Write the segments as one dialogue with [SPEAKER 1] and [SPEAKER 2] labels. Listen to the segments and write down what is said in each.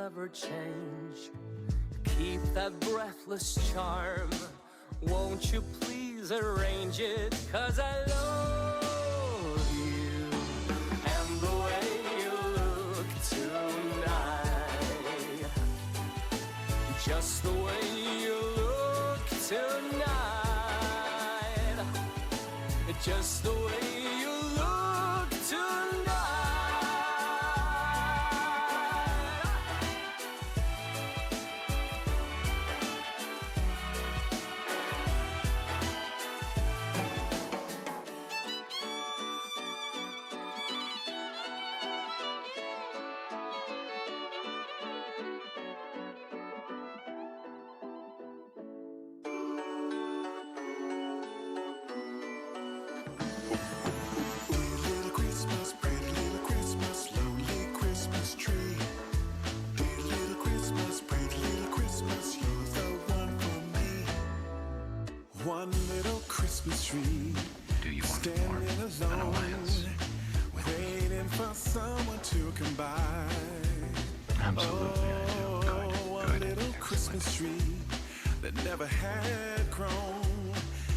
[SPEAKER 1] ever change. Keep that breathless charm. Won't you please arrange it? 'Cause I love you and the way you look tonight. Just the way you look tonight. Just the way you look tonight.
[SPEAKER 2] One little Christmas tree,
[SPEAKER 3] Do you want
[SPEAKER 2] standing
[SPEAKER 3] more than a
[SPEAKER 2] alone,
[SPEAKER 3] lance?
[SPEAKER 2] waiting for someone to come by.
[SPEAKER 3] Absolutely, I do. Good,
[SPEAKER 2] One
[SPEAKER 3] good.
[SPEAKER 2] little Christmas tree that never had grown,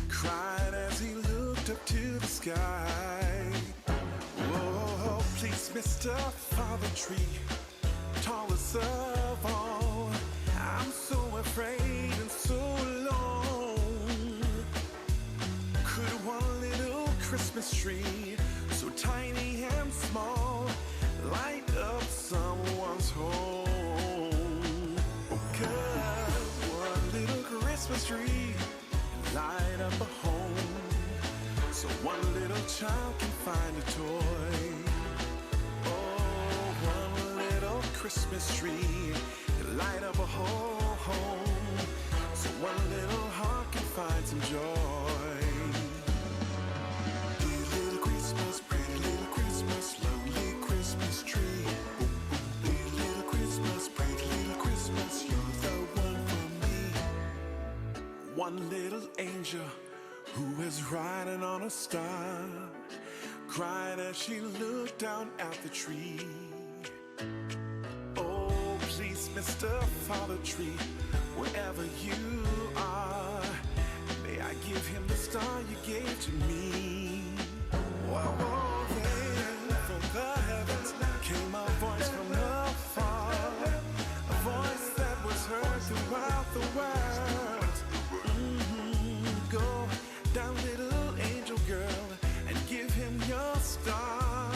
[SPEAKER 2] cried as he looked up to the sky. Oh, please, Mr. Father Tree, tallest of all, I'm so afraid and so alone. Could one little Christmas tree, so tiny and small, light up someone's home? Could one little Christmas tree light up a home, so one little child can find a toy? Oh, one little Christmas tree can light up a whole home, so one little heart can find some joy. Dear little Christmas, pretty little Christmas, lonely Christmas tree. Dear little Christmas, pretty little Christmas, you're the one for me. One little angel who is riding on a star, cried as she looked down at the tree. Oh, please, Mr. Father Tree, wherever you are, may I give him the star you gave to me? Whoa, then from the heavens came a voice from afar, a voice that was heard throughout the world. Go down, little angel girl, and give him your star.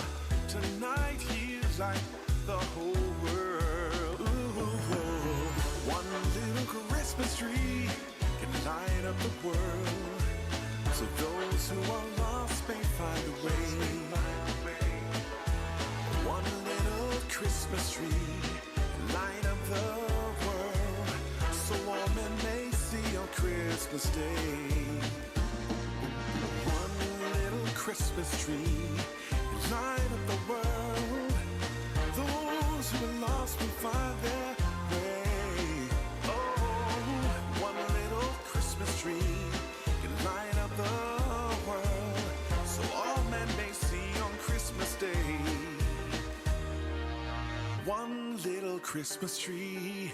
[SPEAKER 2] Tonight he's like the whole world. One little Christmas tree can light up the world, so those who are lost may find a way. One little Christmas tree can light up the world, so all men may see on Christmas Day. One little Christmas tree can light up the world, those who are lost will find their way. Oh, one little Christmas tree can light up the world, so all men may see on Christmas Day. One little Christmas tree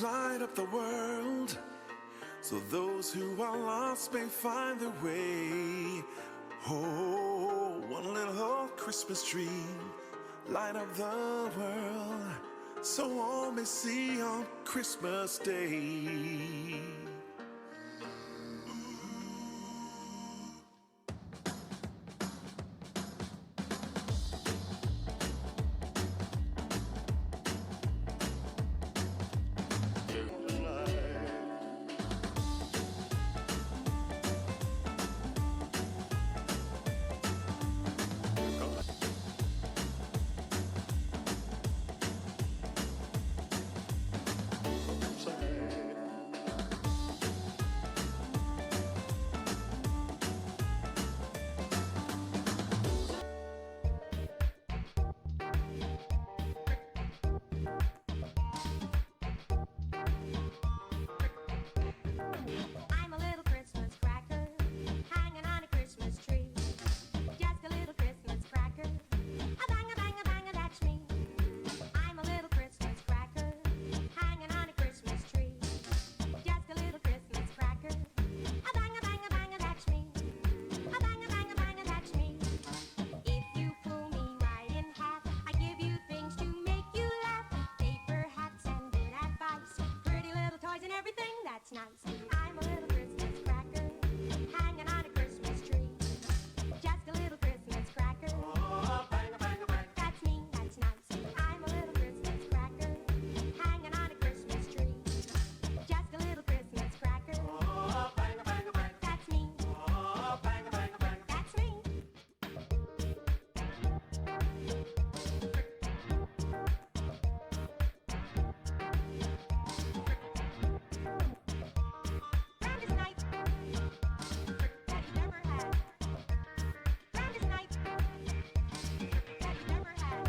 [SPEAKER 2] light up the world, so those who are lost may find their way. Oh, one little Christmas tree light up the world, so all may see on Christmas Day.
[SPEAKER 4] that's nice. I'm a little Christmas cracker, hanging on a Christmas tree. Just a little Christmas cracker. Oh, bang, bang, bang. That's me, that's nice. I'm a little Christmas cracker, hanging on a Christmas tree. Just a little Christmas cracker. Oh, bang, bang, bang. That's me. Oh, bang, bang, bang. That's me. Grandest night that you never had. Grandest night that you never had.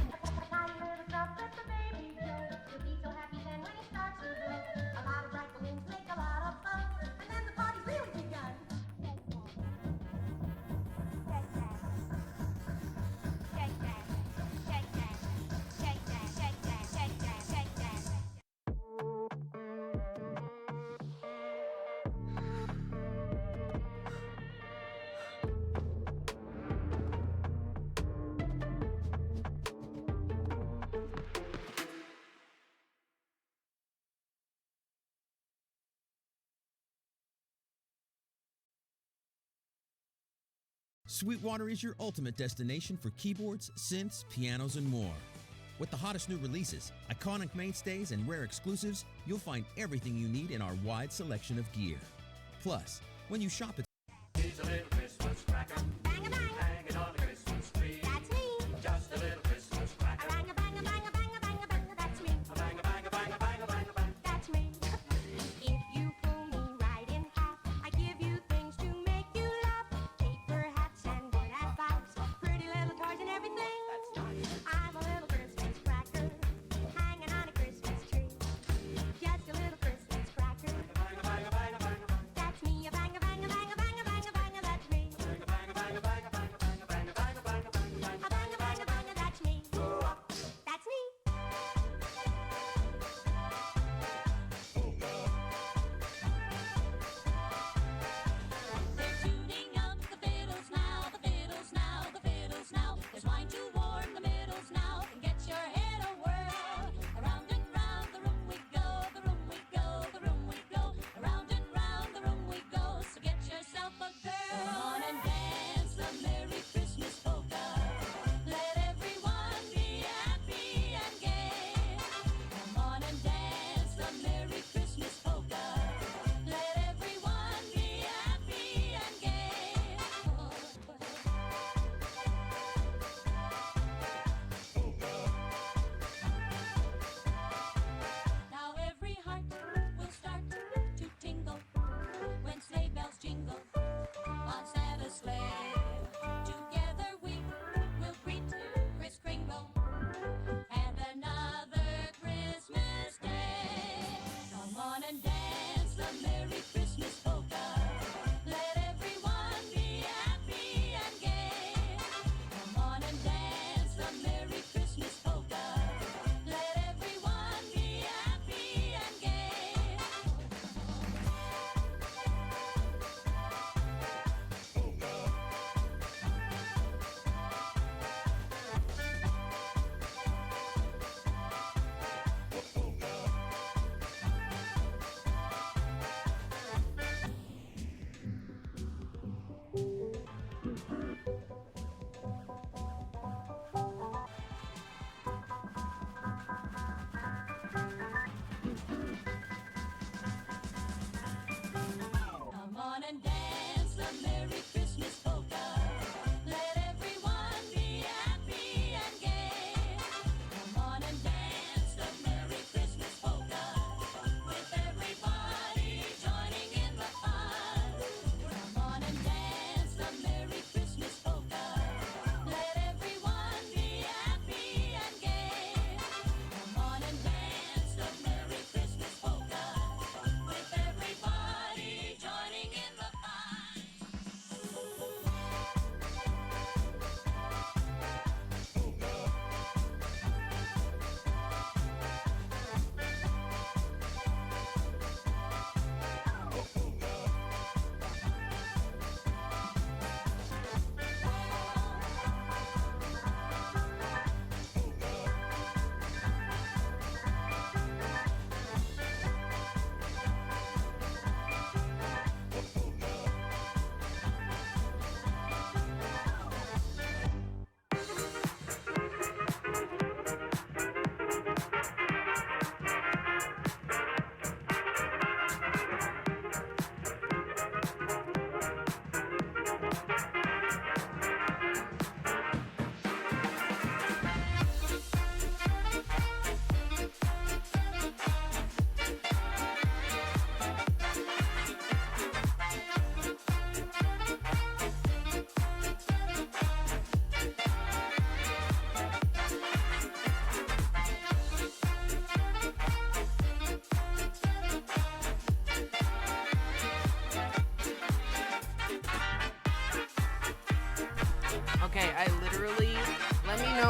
[SPEAKER 4] Tiny little stuff that the baby does. You'll be so happy then when he starts to blow. A lot of bright balloons make a lot of fun, and then the party's really begun. Shake that. Shake that. Shake that. Shake that. Shake that. Shake that. Shake that.
[SPEAKER 5] Sweetwater is your ultimate destination for keyboards, synths, pianos, and more. With the hottest new releases, iconic mainstays, and rare exclusives, you'll find everything you need in our wide selection of gear. Plus, when you shop at
[SPEAKER 6] He's a little Christmas cracker,
[SPEAKER 4] Bang a bang.
[SPEAKER 6] hanging on the Christmas tree.
[SPEAKER 4] That's me.
[SPEAKER 6] Just a little Christmas
[SPEAKER 4] A
[SPEAKER 6] cracker.
[SPEAKER 4] bang a bang a bang a bang a bang a bang. That's me.
[SPEAKER 6] A bang, a bang, a bang, a bang, a bang, a bang.
[SPEAKER 4] That's me. If you pull me right in half, I give you things to make you laugh. Paper hats and good advice, pretty little toys and everything.
[SPEAKER 6] That's nice.
[SPEAKER 4] I'm a little Christmas cracker, hanging on a Christmas tree. Just a little Christmas cracker.
[SPEAKER 6] A bang, a bang, a bang, a bang, a bang.
[SPEAKER 4] That's me. A bang a bang a bang a bang.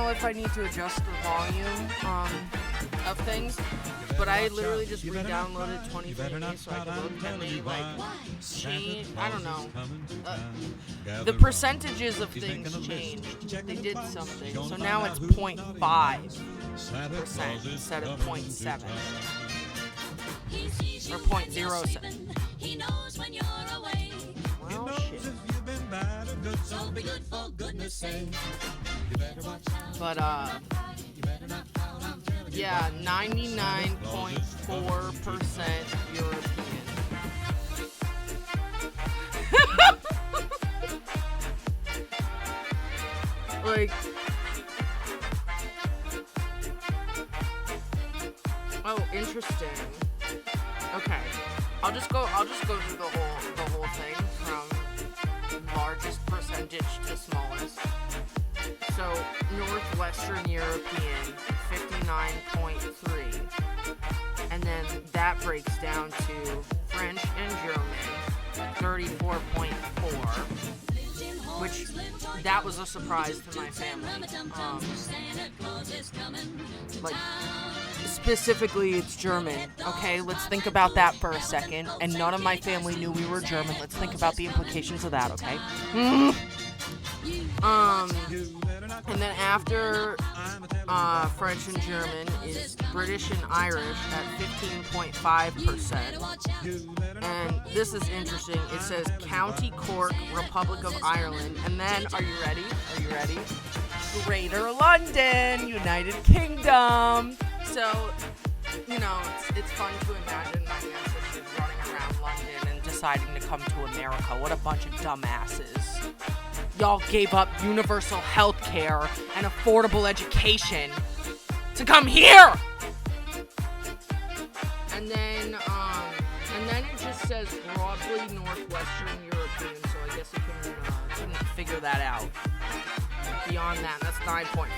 [SPEAKER 7] know if I need to adjust the volume of things, but I literally just re-downloaded 23andMe so I could look, and they like change. I don't know. The percentages of things changed. They did something, so now it's 0.5% instead of 0.7 or 0.07.
[SPEAKER 8] He knows when you're away.
[SPEAKER 7] Well, shit.
[SPEAKER 8] So be good for goodness sake.
[SPEAKER 7] But yeah, 99.4% European. Like, oh, interesting. Okay, I'll just go through the whole thing from largest percentage to smallest. So Northwestern European, 59.3, and then that breaks down to French and German, 34.4. Which, that was a surprise to my family. Like, specifically, it's German. Okay, let's think about that for a second. And none of my family knew we were German. Let's think about the implications of that, okay? And then after French and German is British and Irish at 15.5%. And this is interesting. It says County Cork, Republic of Ireland. And then, are you ready? Greater London, United Kingdom. So, you know, it's fun to imagine my ancestors running around London and deciding to come to America. What a bunch of dumbasses. Y'all gave up universal health care and affordable education to come here! And then it just says broadly Northwestern European, so I guess you can figure that out. Beyond that, that's 9.4.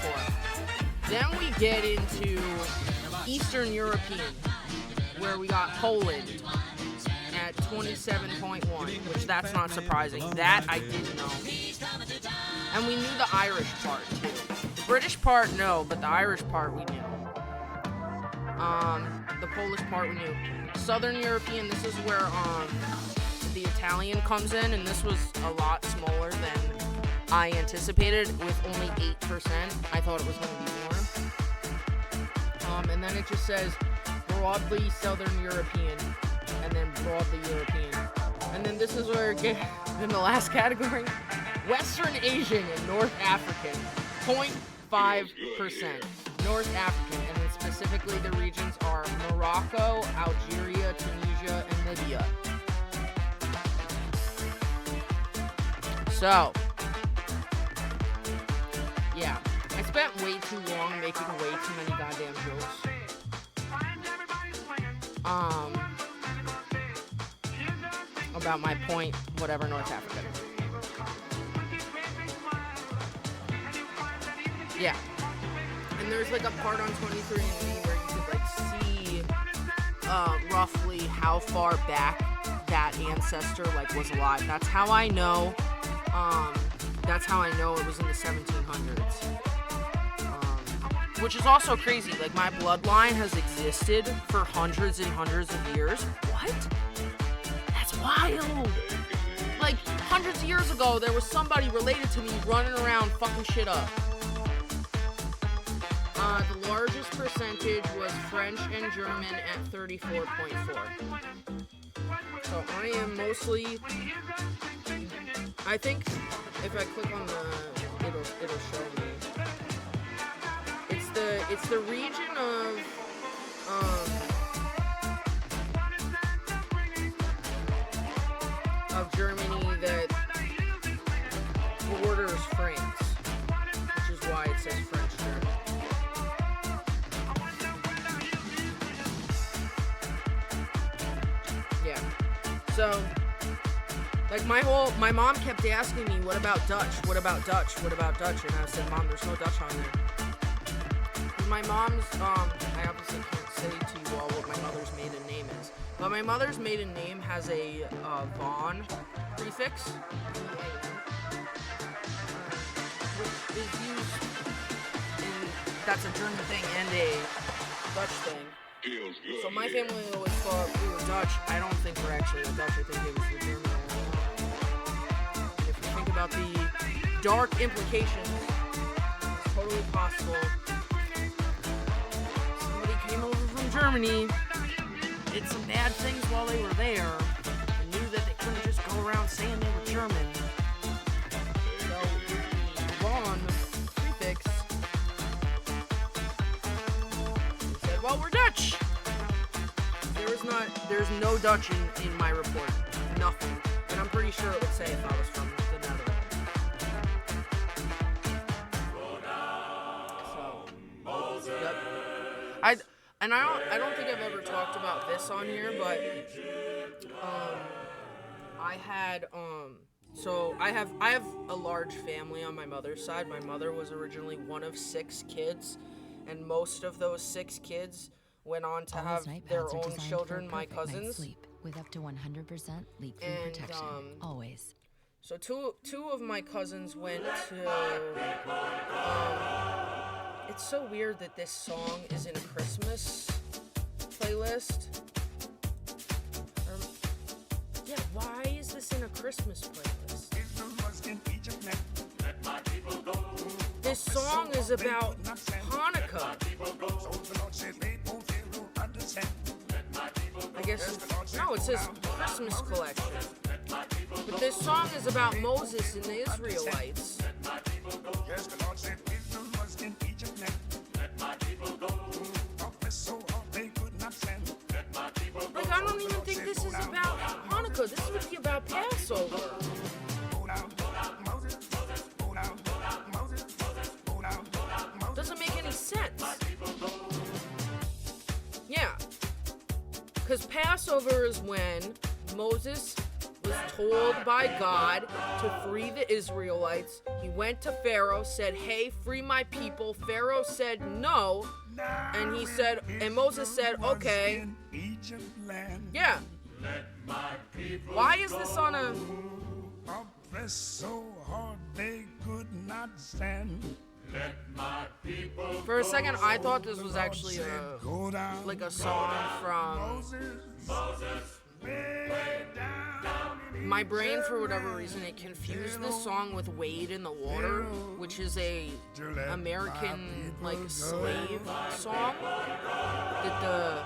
[SPEAKER 7] Then we get into Eastern European, where we got Poland at 27.1, which that's not surprising. That I didn't know. And we knew the Irish part, too. The British part, no, but the Irish part we knew. The Polish part we knew. Southern European, this is where the Italian comes in, and this was a lot smaller than I anticipated, with only 8%. I thought it was going to be more. And then it just says broadly Southern European, and then broadly European. And then this is where it gets in the last category, Western Asian and North African, 0.5%. North African, and then specifically the regions are Morocco, Algeria, Tunisia, and Libya. So, yeah, I spent way too long making way too many goddamn jokes. About my point, whatever, North Africa. Yeah. And there's like a part on 23andMe where you could like see roughly how far back that ancestor like was alive. That's how I know. That's how I know it was in the 1700s. Which is also crazy. Like, my bloodline has existed for hundreds and hundreds of years. What? That's wild. Like, hundreds of years ago, there was somebody related to me running around fucking shit up. The largest percentage was French and German at 34.4. So I am mostly, I think if I click on the, it'll show me. It's the region of Germany that borders France, which is why it says French German. Yeah. So, like, my mom kept asking me, what about Dutch? What about Dutch? What about Dutch? And I said, Mom, there's no Dutch on there. My mom's, I obviously can't say to you all what my mother's maiden name is, but my mother's maiden name has a von prefix, which is used that's a German thing and a Dutch thing. So my family always thought we were Dutch. I don't think we're actually the Dutch. I think it was the German. And if you think about the dark implications, it's totally possible. Somebody came over from Germany, did some bad things while they were there, and knew that they couldn't just go around saying they were German. So the wrong prefix said, well, we're Dutch. There's no Dutch in my report. Nothing. And I'm pretty sure it would say if I was from the Netherlands. So, yep. I don't think I've ever talked about this on here, but I had so I have a large family on my mother's side. My mother was originally one of 6 kids, and most of those 6 kids went on to have their own children, my cousins.
[SPEAKER 9] Sleep with up to 100% leak-free protection, always.
[SPEAKER 7] So two of my cousins went to. It's so weird that this song is in a Christmas playlist. Yeah, why is this in a Christmas playlist? This song is about Hanukkah. I guess no, it says Christmas collection. But this song is about Moses and the Israelites. Like, I don't even think this is about Hanukkah. This would be about Passover. Doesn't make any sense. Yeah. Because Passover is when Moses was told by God to free the Israelites. He went to Pharaoh, said, hey, free my people. Pharaoh said no. And he said, and Moses said, okay. Yeah. Why is this on a...
[SPEAKER 2] So hard they could not stand.
[SPEAKER 7] For a second, I thought this was actually like a song from... My brain, for whatever reason, it confused this song with Wade in the Water, which is a American, like, slave song. That the,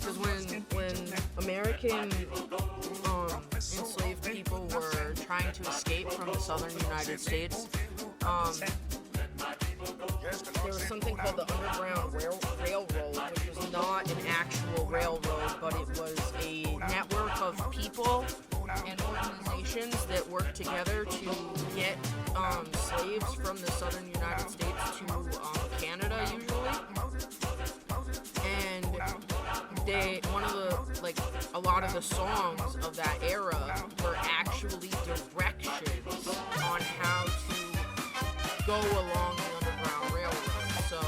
[SPEAKER 7] because when American, enslaved people were trying to escape from the southern United States, there was something called the Underground Railroad, which was not an actual railroad, but it was a network of people and organizations that worked together to get slaves from the southern United States to Canada, usually. And a lot of the songs of that era were actually directions on how to go along the Underground Railroad. So,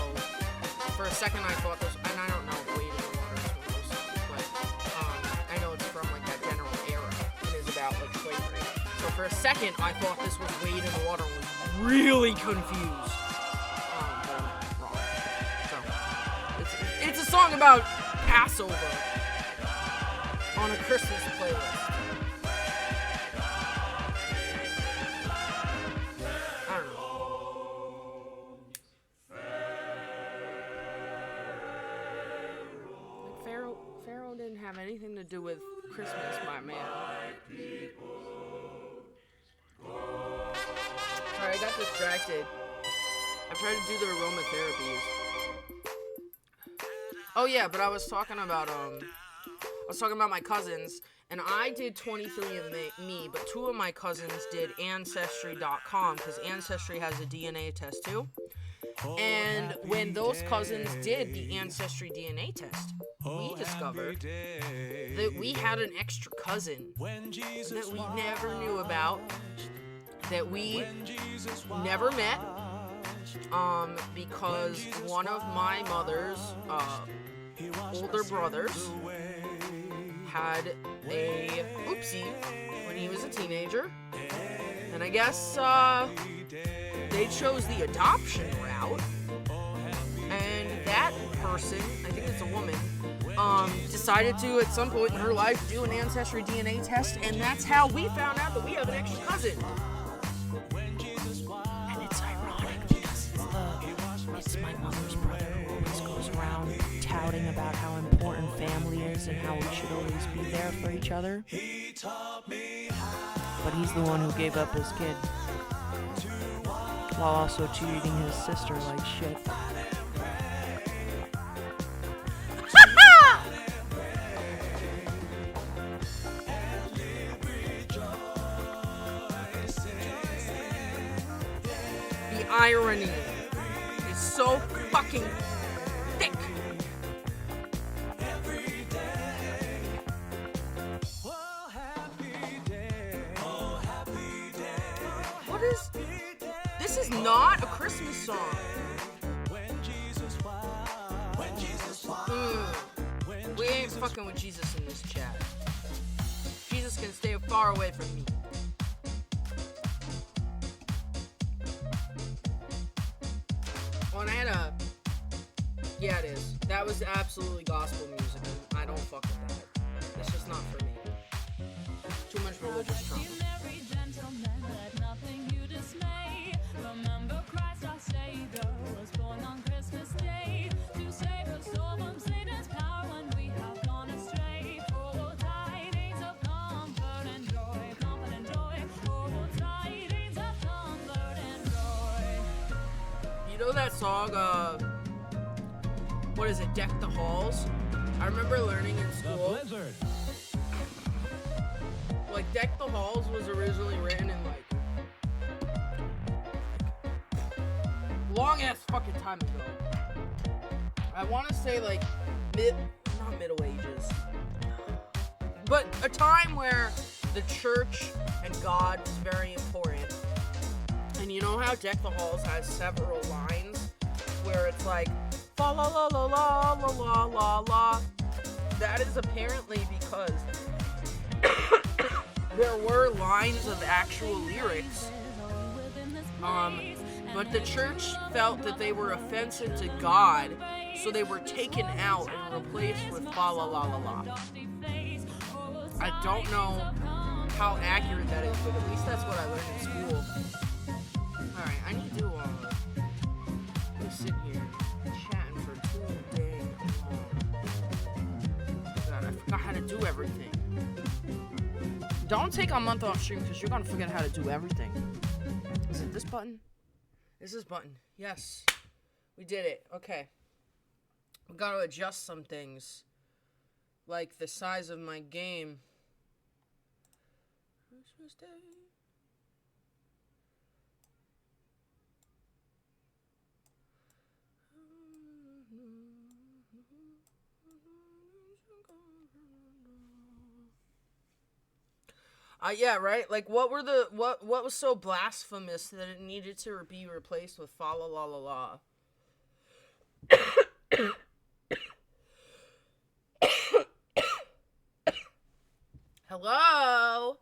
[SPEAKER 7] for a second I thought this, and I don't know if Wade in the Water is one of those songs, but I know it's from like that general era and is about like slavery. So for a second I thought this was Wade in the Water and was really confused. Wrong. So, it's a song about Passover on a Christmas playlist. I don't know. Like Pharaoh didn't have anything to do with Christmas, my man. Sorry, I got distracted. I tried to do the aromatherapies. Oh yeah, but I was talking about my cousins, and I did 23andMe, but 2 of my cousins did Ancestry.com, because Ancestry has a DNA test too. And when those cousins did the Ancestry DNA test, we discovered that we had an extra cousin that we never knew about, that we never met, because one of my mother's older brothers had a oopsie when he was a teenager, and I guess they chose the adoption route, and that person, I think it's a woman, decided to, at some point in her life, do an ancestry DNA test, and that's how we found out that we have an extra cousin.
[SPEAKER 10] And it's ironic because it's my mother's brother who always goes around touting about how important family is and how we should always be there for each other. But he's the one who gave up his kid, while also treating his sister like shit.
[SPEAKER 7] The irony is so fucking thick. What is... This is not a Christmas song. We ain't fucking with Jesus in this chat. Jesus can stay far away from me. When I had a... Yeah, it is. That was absolutely gospel music, and I don't fuck with that. It's just not for me. Too much religious trauma. You know that song, what is it, Deck the Halls? I remember learning in school. Like, Deck the Halls was originally written in, like, long-ass fucking time ago. I want to say, like, not Middle Ages. But a time where the church and God was very important. And you know how Deck the Halls has several lines where it's like, fa la la la la la la la la. That is apparently because there were lines of actual lyrics, but the church felt that they were offensive to God, so they were taken out and replaced with fa la la la la. I don't know how accurate that is, but at least that's what I learned in school. Alright, I need to sit here chatting for too dang long. God, I forgot how to do everything. Don't take a month off stream because you're gonna forget how to do everything. Is it this button? Is this button? Yes. We did it. Okay. We gotta adjust some things. Like the size of my game. Christmas Day. Yeah, right? Like, what was so blasphemous that it needed to be replaced with fa la la la la? Hello?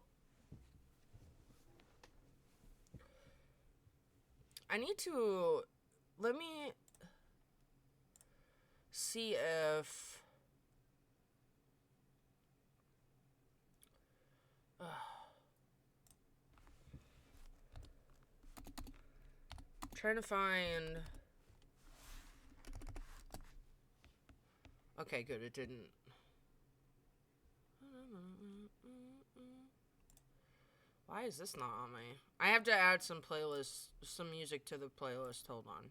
[SPEAKER 7] I need to... Let me... see if... trying to find... Okay, good, it didn't. Why is this not on me? I have to add some playlists, some music to the playlist. Hold on.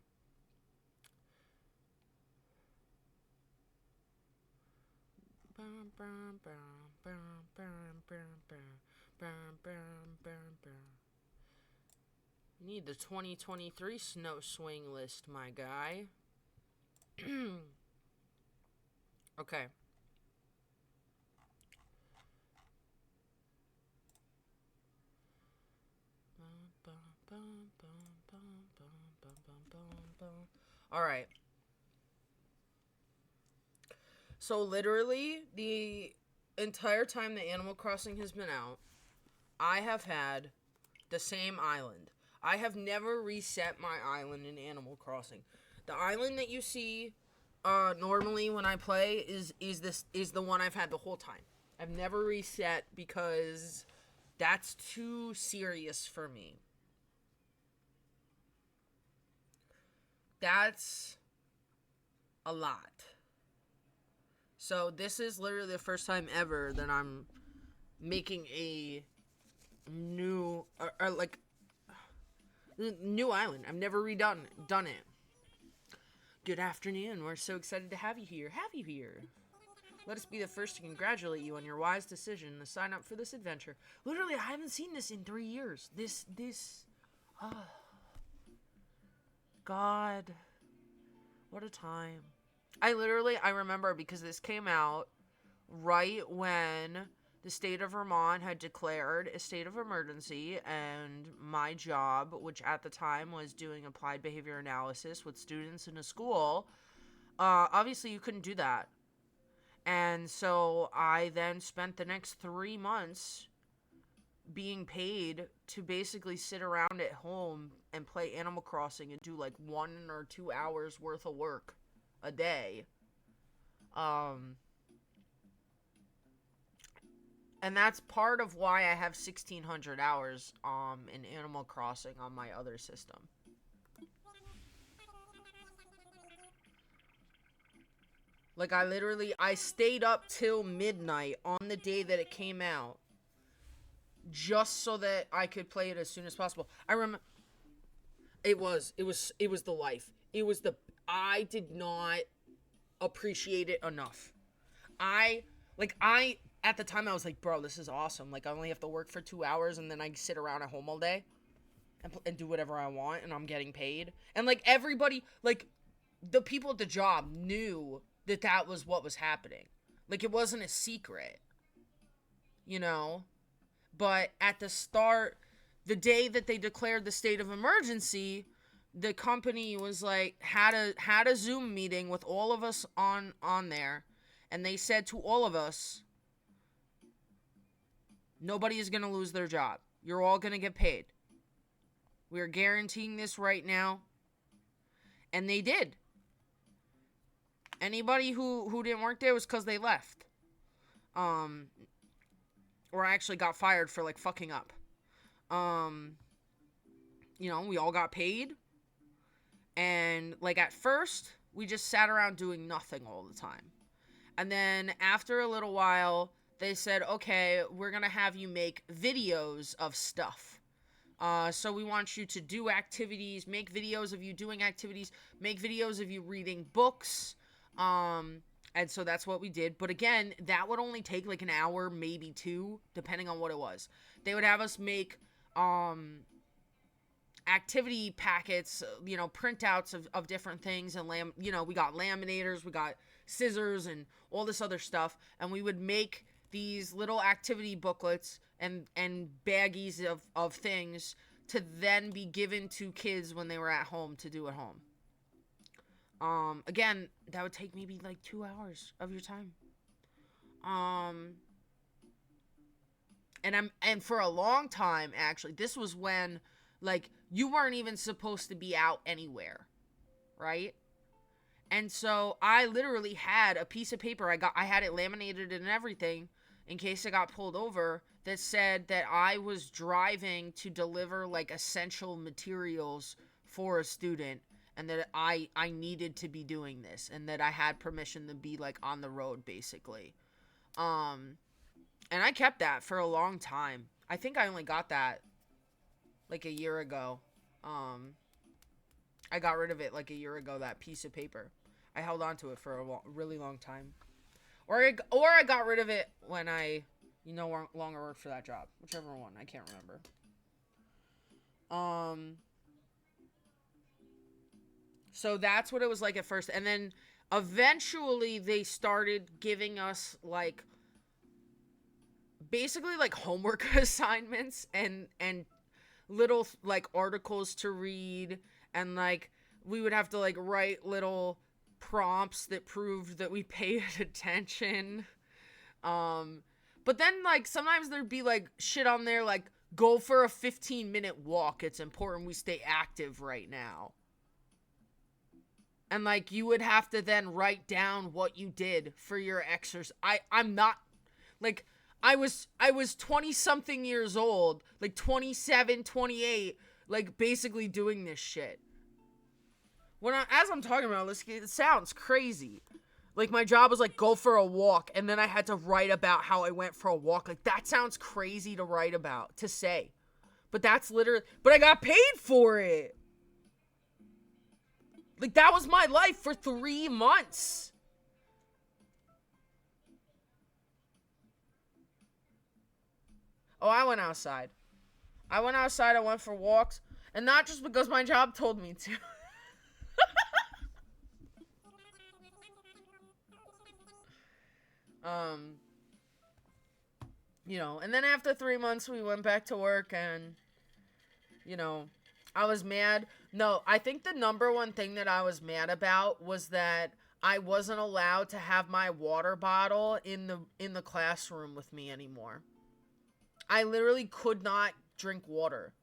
[SPEAKER 7] You need the 2023 Snow Swing list, my guy. Okay. All right. So literally the entire time the Animal Crossing has been out, I have had the same island. I have never reset my island in Animal Crossing. The island that you see normally when I play is the one I've had the whole time. I've never reset because that's too serious for me. That's a lot. So this is literally the first time ever that I'm making a new or like new island. I've never done it. Good afternoon. We're so excited to have you here. Let us be the first to congratulate you on your wise decision to sign up for this adventure. Literally, I haven't seen this in 3 years. God, what a time. I remember because this came out right when the state of Vermont had declared a state of emergency, and my job, which at the time was doing applied behavior analysis with students in a school, obviously you couldn't do that. And so I then spent the next 3 months being paid to basically sit around at home and play Animal Crossing and do like 1 or 2 hours worth of work a day. And that's part of why I have 1,600 hours in Animal Crossing on my other system. Like, I stayed up till midnight on the day that it came out just so that I could play it as soon as possible. I remember it was the life. I did not appreciate it enough. At the time I was like, bro, this is awesome. Like, I only have to work for 2 hours and then I sit around at home all day and do whatever I want and I'm getting paid. And like everybody, like the people at the job knew that was what was happening. Like, it wasn't a secret, you know? But at the start, the day that they declared the state of emergency, the company was like, had a Zoom meeting with all of us on there. And they said to all of us, nobody is going to lose their job. You're all going to get paid. We're guaranteeing this right now. And they did. Anybody who didn't work there was because they left. Or actually got fired for, like, fucking up. You know, we all got paid. And, like, at first, we just sat around doing nothing all the time. And then after a little while, they said, okay, we're going to have you make videos of stuff. So we want you to do activities, make videos of you doing activities, make videos of you reading books. And so that's what we did. But again, that would only take like an hour, maybe 2, depending on what it was. They would have us make activity packets, you know, printouts of different things. And, we got laminators, we got scissors and all this other stuff. And we would make these little activity booklets and baggies of things to then be given to kids when they were at home to do at home. Again, that would take maybe like 2 hours of your time. And for a long time, actually, this was when, like, you weren't even supposed to be out anywhere, right? And so I literally had a piece of paper, I had it laminated and everything, in case I got pulled over, that said that I was driving to deliver, like, essential materials for a student, and that I needed to be doing this, and that I had permission to be, like, on the road, basically. And I kept that for a long time. I think I only got that, like, a year ago. I got rid of it, like, a year ago, that piece of paper. I held on to it for a really long time. Or I got rid of it when I, no longer worked for that job. Whichever one, I can't remember. So that's what it was like at first. And then eventually they started giving us, like, basically, like, homework assignments and little, like, articles to read. And, like, we would have to, like, write little prompts that proved that we paid attention. But then, like, sometimes there'd be, like, shit on there, like, go for a 15-minute walk. It's important we stay active right now. And, like, you would have to then write down what you did for your exercise. I'm not, like, I was 20-something years old, like 27, 28, like, basically doing this shit. As I'm talking about this, it sounds crazy. Like, my job was, like, go for a walk, and then I had to write about how I went for a walk. Like, that sounds crazy to write about, to say. But that's literally, but I got paid for it. Like, that was my life for 3 months. Oh, I went outside. I went for walks. And not just because my job told me to. And then after 3 months, we went back to work, and, I was mad. No, I think the number one thing that I was mad about was that I wasn't allowed to have my water bottle in the classroom with me anymore. I literally could not drink water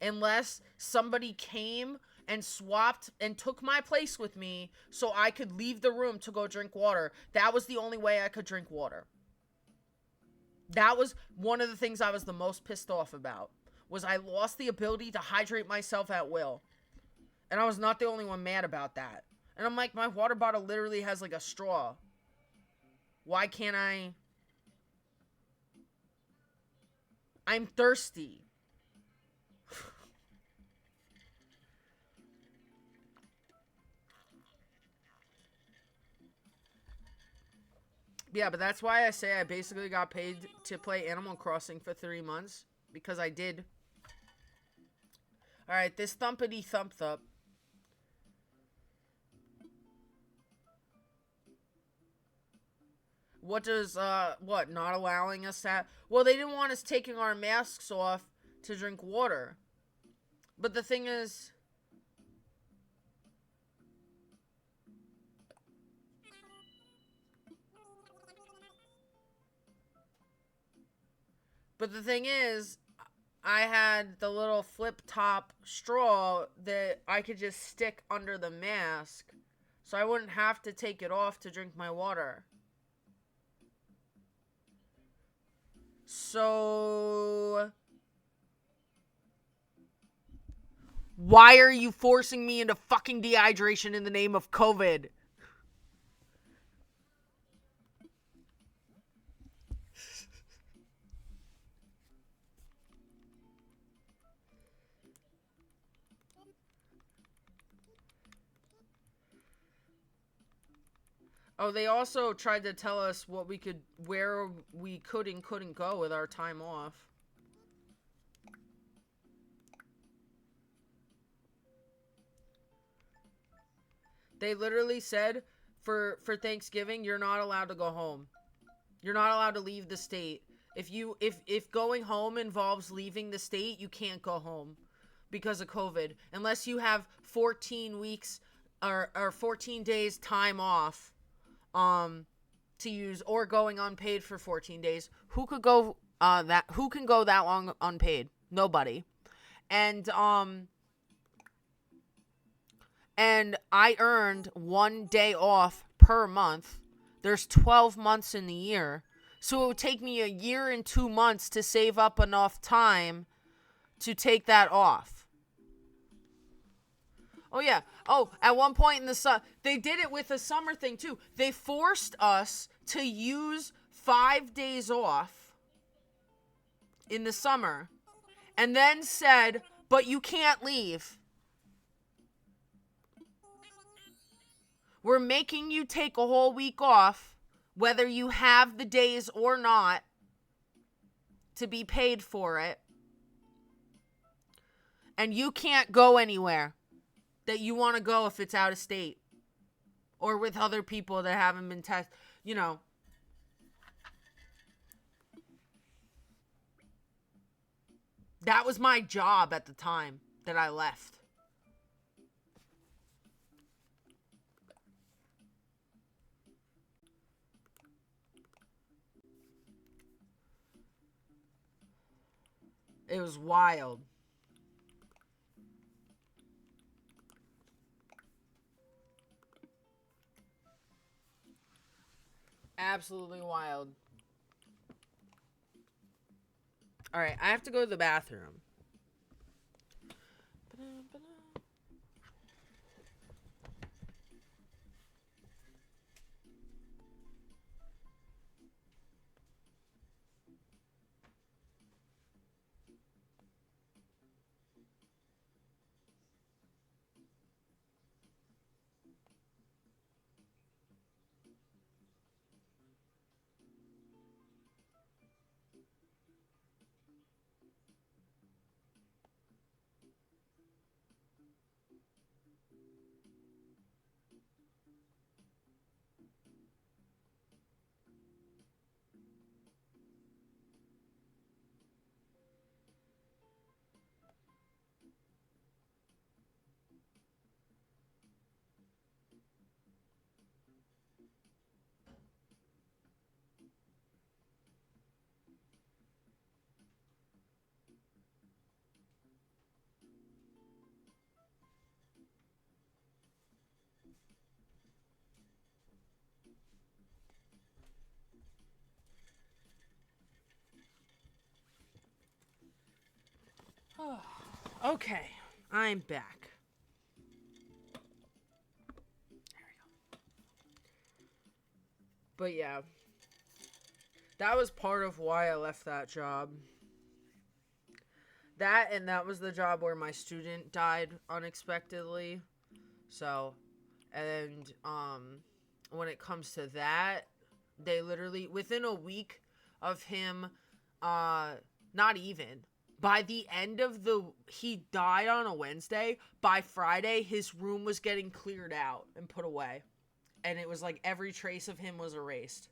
[SPEAKER 7] unless somebody came and swapped and took my place with me so I could leave the room to go drink water. That was the only way I could drink water. That was one of the things I was the most pissed off about, was I lost the ability to hydrate myself at will. And I was not the only one mad about that. And I'm like, my water bottle literally has like a straw. Why can't I? I'm thirsty. Yeah, but that's why I say I basically got paid to play Animal Crossing for 3 months. Because I did. Alright, this thumpity thump thump. What does, not allowing us to have? Well, they didn't want us taking our masks off to drink water. But the thing is... I had the little flip top straw that I could just stick under the mask, so I wouldn't have to take it off to drink my water. So, why are you forcing me into fucking dehydration in the name of COVID? Oh, they also tried to tell us where we could and couldn't go with our time off. They literally said, for Thanksgiving, you're not allowed to go home. You're not allowed to leave the state. If going home involves leaving the state, you can't go home because of COVID. Unless you have 14 weeks or 14 days time off. To use, or going unpaid for 14 days. Who can go that long unpaid? Nobody. And I earned 1 day off per month. There's 12 months in the year. So it would take me a year and 2 months to save up enough time to take that off. Oh, yeah. Oh, at one point in the they did it with the summer thing, too. They forced us to use 5 days off in the summer and then said, but you can't leave. We're making you take a whole week off, whether you have the days or not, to be paid for it. And you can't go anywhere that you want to go if it's out of state or with other people that haven't been tested, That was my job at the time that I left. It was wild. Absolutely wild. Alright, I have to go to the bathroom. Okay, I'm back. There we go. But yeah, that was part of why I left that job. That was the job where my student died unexpectedly. So, and when it comes to that, they literally within a week of him, not even. By the end of he died on a Wednesday. By Friday, his room was getting cleared out and put away. And it was like every trace of him was erased.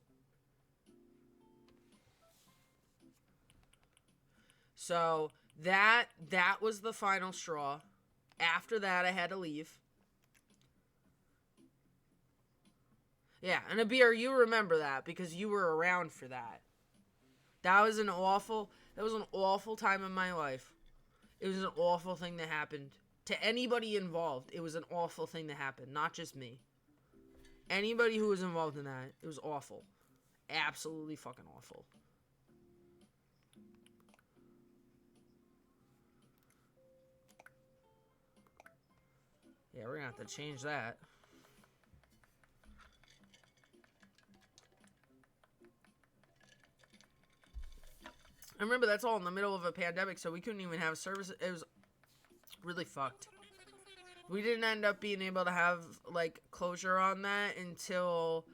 [SPEAKER 7] So that was the final straw. After that, I had to leave. Yeah, and Abir, you remember that because you were around for that. That was an awful time in my life. It was an awful thing that happened to anybody involved. It was an awful thing that happened, not just me. Anybody who was involved in that, it was awful. Absolutely fucking awful. Yeah, we're gonna have to change that. I remember that's all in the middle of a pandemic, so we couldn't even have service. It was really fucked. We didn't end up being able to have, like, closure on that until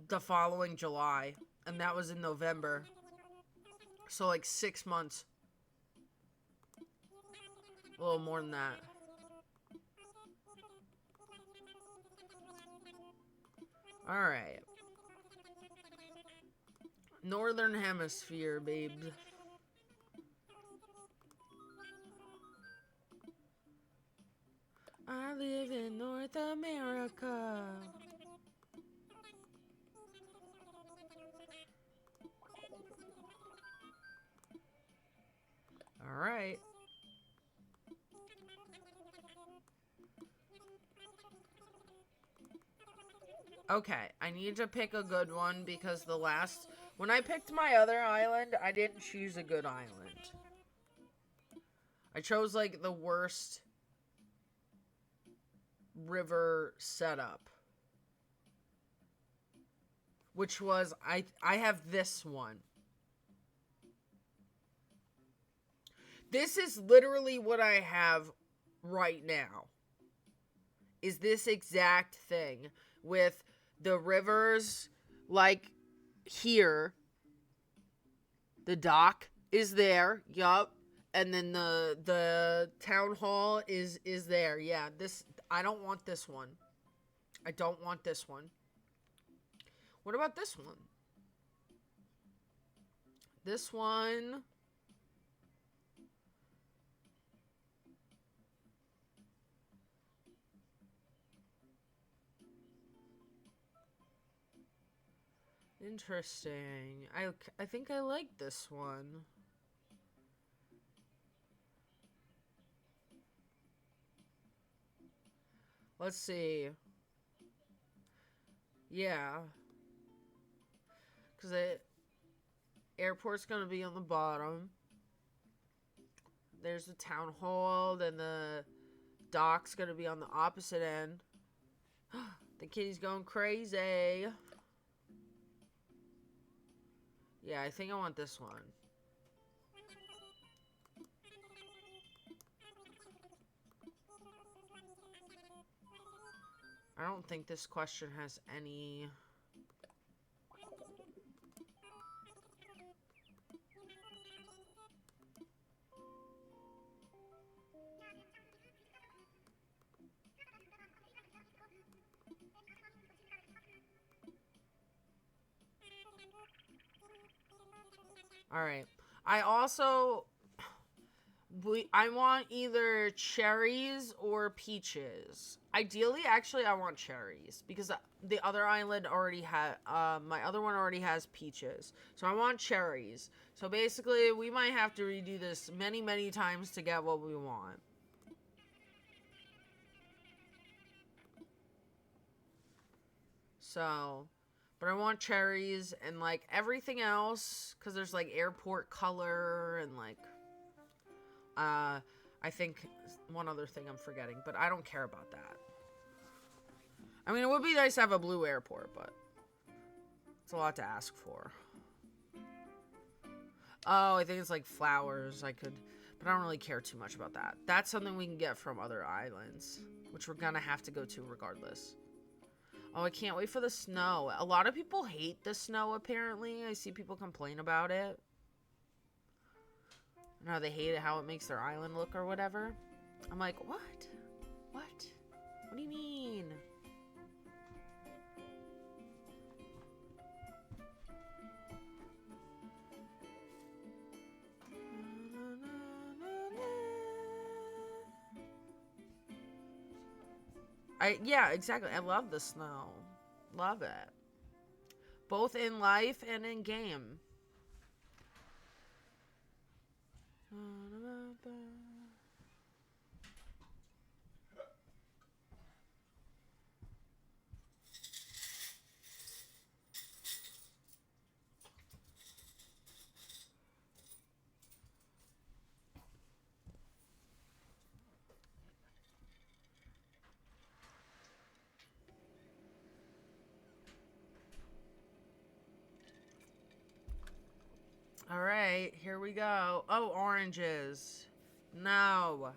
[SPEAKER 7] the following July. And that was in November. So, like, 6 months. A little more than that. Alright. Northern Hemisphere, babes. I live in North America. Alright. Okay, I need to pick a good one because when I picked my other island, I didn't choose a good island. I chose, like, the worst river setup. Which was, I have this one. This is literally what I have right now. Is this exact thing with the rivers, like, here. The dock is there, yup. And then the town hall is there. Yeah, I don't want this one. I don't want this one. What about this one? This one. Interesting. I think I like this one. Let's see. Yeah. Because the airport's going to be on the bottom. There's the town hall, then the dock's going to be on the opposite end. The kitty's going crazy. Yeah, I think I want this one. I don't think this question has any... Alright. I also... I want either cherries or peaches. Ideally, actually, I want cherries. Because the other island already had... my other one already has peaches. So I want cherries. So basically, we might have to redo this many, many times to get what we want. So... But I want cherries and, like, everything else. Because there's, like, airport color and, like... I think one other thing I'm forgetting. But I don't care about that. I mean, it would be nice to have a blue airport, but... It's a lot to ask for. Oh, I think it's, like, flowers. I could... But I don't really care too much about that. That's something we can get from other islands. Which we're gonna have to go to regardless. Oh, I can't wait for the snow. A lot of people hate the snow, apparently. I see people complain about it. No, they hate it, how it makes their island look or whatever. I'm like, what? What? What do you mean? Yeah, exactly. I love the snow. Love it. Both in life and in game. All right, here we go. Oh, oranges. No.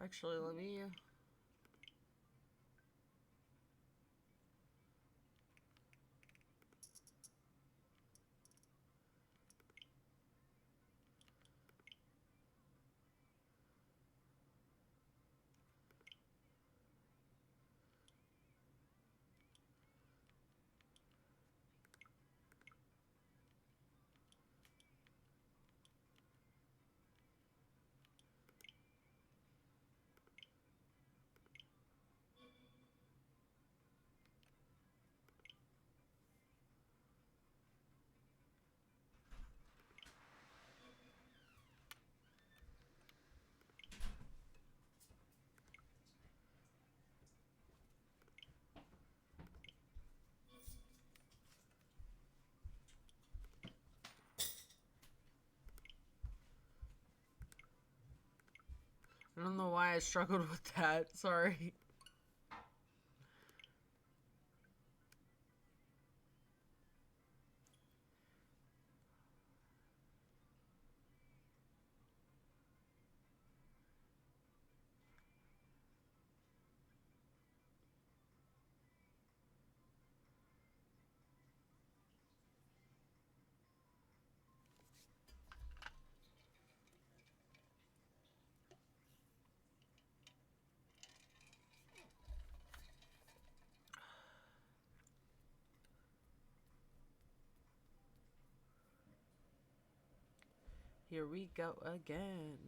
[SPEAKER 7] Actually, let me... I don't know why I struggled with that. Sorry. Here we go again.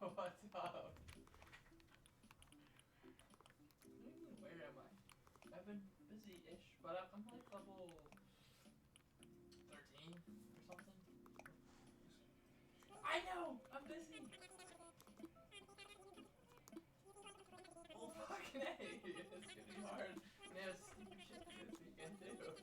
[SPEAKER 11] What's up? Where am I? I've been busy-ish, but I'm like level 13 or something. I know! I'm busy! Well, fucking A! It's gonna be hard. And they have stupid shit to do this weekend, too.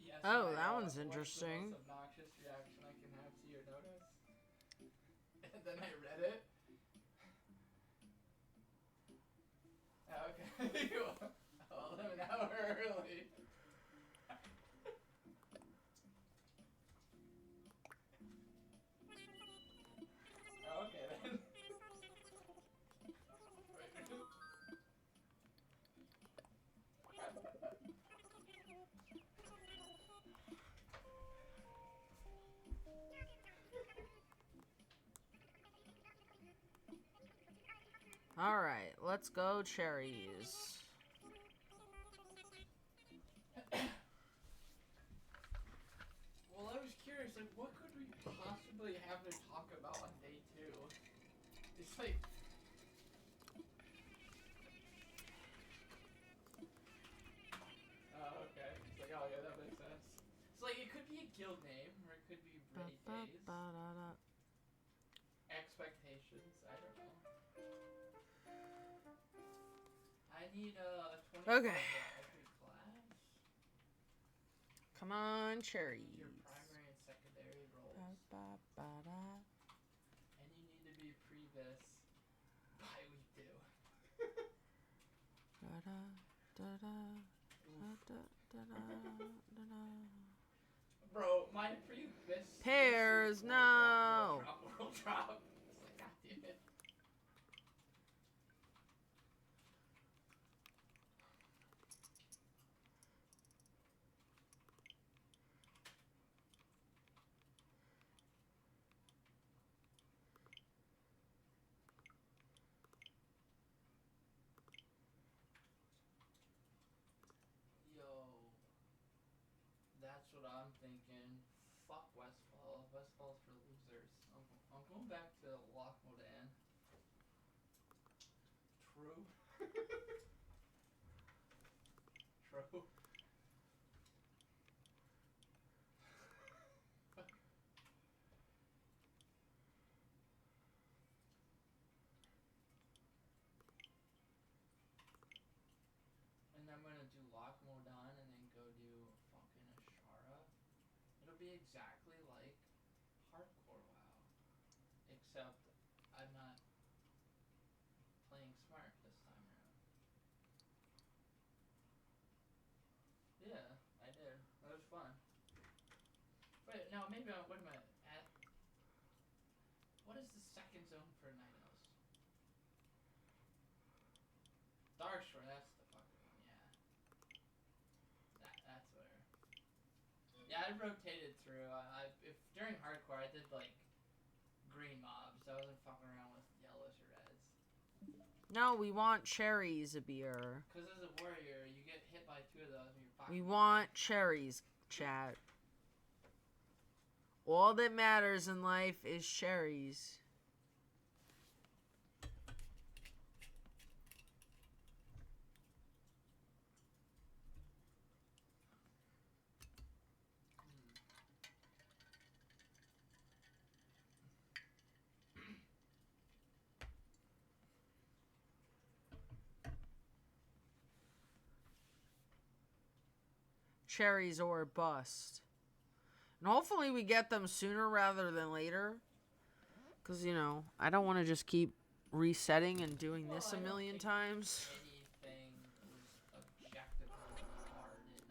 [SPEAKER 11] Yes,
[SPEAKER 7] Oh,
[SPEAKER 11] I
[SPEAKER 7] that
[SPEAKER 11] know.
[SPEAKER 7] one's
[SPEAKER 11] What's the
[SPEAKER 7] interesting.
[SPEAKER 11] most obnoxious reaction I can have to your notice? And then I read it. Okay. Well, 11 hour early. Okay then.
[SPEAKER 7] Alright, let's go cherries.
[SPEAKER 11] Well, I was curious, like, what could we possibly have to talk about on day 2? It's like... Oh, okay. It's like, oh yeah, that makes sense. It's like, it could be a guild name, or it could be Ready Days. Expectations, I don't know. I need 20
[SPEAKER 7] Okay.
[SPEAKER 11] every class.
[SPEAKER 7] Come on, cherries.
[SPEAKER 11] Your primary and secondary roles. And you need to be previs by week 2. Bro, my previs
[SPEAKER 7] Pears, no.
[SPEAKER 11] will drop. It's like, god damn it. Yo, that's what I'm thinking. Fuck Westfall. Westfall's for losers. I'm going back to Lochmodan. True. True. And I'm gonna do Lochmodan and then go do fucking Ashara. It'll be exactly like hardcore WoW. Except I'm not playing smart this time around. Yeah, I did. That was fun. Wait, no, maybe what am I at? Second zone for Ninos. Dark Shore, that's the fucking one, yeah. That's where. Yeah, I rotated through. If during hardcore I did like green mobs. I wasn't fucking around with yellows or reds.
[SPEAKER 7] No, we want cherries, a beer.
[SPEAKER 11] Because as a warrior, you get hit by 2 of those and you're fucking.
[SPEAKER 7] We want cherries, chat. All that matters in life is cherries. Cherries or bust. And hopefully we get them sooner rather than later. Because, you know, I don't want to just keep resetting and doing this a million times.
[SPEAKER 11] Anything was objectively hard in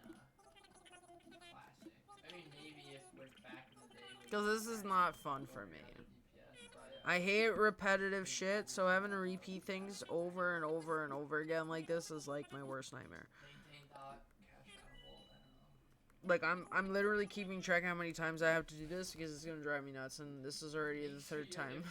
[SPEAKER 11] Classic. I mean, maybe if we're back in the day.
[SPEAKER 7] Because this is not fun for me. I hate repetitive shit, so having to repeat things over and over and over again like this is like my worst nightmare.
[SPEAKER 11] Maintain dot, cash out a bolt, I don't know.
[SPEAKER 7] Like, I'm literally keeping track how many times I have to do this because it's gonna drive me nuts, and this is already the 3rd time.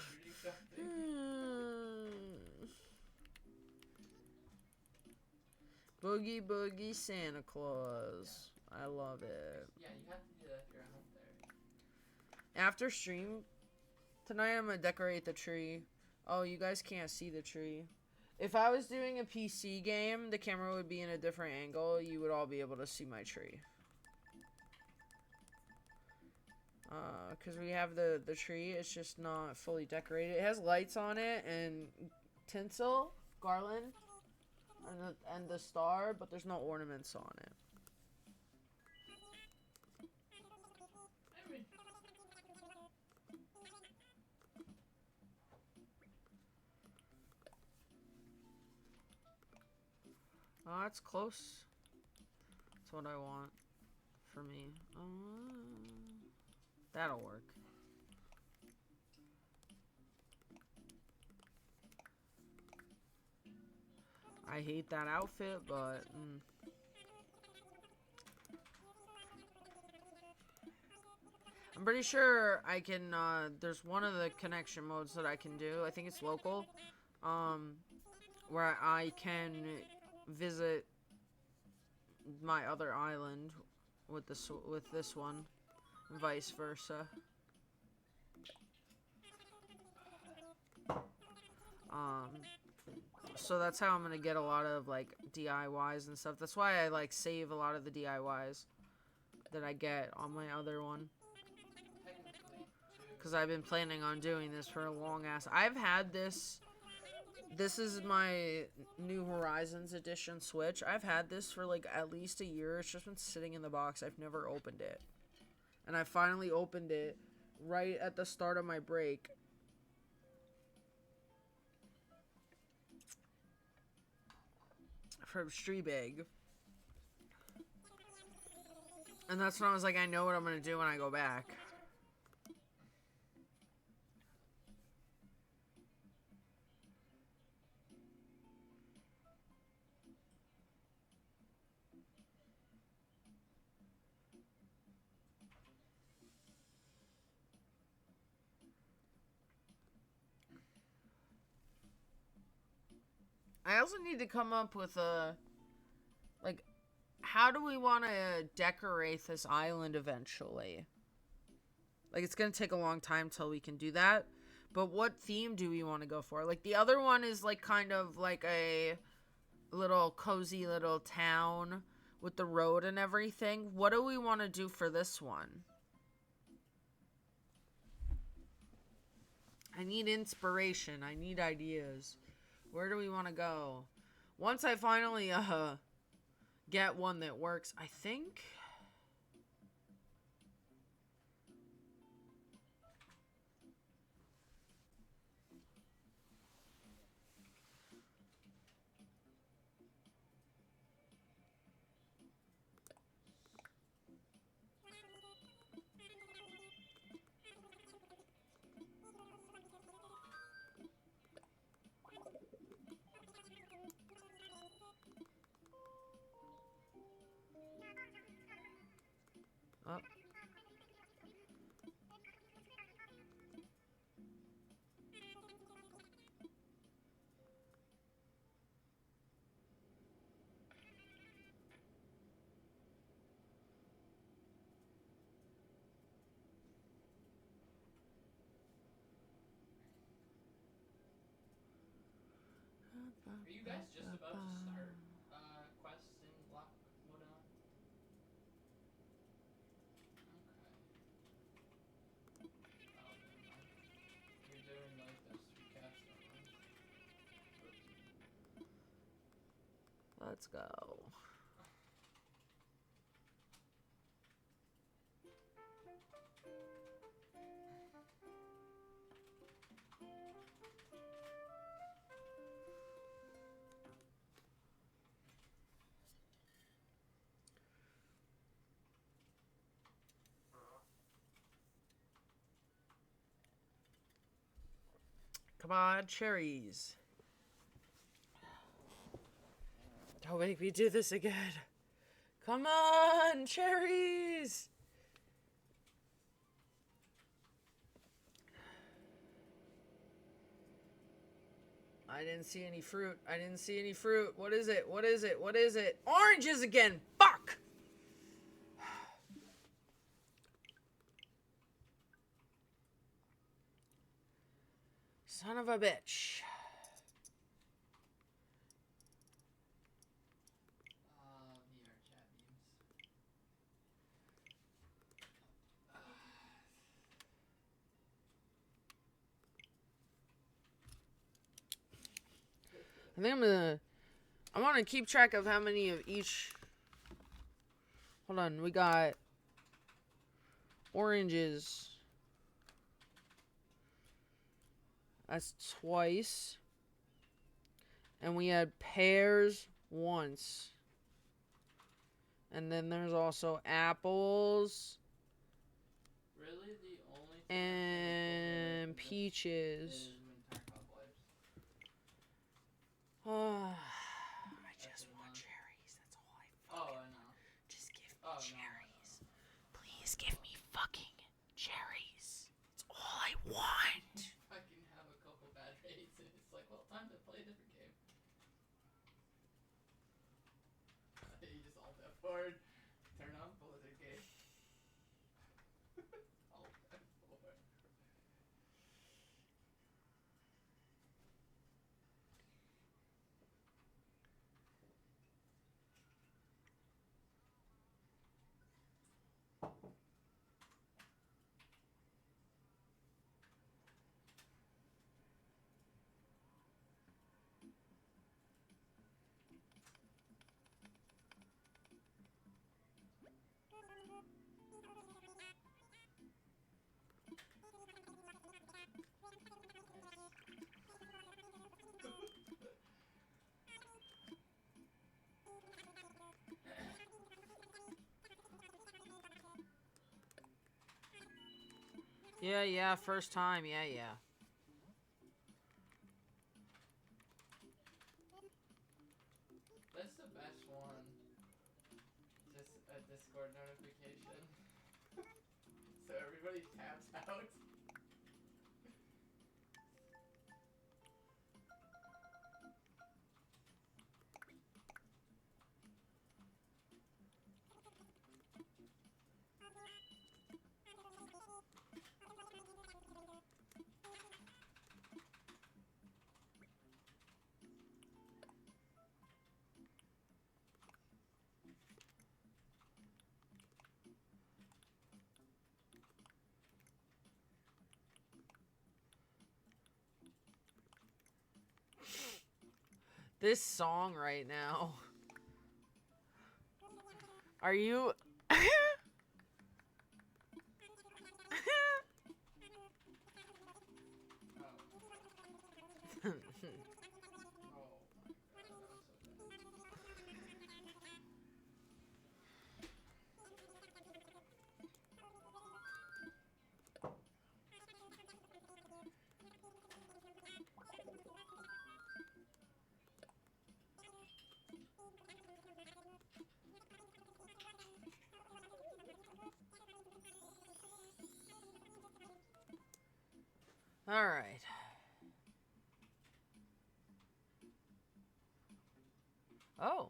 [SPEAKER 7] Boogie Boogie Santa Claus. I love it.
[SPEAKER 11] Yeah, you have to do that if you're out there.
[SPEAKER 7] After stream tonight, I'm gonna decorate the tree. Oh, you guys can't see the tree. If I was doing a PC game, the camera would be in a different angle. You would all be able to see my tree. Because we have the tree. It's just not fully decorated. It has lights on it and tinsel, garland, and the star, but there's no ornaments on it. Oh, that's close. That's what I want for me. That'll work. I hate that outfit, but... I'm pretty sure I can, there's one of the connection modes that I can do. I think it's local. Where I can visit my other island with this one, and vice versa. So that's how I'm gonna get a lot of like DIYs and stuff. That's why I like save a lot of the DIYs that I get on my other one. Because I've been planning on doing this for a long ass. I've had this. This is my New Horizons edition Switch. I've had this for like at least a year. It's just been sitting in the box. I've never opened it. And I finally opened it right at the start of my break. From Streebig. And that's when I was like, I know what I'm going to do when I go back. I also need to come up with a, like, how do we want to decorate this island eventually? Like, it's going to take a long time till we can do that. But what theme do we want to go for? Like, the other one is, like, kind of like a little cozy little town with the road and everything. What do we want to do for this one? I need inspiration. I need ideas. Where do we want to go? Once I finally get one that works, I think.
[SPEAKER 11] Are you guys just about to start quests in Lock Modan? Okay. Oh, never mind. You're doing like those 3 capstone ones.
[SPEAKER 7] Let's go. Come on, cherries. Don't make me do this again. Come on, cherries. I didn't see any fruit. I didn't see any fruit. What is it? What is it? What is it? Oranges again. Fuck. Son of a bitch.
[SPEAKER 11] VR chat memes.
[SPEAKER 7] I think I'm gonna keep track of how many of each. Hold on, we got oranges. That's twice. And we had pears once. And then there's also apples.
[SPEAKER 11] Really, the only thing
[SPEAKER 7] and peaches.
[SPEAKER 11] is winter cobwebs.
[SPEAKER 7] I just want cherries. That's all I fucking
[SPEAKER 11] I know.
[SPEAKER 7] Just give me
[SPEAKER 11] Oh,
[SPEAKER 7] cherries. Please give me fucking cherries. That's all I want.
[SPEAKER 11] I can have a couple bad raids and it's like, well, time to play a different game. You just alt F4, turn on Blizzard game. Alt F4.
[SPEAKER 7] Yeah, first time. Yeah.
[SPEAKER 11] That's the best one. Just a Discord notification. So everybody tabs out.
[SPEAKER 7] This song right now. Are you? All right. Oh.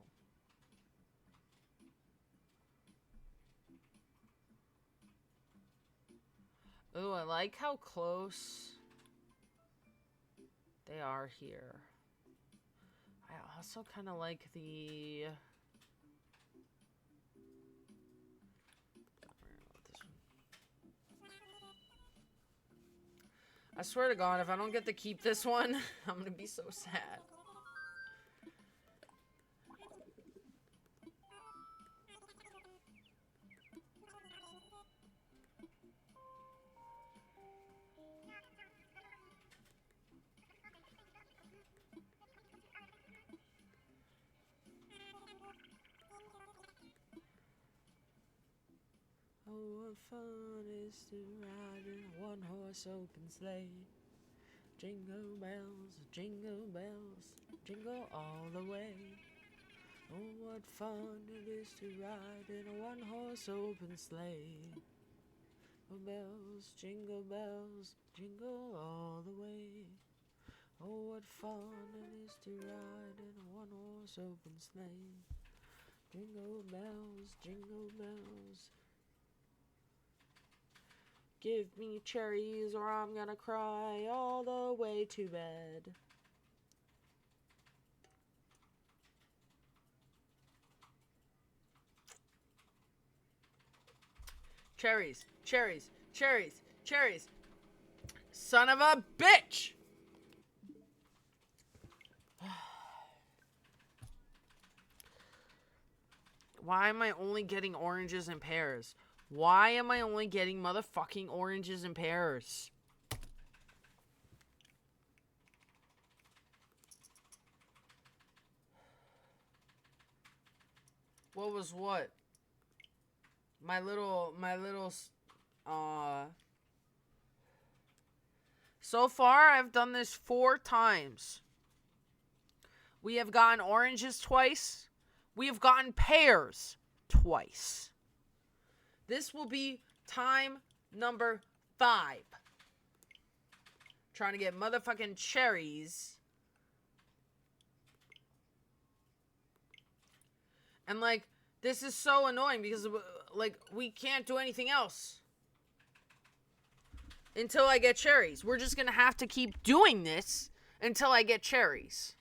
[SPEAKER 7] Ooh, I like how close they are here. I also kind of like the... I swear to God, if I don't get to keep this one, I'm gonna be so sad. Oh, what fun it is to ride in a one-horse open sleigh. Jingle bells, jingle all the way. Oh, what fun it is to ride in a one-horse open sleigh. Oh, bells, jingle all the way. Oh, what fun it is to ride in a one-horse open sleigh. Jingle bells. Give me cherries or I'm gonna cry all the way to bed. Cherries. Son of a bitch! Why am I only getting oranges and pears? Why am I only getting motherfucking oranges and pears? What was what? My little, so far, I've done this 4 times. We have gotten oranges twice. We have gotten pears twice. This will be time number 5. Trying to get motherfucking cherries. And, like, this is so annoying because, like, we can't do anything else until I get cherries. We're just going to have to keep doing this until I get cherries.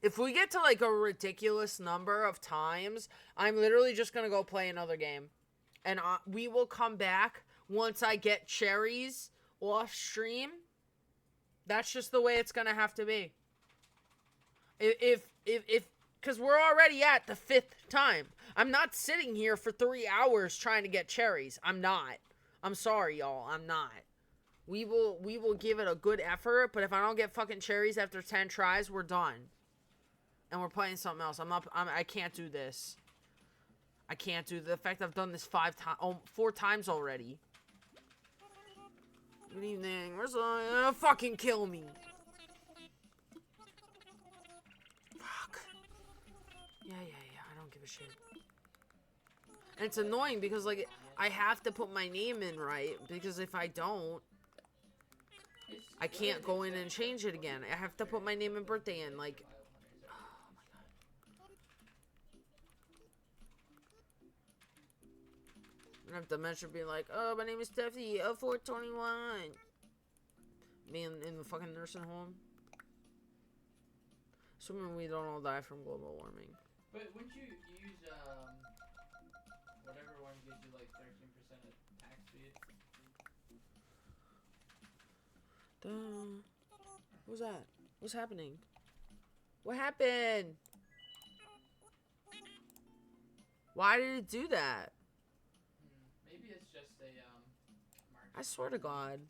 [SPEAKER 7] If we get to, like, a ridiculous number of times, I'm literally just going to go play another game. And we will come back once I get cherries off stream. That's just the way it's going to have to be. Because we're already at the 5th time. I'm not sitting here for 3 hours trying to get cherries. I'm not. I'm sorry, y'all. I'm not. We will give it a good effort, but if I don't get fucking cherries after 10 tries, we're done. And we're playing something else. I can't do this. I can't do the fact I've done this 4 times already. Good evening. Where's the fucking kill me? Fuck. Yeah. I don't give a shit. And it's annoying because, like, I have to put my name in right, because if I don't, I can't go in and change it again. I have to put my name and birthday in, like, oh my god. I have to mention being like, oh, my name is Steffi, 421. Being in the fucking nursing home. Assuming we don't all die from global warming.
[SPEAKER 11] But wouldn't you use, whatever one gives you like 13% of tax speed?
[SPEAKER 7] What was that? What's happening? What happened? Why did it do that?
[SPEAKER 11] Maybe it's just a,
[SPEAKER 7] I swear to God.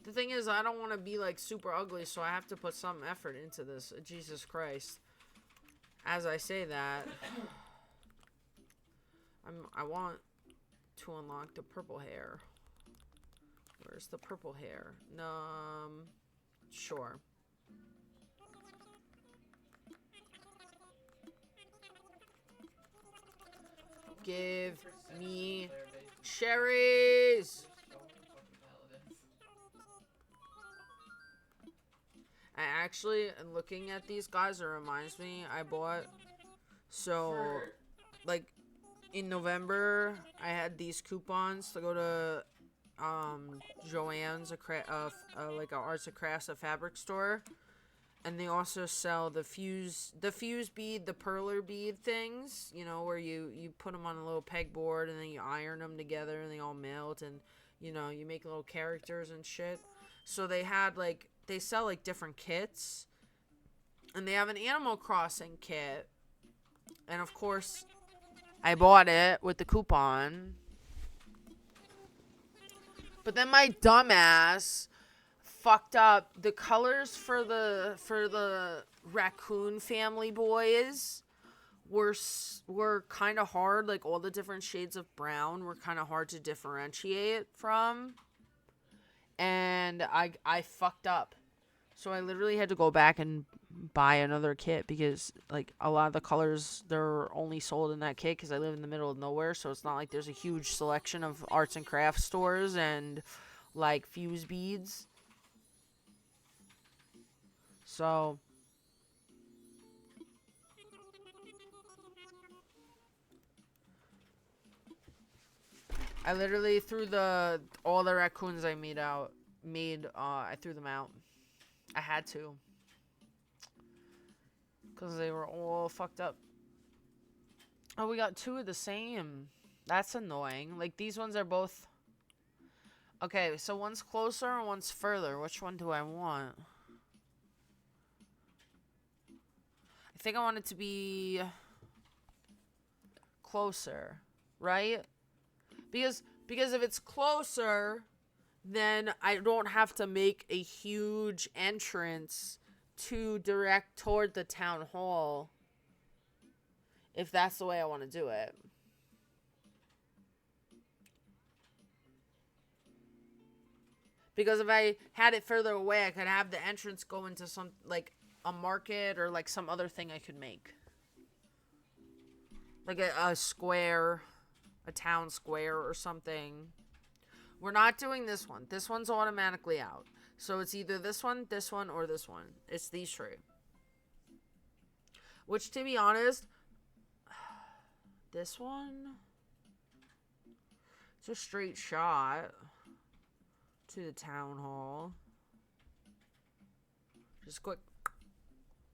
[SPEAKER 7] The thing is, I don't want to be, like, super ugly, so I have to put some effort into this. Jesus Christ. As I say that, I want to unlock the purple hair. Where's the purple hair? Sure. Give me cherries! I actually, looking at these guys, it reminds me, I bought, so, like, in November, I had these coupons to go to Joann's, like a arts and crafts, a fabric store, and they also sell the fuse bead, the perler bead things, you know, where you put them on a little pegboard and then you iron them together and they all melt, and you know, you make little characters and shit. So they sell like different kits, and they have an Animal Crossing kit, and of course I bought it with the coupon. But then my dumbass fucked up the colors for the raccoon family boys were kind of hard. Like, all the different shades of brown were kind of hard to differentiate from, and I fucked up. So I literally had to go back and buy another kit because, like, a lot of the colors, they're only sold in that kit because I live in the middle of nowhere, so it's not like there's a huge selection of arts and crafts stores and, like, fuse beads. So I literally threw all the raccoons I I threw them out. I had to. Because they were all fucked up. Oh, we got two of the same. That's annoying. Like, these ones are both... Okay, so one's closer and one's further. Which one do I want? I think I want it to be... closer. Right? Because if it's closer, then I don't have to make a huge entrance to direct toward the town hall. If that's the way I want to do it. Because if I had it further away, I could have the entrance go into some, like, a market or, like, some other thing I could make. Like a square, a town square or something. We're not doing this one. This one's automatically out. So it's either this one, or this one. It's these three. Which, to be honest, this one, it's a straight shot to the town hall. Just quick.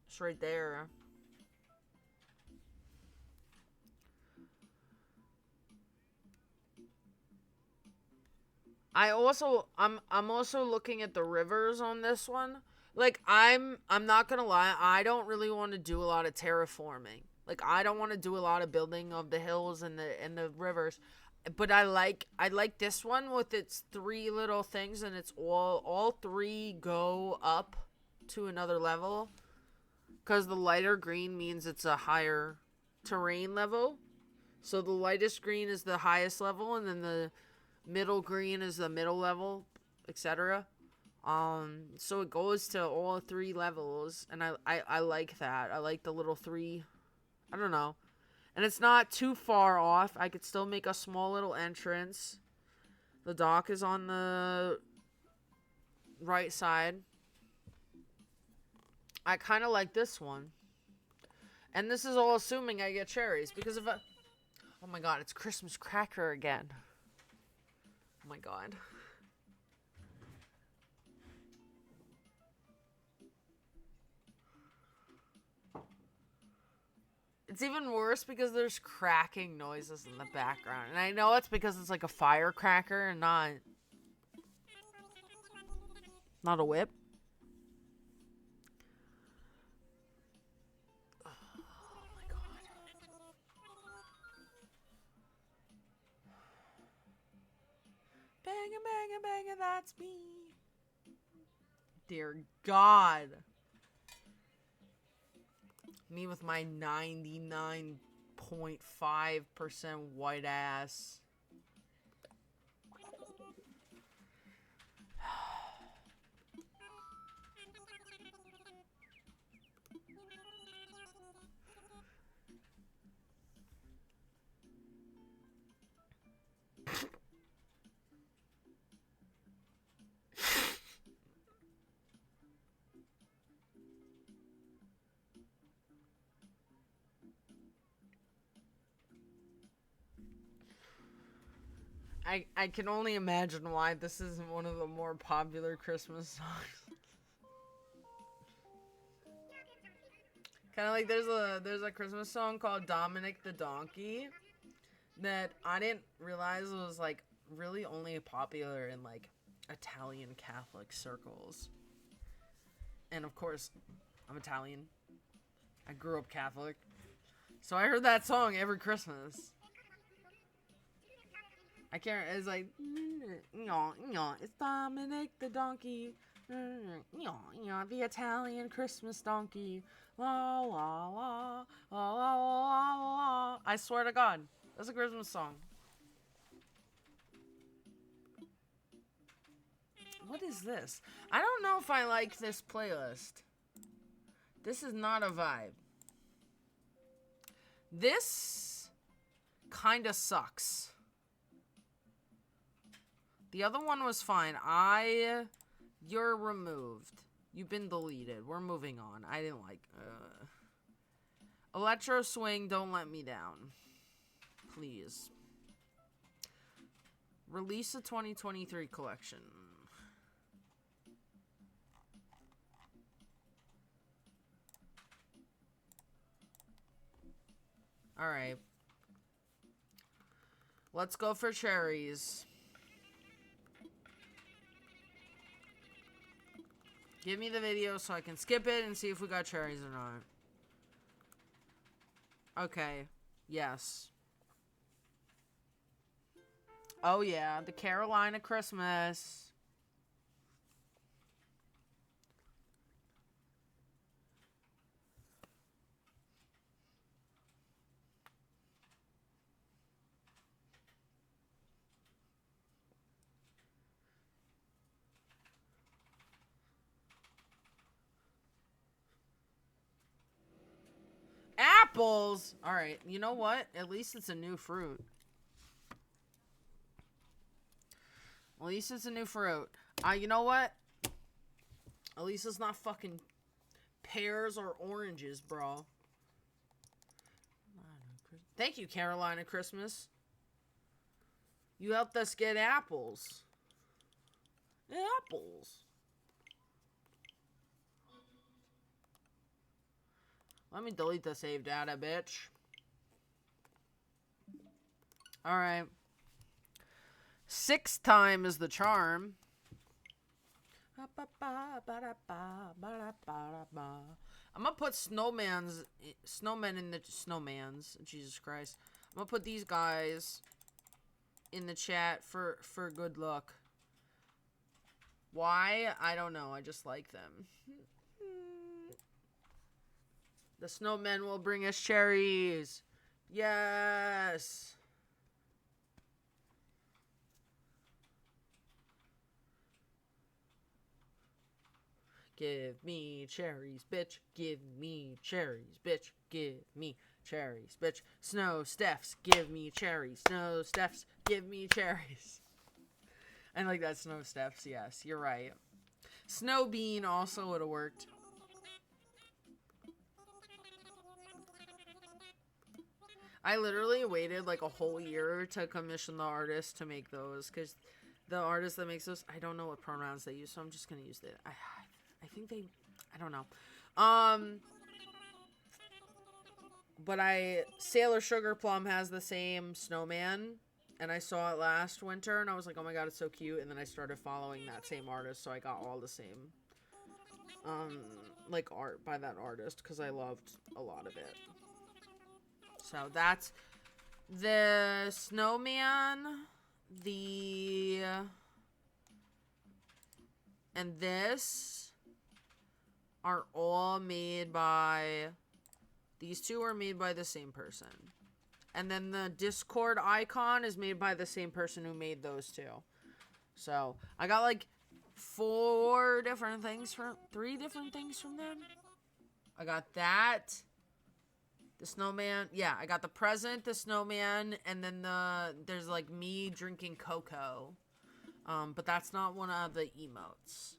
[SPEAKER 7] It's right there. I'm also looking at the rivers on this one. Like, I'm not gonna lie, I don't really want to do a lot of terraforming. Like, I don't want to do a lot of building of the hills and the rivers. But I like this one with its three little things, and it's all three go up to another level. Because the lighter green means it's a higher terrain level. So the lightest green is the highest level, and then the middle green is the middle level, etc. So it goes to all three levels, and I like that. I like the little three. I don't know. And it's not too far off. I could still make a small little entrance. The dock is on the right side. I kind of like this one. And this is all assuming I get cherries. Because if I... Oh my god, it's Christmas cracker again. Oh my god. It's even worse because there's cracking noises in the background. And I know it's because it's like a firecracker and not a whip. Oh my god. Bangin', bangin', bangin', that's me. Dear God. Me with my 99.5% white ass. I can only imagine why this isn't one of the more popular Christmas songs. Kind of like there's a Christmas song called Dominic the Donkey that I didn't realize was like really only popular in like Italian Catholic circles. And of course, I'm Italian. I grew up Catholic. So I heard that song every Christmas. I can't, it's like, it's Dominic the Donkey. The Italian Christmas donkey. La la la, la la la la. I swear to God, that's a Christmas song. What is this? I don't know if I like this playlist. This is not a vibe. This kinda sucks. The other one was fine. You're removed. You've been deleted. We're moving on. I didn't like, Electro Swing, don't let me down. Please. Release a 2023 collection. Alright. Let's go for cherries. Give me the video so I can skip it and see if we got cherries or not. Okay. Yes. Oh yeah, the Carolina Christmas. Apples! Alright, you know what? At least it's a new fruit. At least it's a new fruit. You know what? At least it's not fucking pears or oranges, bro. Thank you, Carolina Christmas. You helped us get apples. Apples. Let me delete the save data, bitch. Alright. 6th time is the charm. I'm gonna put snowmen in the snowmans. Jesus Christ. I'm gonna put these guys in the chat for good luck. Why? I don't know. I just like them. The snowmen will bring us cherries. Yes. Give me cherries, bitch. Give me cherries, bitch. Give me cherries, bitch. Snow Stephs, give me cherries. Snow Stephs, give me cherries. I like that, Snow Stephs. Yes, you're right. Snow Bean also would have worked. I literally waited like a whole year to commission the artist to make those, because the artist that makes those, I don't know what pronouns they use, so I'm just gonna use it. I think they, I don't know. But Sailor Sugar Plum has the same snowman, and I saw it last winter, and I was like, oh my god, it's so cute, and then I started following that same artist, so I got all the same, like, art by that artist, because I loved a lot of it. So that's the snowman, and this are all made by, these two are made by the same person. And then the Discord icon is made by the same person who made those two. So I got like 3 different things from them. I got that. The snowman, yeah, I got the present, the snowman, and then there's like me drinking cocoa. But that's not one of the emotes.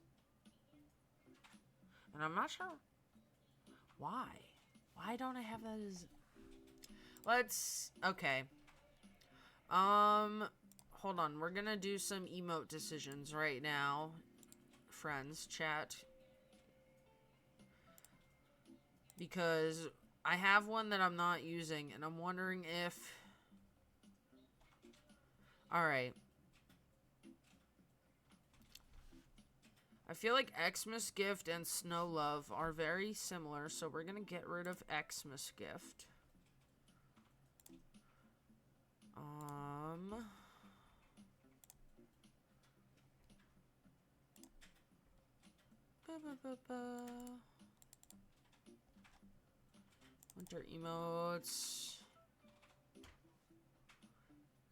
[SPEAKER 7] And I'm not sure why. Why don't I have that as... okay. hold on. We're gonna do some emote decisions right now. Friends, chat. Because I have one that I'm not using, and I'm wondering if... Alright. I feel like Xmas Gift and Snow Love are very similar, so we're gonna get rid of Xmas Gift. Winter emotes.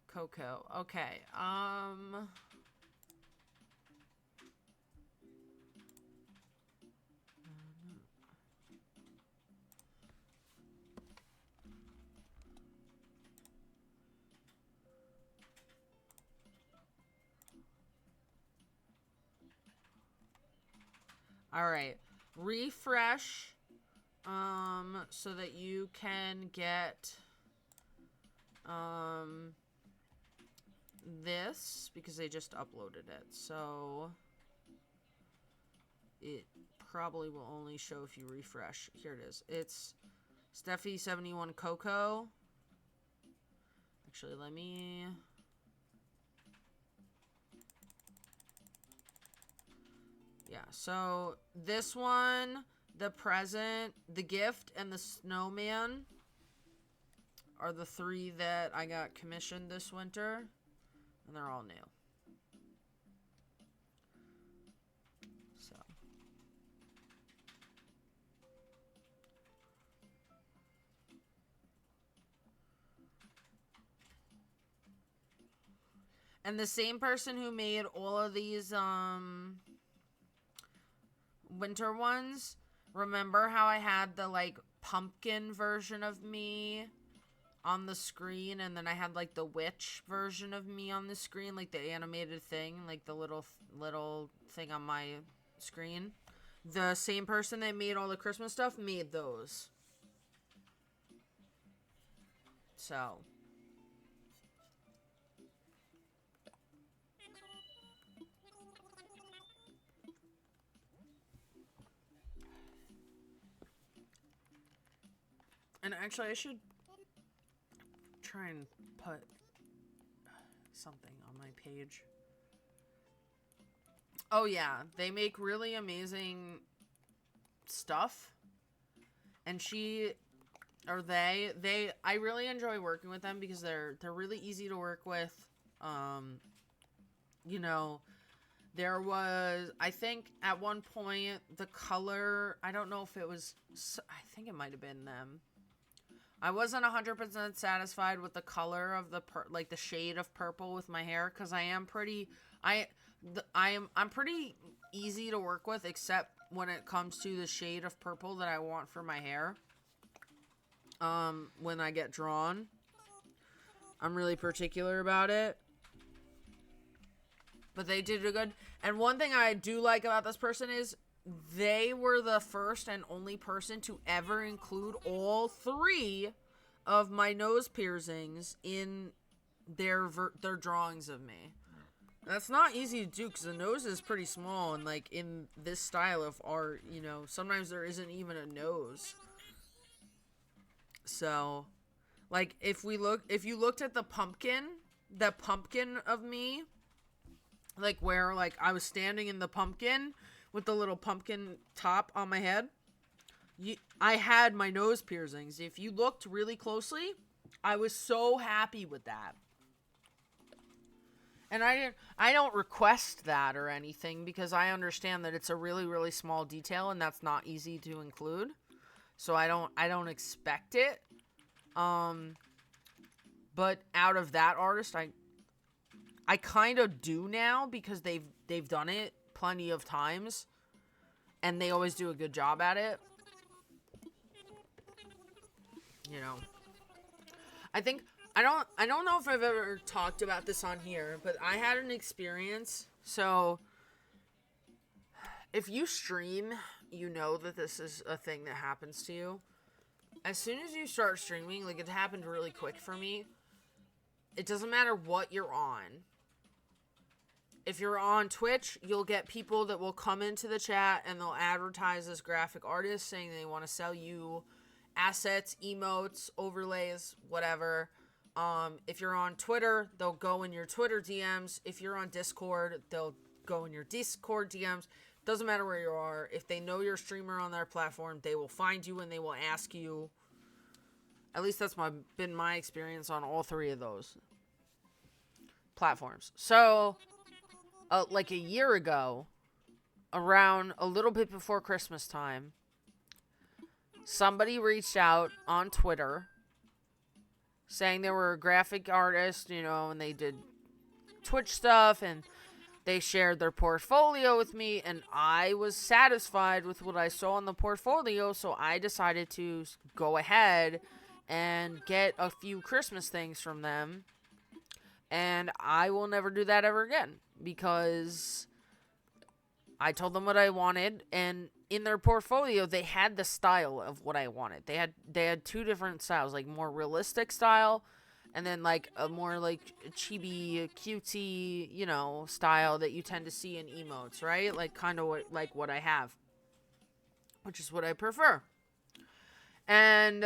[SPEAKER 7] Coco. Okay. Alright. Refresh. So that you can get this, because they just uploaded it. So it probably will only show if you refresh. Here it is. It's Steffi71 Coco. Actually, let me... Yeah, so this one, the present, the gift, and the snowman are the 3 that I got commissioned this winter. And they're all new. So. And the same person who made all of these, winter ones, remember how I had the, like, pumpkin version of me on the screen, and then I had, like, the witch version of me on the screen, like the animated thing, like the little thing on my screen? The same person that made all the Christmas stuff made those. So. And actually, I should try and put something on my page. Oh yeah, they make really amazing stuff. And I really enjoy working with them because they're really easy to work with. You know, there was, I think at one point, the color, I don't know if it was, I think it might have been them. I wasn't 100% satisfied with the color of the the shade of purple with my hair, because I'm pretty easy to work with, except when it comes to the shade of purple that I want for my hair. When I get drawn, I'm really particular about it. But they did a good, and one thing I do like about this person is they were the first and only person to ever include all 3 of my nose piercings in their drawings of me. That's not easy to do because the nose is pretty small, and like in this style of art, you know, sometimes there isn't even a nose. So, like if you looked at the pumpkin of me, like where like I was standing in the pumpkin with the little pumpkin top on my head, I had my nose piercings. If you looked really closely, I was so happy with that. And I don't request that or anything because I understand that it's a really, really small detail and that's not easy to include. So I don't expect it. But out of that artist, I kind of do now because they've done it plenty of times and they always do a good job at it. You know, I don't know if I've ever talked about this on here, but I had an experience. So if you stream, you know that this is a thing that happens to you. As soon as you start streaming, like it happened really quick for me. It doesn't matter what you're on. if you're on Twitch, you'll get people that will come into the chat and they'll advertise as graphic artists saying they want to sell you assets, emotes, overlays, whatever. If you're on Twitter, they'll go in your Twitter DMs. If you're on Discord, they'll go in your Discord DMs. Doesn't matter where you are. If they know you're a streamer on their platform, they will find you and they will ask you. At least that's been my experience on all three of those platforms. So, like a year ago, around a little bit before Christmas time, somebody reached out on Twitter saying they were a graphic artist, you know, and they did Twitch stuff, and they shared their portfolio with me, and I was satisfied with what I saw in the portfolio, so I decided to go ahead and get a few Christmas things from them, and I will never do that ever again, because I told them what I wanted, and in their portfolio, they had the style of what I wanted. They had two different styles, like more realistic style, and then like a more like chibi, cutesy, you know, style that you tend to see in emotes, right? Like kind of what I have, which is what I prefer. And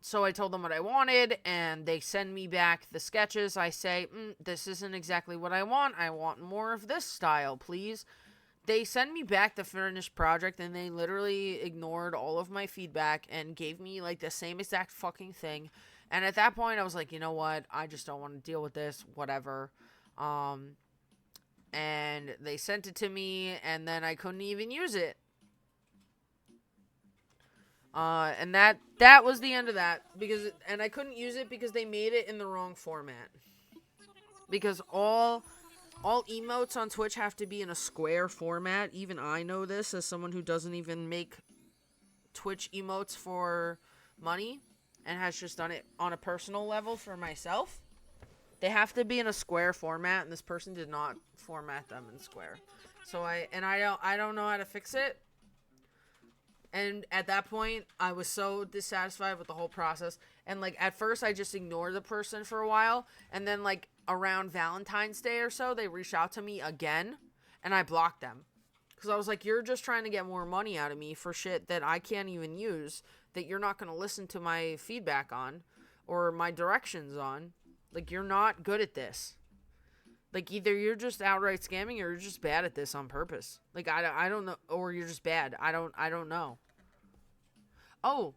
[SPEAKER 7] so I told them what I wanted, and they send me back the sketches. I say, this isn't exactly what I want. I want more of this style, please. They send me back the finished project, and they literally ignored all of my feedback and gave me, like, the same exact fucking thing. And at that point, I was like, you know what? I just don't want to deal with this. Whatever. And they sent it to me, and then I couldn't even use it. And that was the end of that. And I couldn't use it because they made it in the wrong format. Because all emotes on Twitch have to be in a square format. Even I know this as someone who doesn't even make Twitch emotes for money and has just done it on a personal level for myself. They have to be in a square format, and this person did not format them in square. So I don't know how to fix it. And at that point, I was so dissatisfied with the whole process. And, like, at first, I just ignored the person for a while. And then, like, around Valentine's Day or so, they reached out to me again. And I blocked them. Because I was like, you're just trying to get more money out of me for shit that I can't even use. That you're not going to listen to my feedback on. Or my directions on. Like, you're not good at this. Like, either you're just outright scamming or you're just bad at this on purpose. Like, I don't know. Or you're just bad. I don't know. Oh.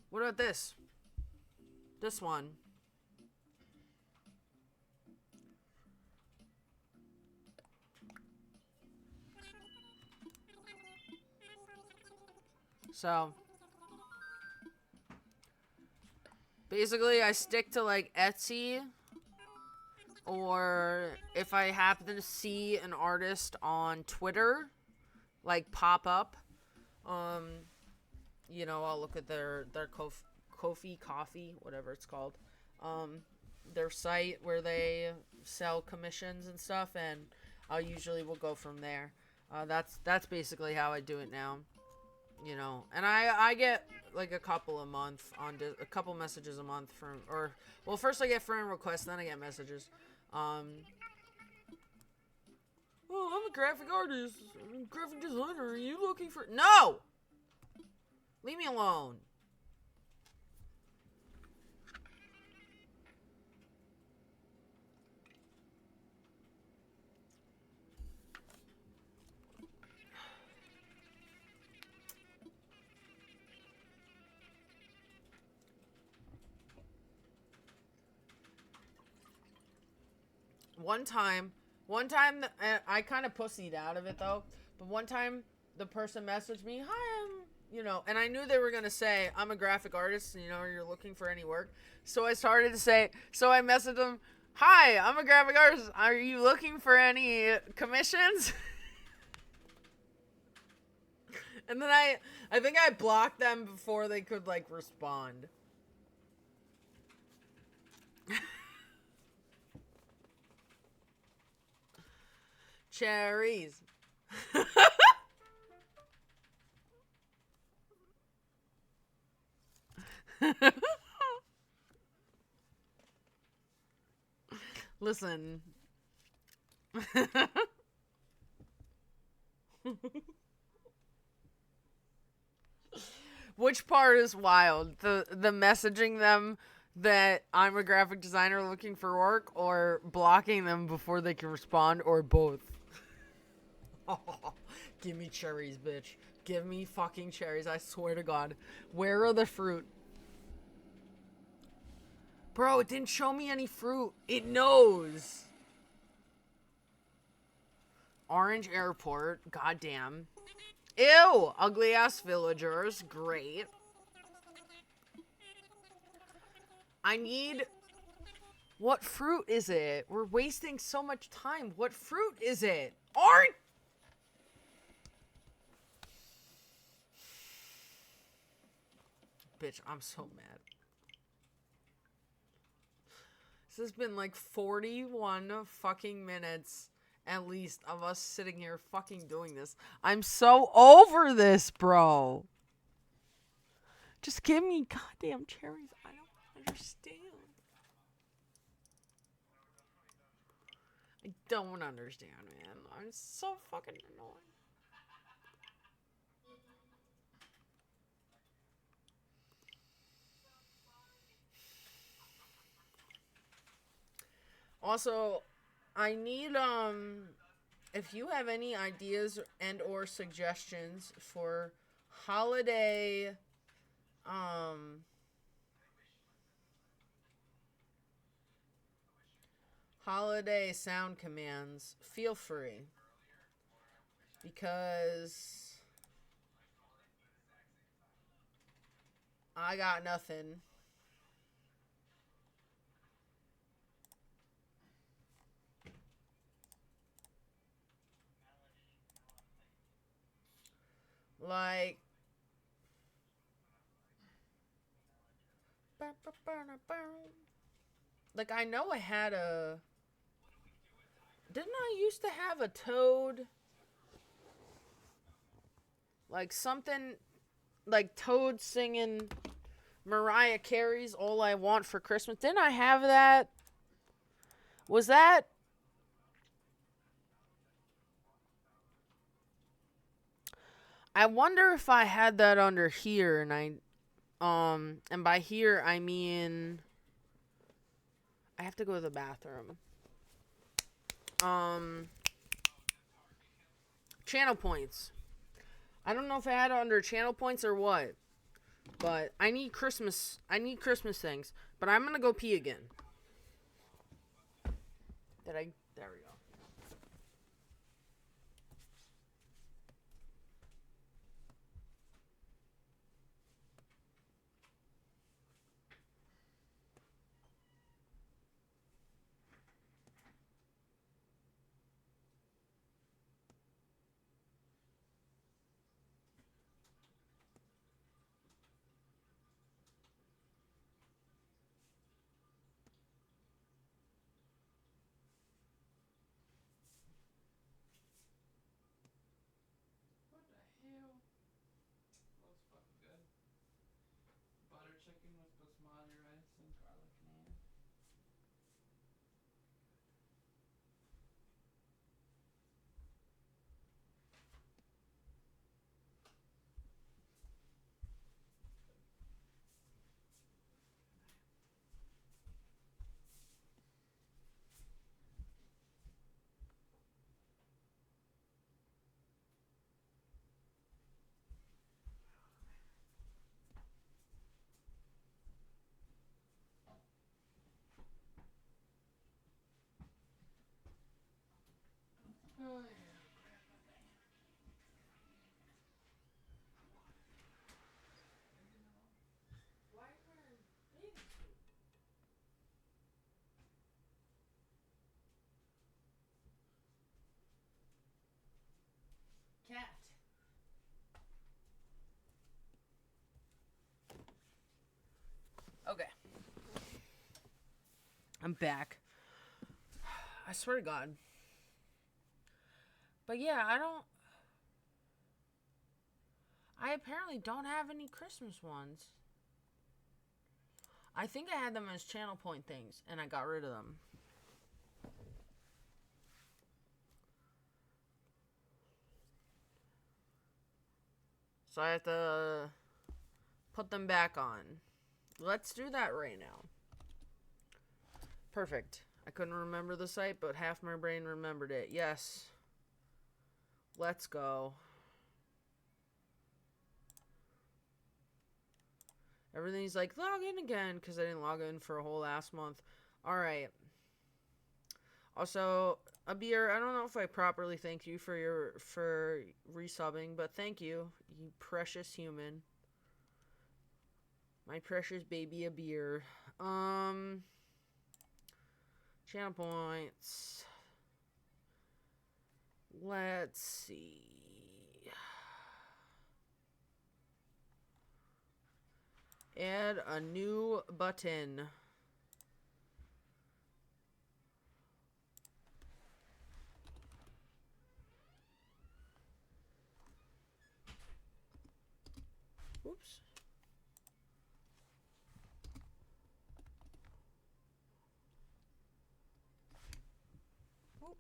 [SPEAKER 7] What about this? This one. So. Basically, I stick to, like, Etsy. Or if I happen to see an artist on Twitter, like, pop up, you know, I'll look at their Ko-fi, coffee, whatever it's called, their site where they sell commissions and stuff, and I usually will go from there. That's basically how I do it now, you know, and I get like a couple messages a month well, first I get friend requests, then I get messages. Oh, I'm a graphic artist, graphic designer. Are you looking for... No! Leave me alone. One time, I kind of pussied out of it, though. But one time, the person messaged me, hi, you know, and I knew they were going to say, I'm a graphic artist, you know, you're looking for any work. So I started to say, so I messaged them, hi, I'm a graphic artist. Are you looking for any commissions? And then I think I blocked them before they could, like, respond. Cherries. Listen. Which part is wild? The messaging them that I'm a graphic designer looking for work, or blocking them before they can respond, or both? Give me cherries, bitch. Give me fucking cherries, I swear to God. Where are the fruit? Bro, it didn't show me any fruit. It knows. Orange Airport. Goddamn. Ew! Ugly ass villagers. Great. I need... What fruit is it? We're wasting so much time. What fruit is it? Orange! Bitch, I'm so mad. This has been like 41 fucking minutes at least of us sitting here fucking doing this. I'm so over this, bro. Just give me goddamn cherries. I don't understand. I don't understand, man. I'm so fucking annoying. Also, I need if you have any ideas and or suggestions for holiday holiday sound commands, feel free, because I got nothing. Like I know I had a... Didn't I used to have a Toad? Like something... Like Toad singing Mariah Carey's All I Want for Christmas. Didn't I have that? Was that... I wonder if I had that under here, and and by here I mean... I have to go to the bathroom. Channel points. I don't know if I had it under channel points or what. But I need Christmas things. But I'm gonna go pee again. There we go.
[SPEAKER 11] What the hell? Looks fucking good. Butter chicken with basmati rice and garlic naan. Oh, yeah. Why are you wearing bathing suit? Cat. Okay. I'm back. I swear to God. But yeah, I apparently don't have any Christmas ones. I think I had them as channel point things, and I got rid of them.
[SPEAKER 7] So I have to put them back on. Let's do that right now. Perfect. I couldn't remember the site, but half my brain remembered it. Yes. Let's go. Everything's like, log in again, because I didn't log in for a whole last month. Alright. Also, Abir, I don't know if I properly thanked you for resubbing, but thank you, you precious human. My precious baby Abir. Channel points. Let's see. Add a new button. Oops. Oop.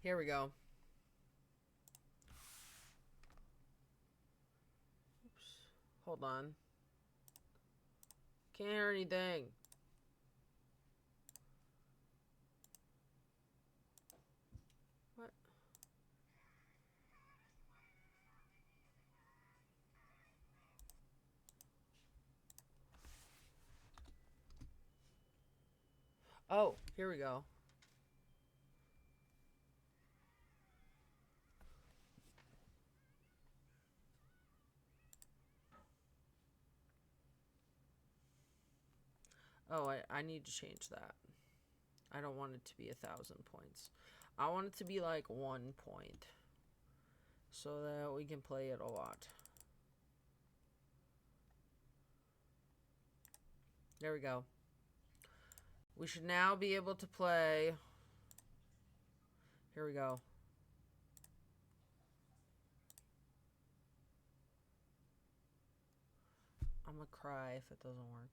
[SPEAKER 7] Here we go. Oops. Hold on. Can't hear anything. What? Oh, here we go. Oh, I need to change that. I don't want it to be 1,000 points. I want it to be like 1 point. So that we can play it a lot. There we go. We should now be able to play. Here we go. I'm gonna cry if it doesn't work.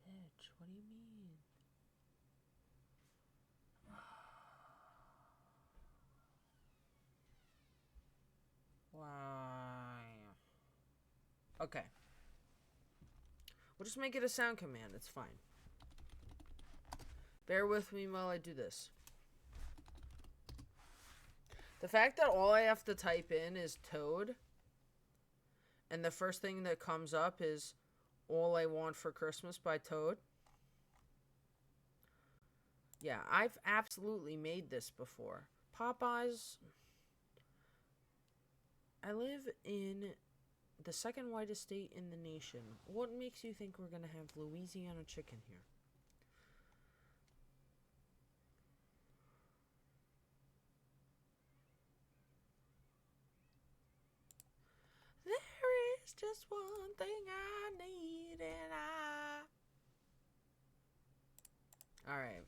[SPEAKER 7] Bitch, what do you mean? Why? Okay. We'll just make it a sound command. It's fine. Bear with me while I do this. The fact that all I have to type in is Toad, and the first thing that comes up is All I Want for Christmas by Toad. Yeah, I've absolutely made this before. Popeyes. I live in the second whitest state in the nation. What makes you think we're going to have Louisiana chicken here? There is just one thing I need, and All right.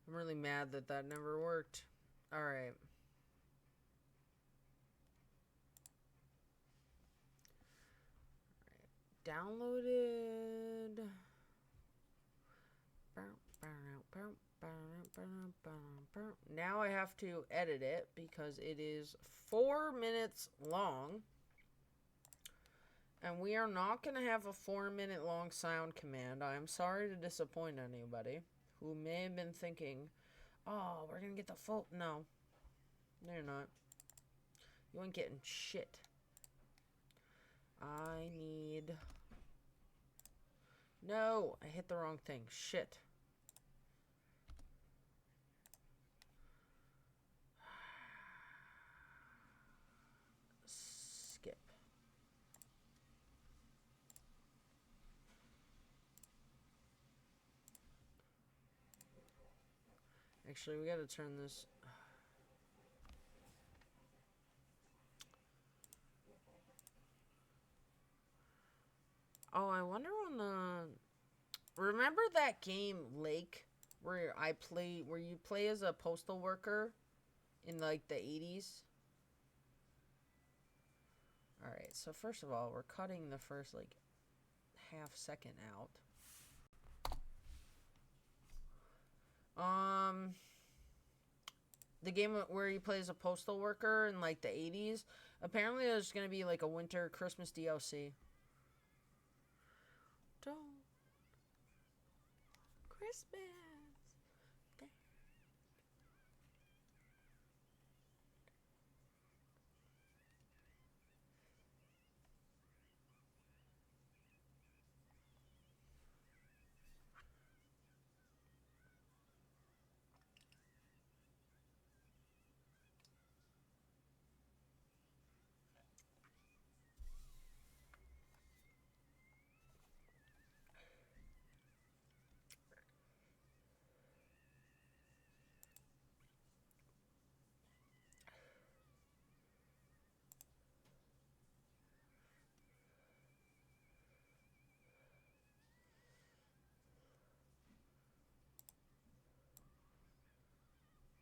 [SPEAKER 7] I'm really mad that that never worked. All right. Downloaded. Now I have to edit it because it is 4 minutes long. And we are not going to have a 4-minute long sound command. I'm sorry to disappoint anybody who may have been thinking, oh, we're going to get the full... No. No, you're not. You ain't getting shit. I need... No, I hit the wrong thing. Shit. Skip. Actually, we gotta turn this... Oh, I wonder on the... Remember that game, Lake? Where you play as a postal worker in, like, the 80s? Alright, so first of all, we're cutting the first, like, half second out. The game where you play as a postal worker in, like, the 80s. Apparently there's gonna be, like, a winter Christmas DLC. Don't. Christmas.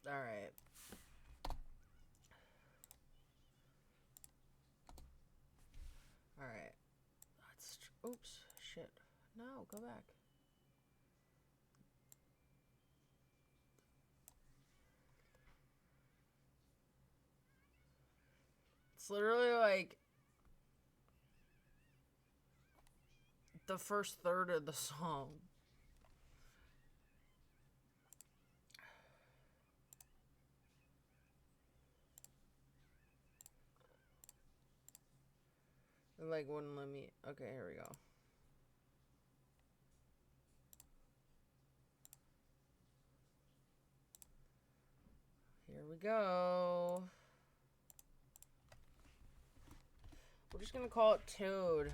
[SPEAKER 7] Alright. Alright. Oops. Shit. No, go back. It's literally like the first third of the song. It like wouldn't let me. Okay, here we go. Here we go. We're just gonna call it Toad.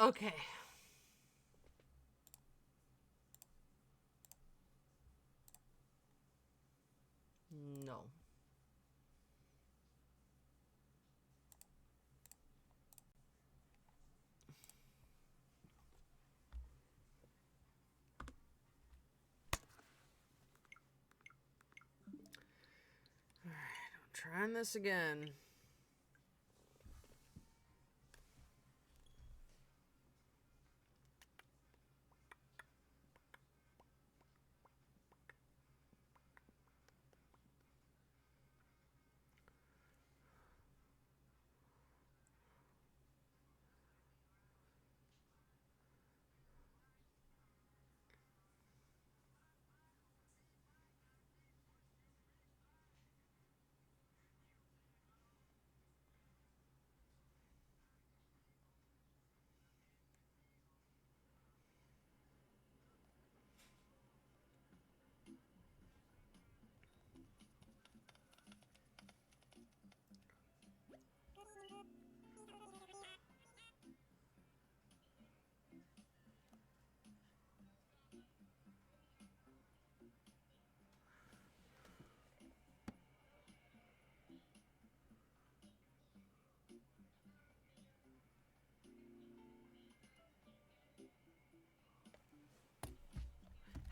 [SPEAKER 7] Okay. No. Alright, I'm trying this again.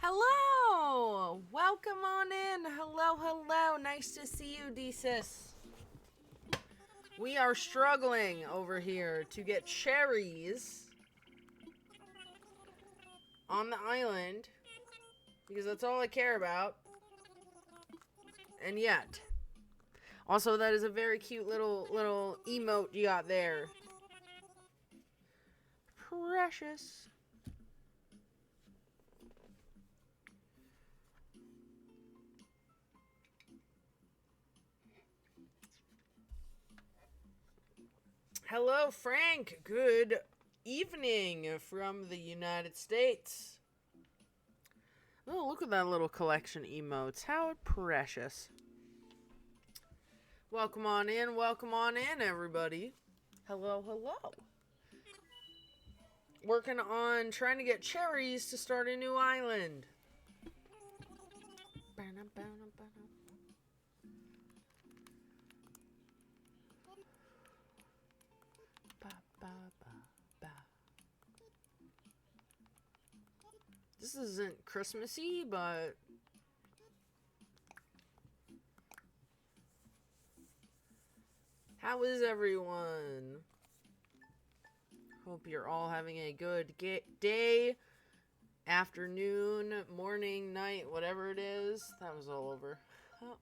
[SPEAKER 7] Hello! Welcome on in. Hello, hello. Nice to see you, D-Sis. We are struggling over here to get cherries on the island because that's all I care about. And yet. Also, that is a very cute little emote you got there. Precious. Hello, Frank. Good evening from the United States. Oh, look at that little collection emotes. How precious. Welcome on in, everybody. Hello, hello. Working on trying to get cherries to start a new island. This isn't Christmassy, but how is everyone? Hope you're all having a good day, afternoon, morning, night, whatever it is. That was all over. Oh.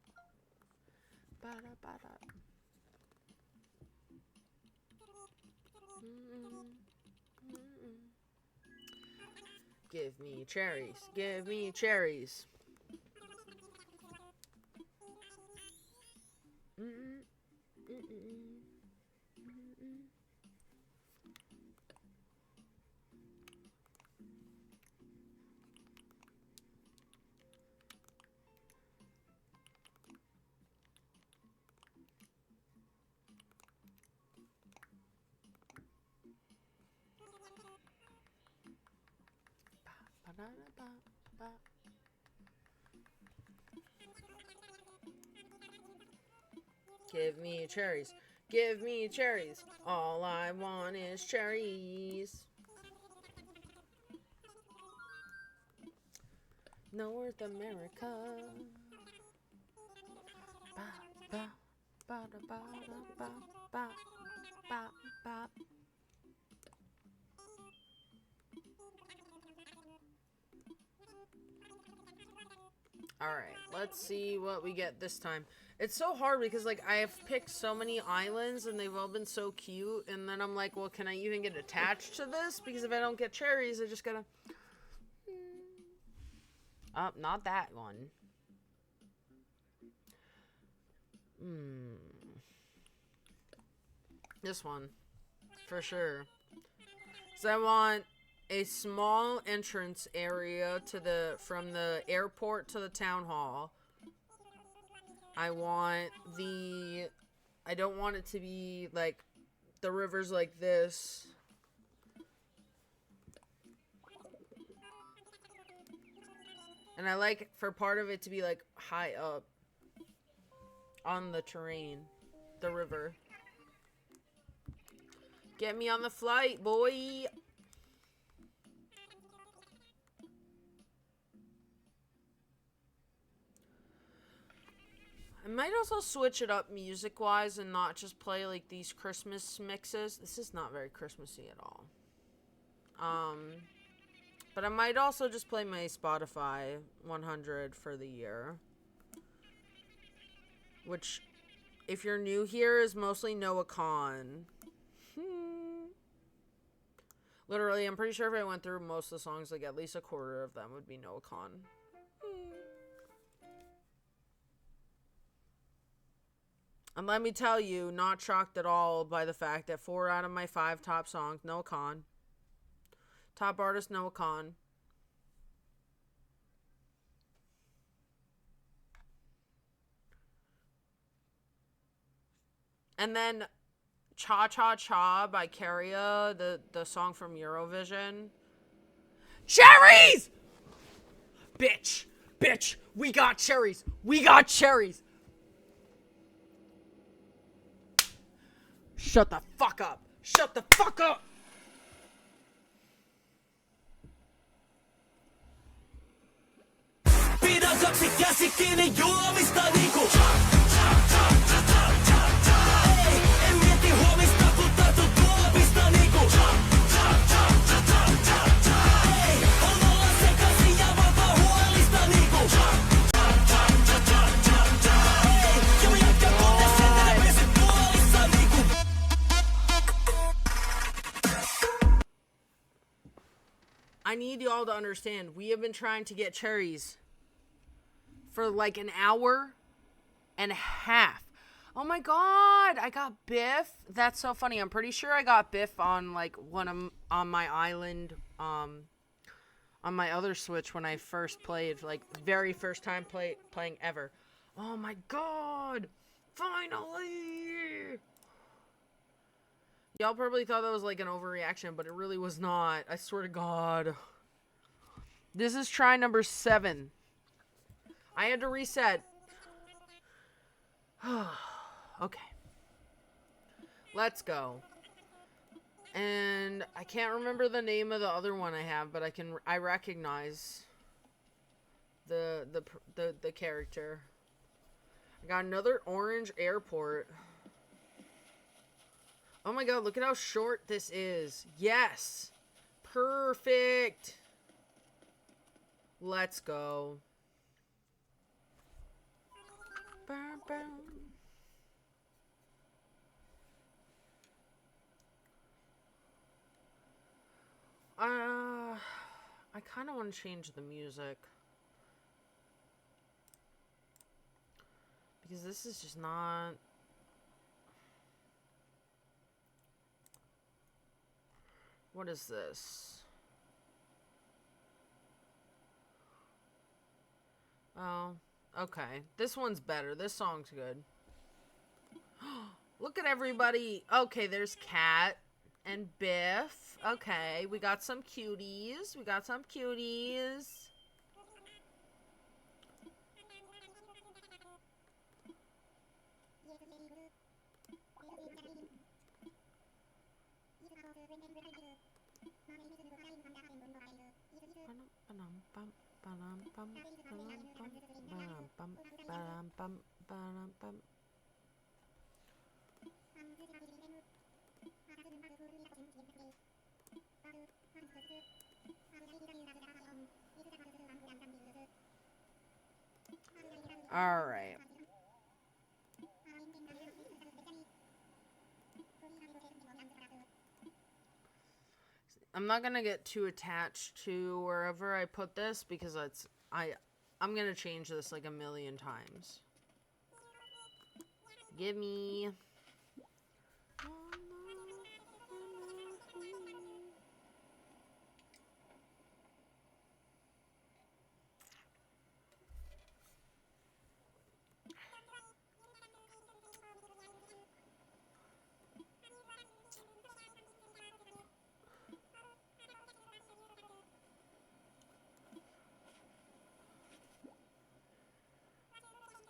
[SPEAKER 7] Give me cherries. Give me cherries. Give me cherries. Give me cherries. All I want is cherries. North America. Ba, ba, ba, da, ba, da, ba, ba, ba, ba. Alright, let's see what we get this time. It's so hard because, like, I have picked so many islands and they've all been so cute. And then I'm like, well, can I even get attached to this? Because if I don't get cherries, I just gotta... Oh, not that one. This one. For sure. So I want a small entrance area to from the airport to the town hall. I don't want it to be like the river's like this. And I like for part of it to be like high up on the terrain, the river. Get me on the flight, boy. I might also switch it up music-wise and not just play, like, these Christmas mixes. This is not very Christmassy at all. But I might also just play my Spotify 100 for the year. Which, if you're new here, is mostly Noah Kahan. Literally, I'm pretty sure if I went through most of the songs, like, at least a quarter of them would be Noah Kahan. And let me tell you, not shocked at all by the fact that 4 out of my 5 top songs, Noah Kahan. Top artist, Noah Kahan. And then Cha Cha Cha by Carria, the song from Eurovision. Cherries! Bitch! Bitch! We got cherries! We got cherries! Shut the fuck up! Shut the fuck up!
[SPEAKER 8] kaksi käsikkiini juomista niinku. Ei, en mieti huomista, kun tartun tuopista niinku. Ei, on olla sekaisin ja vapaa huolista niinku. Ei, ja mä jatkan kunnes sieltä ne pysyt puolissa niinku.
[SPEAKER 7] I need y'all to understand, we have been trying to get cherries for like an hour and a half. Oh my god, I got Biff. That's so funny. I'm pretty sure I got Biff on like on my island, on my other Switch when I first played, like very first time playing ever. Oh my god, finally! Y'all probably thought that was like an overreaction, but it really was not. I swear to God. This is try number 7. I had to reset. Okay. Let's go. And I can't remember the name of the other one I have, but I recognize the character. I got another orange airport. Oh my god, look at how short this is. Yes! Perfect! Let's go. I kind of want to change the music. Because this is just not... What is this? Oh, okay. This one's better. This song's good. Look at everybody. Okay, there's Cat and Biff. Okay, we got some cuties. We got some cuties. All right. I'm not gonna get too attached to wherever I put this because I'm gonna change this like a million times. Give me.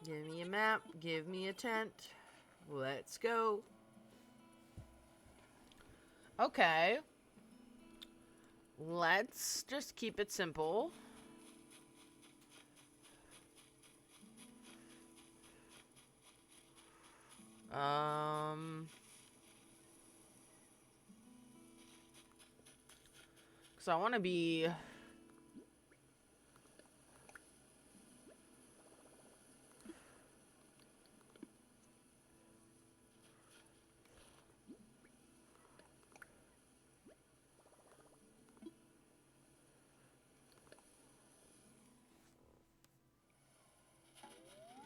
[SPEAKER 7] Give me a map, give me a tent. Let's go. Okay. Let's just keep it simple. So I want to be...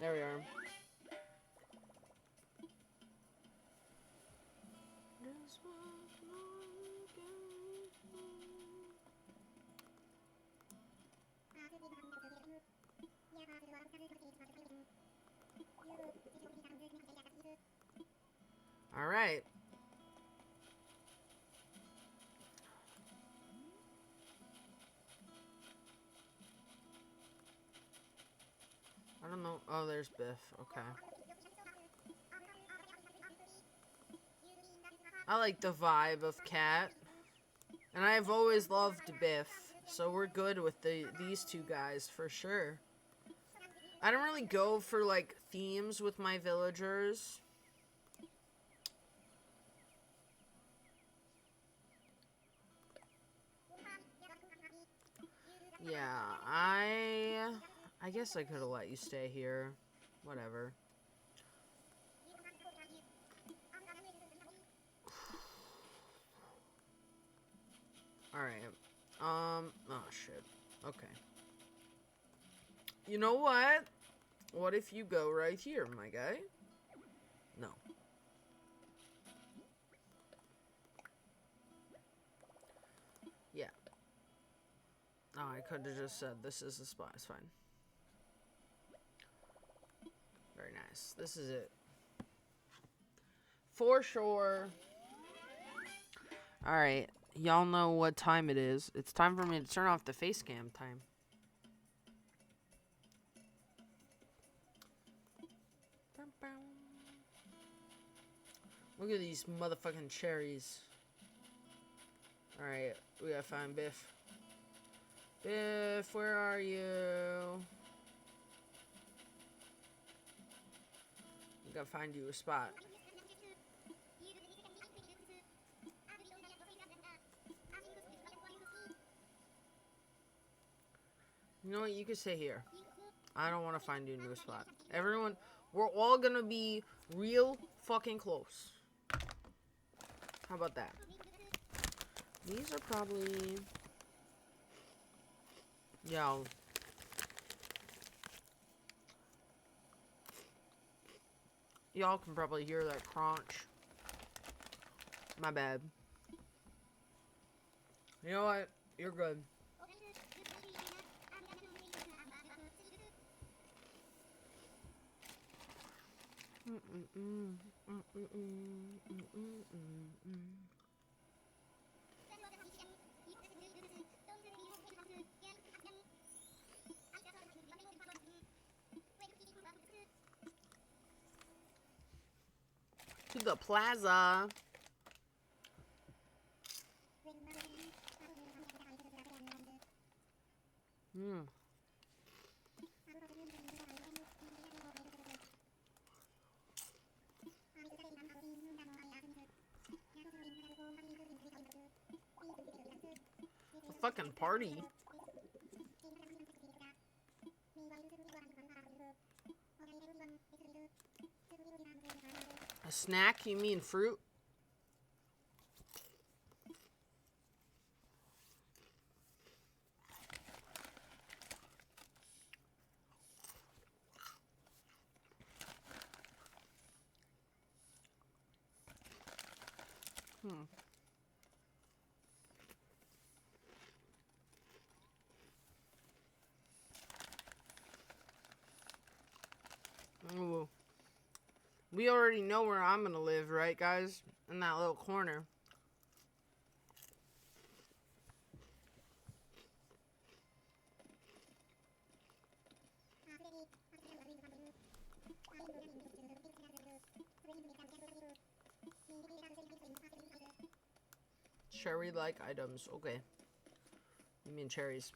[SPEAKER 7] There we are. All right. I don't know. Oh, there's Biff. Okay. I like the vibe of Cat. And I've always loved Biff. So we're good with these two guys for sure. I don't really go for, like, themes with my villagers. Yeah, I guess I could have let you stay here. Whatever. Alright. Oh, shit. Okay. You know what? What if you go right here, my guy? No. Yeah. Oh, I could have just said this is the spot. It's fine. Very nice. This is it. For sure. Alright. Y'all know what time it is. It's time for me to turn off the face cam time. Look at these motherfucking cherries. Alright, we gotta find Biff. Biff, where are you? We gotta find you a spot. You know what? You can stay here. I don't want to find you a new spot. Everyone, we're all gonna be real fucking close. How about that? These are probably... Yo. Y'all can probably hear that crunch. My bad. You know what? You're good. To the plaza. A fucking party. A snack? You mean fruit? Ooh. We already know where I'm gonna live, right, guys? In that little corner. Cherry-like items. Okay. You mean cherries.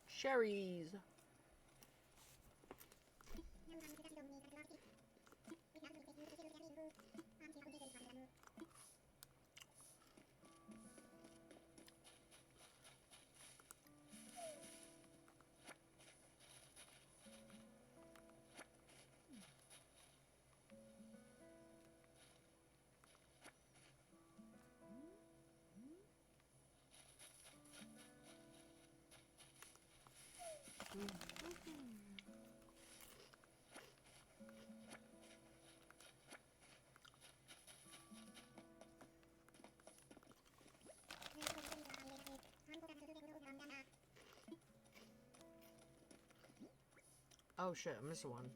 [SPEAKER 7] Cherries. Oh shit, I missed one.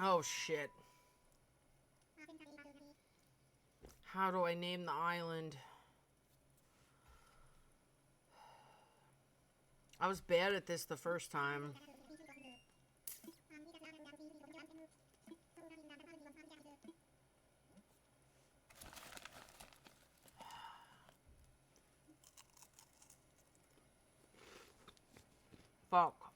[SPEAKER 7] Oh shit. How do I name the island? I was bad at this the first time. Fuck.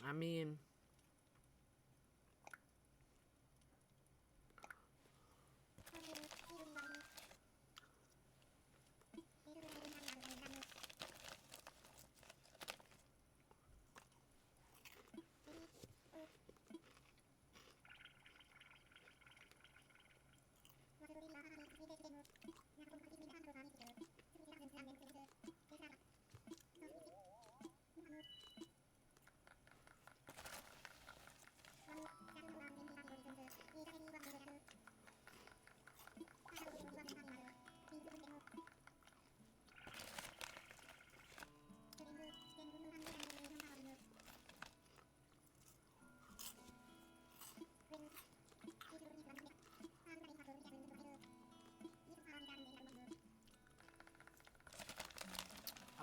[SPEAKER 7] I mean,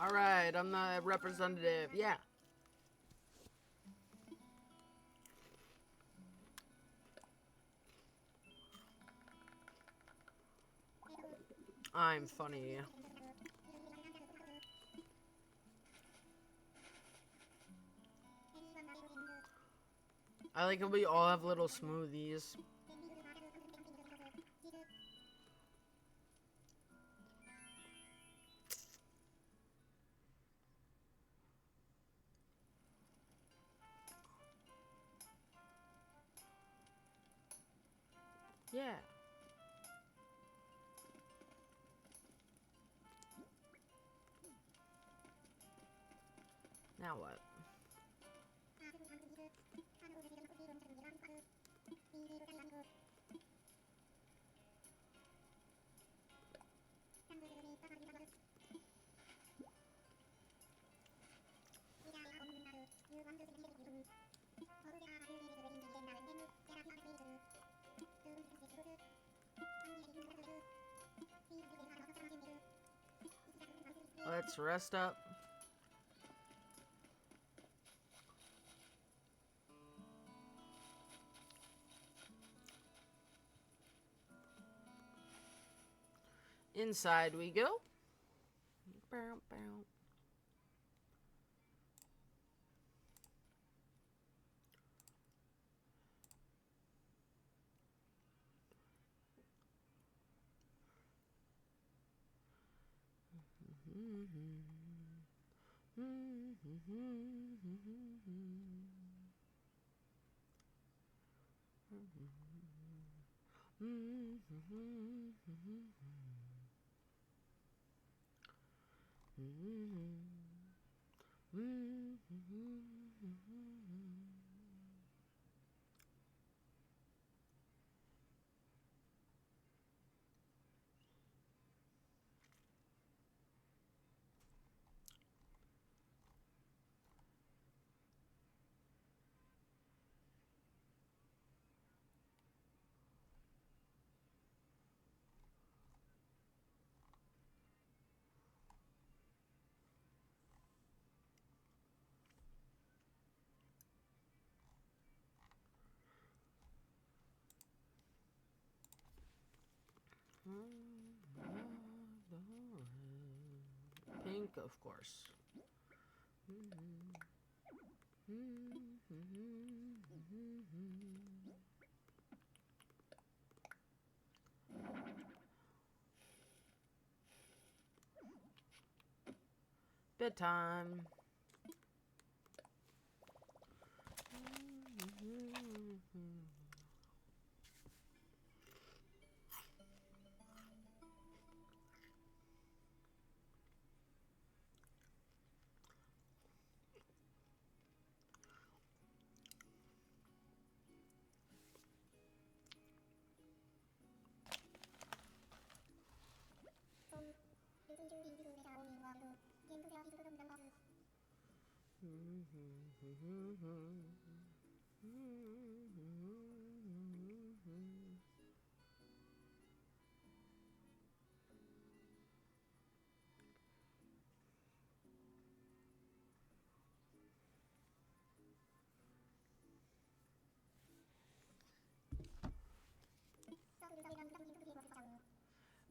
[SPEAKER 7] alright, I'm the representative. Yeah. I'm funny. I like how we all have little smoothies. Yeah. Now what? Let's rest up. Inside we go. Bow, bow. Pink, of course. Bedtime.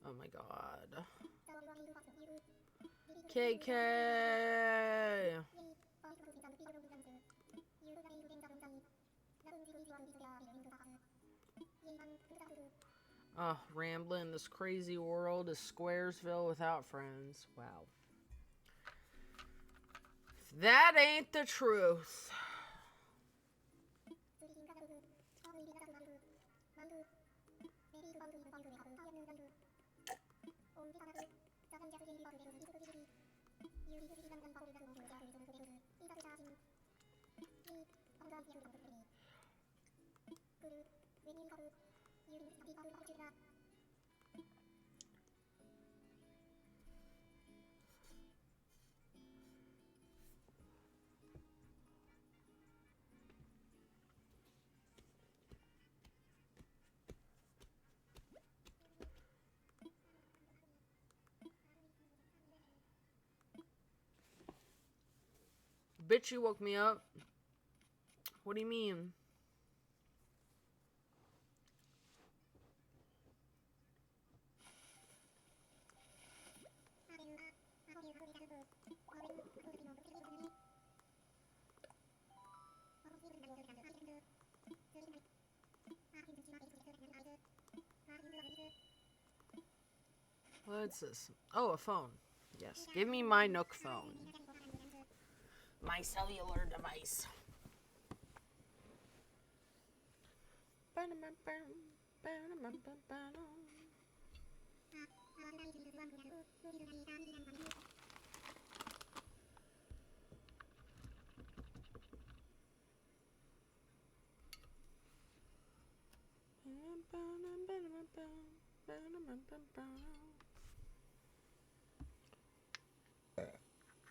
[SPEAKER 7] Oh my god. KK! Oh, rambling this crazy world is Squaresville without friends. Wow. If that ain't the truth. Bitch, you woke me up. What do you mean? What's this? Oh, a phone. Yes, give me my Nook phone. My cellular device.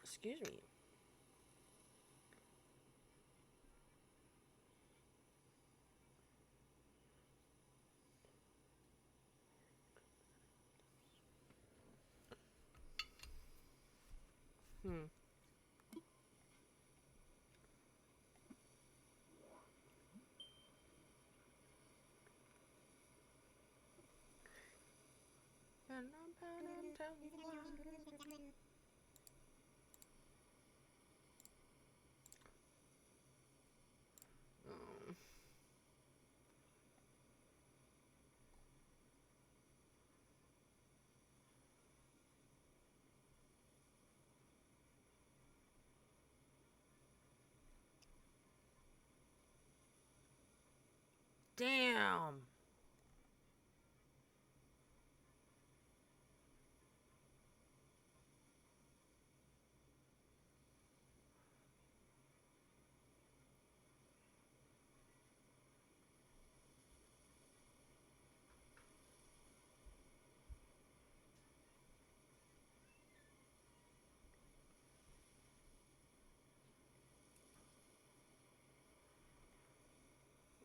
[SPEAKER 7] Excuse me. Damn.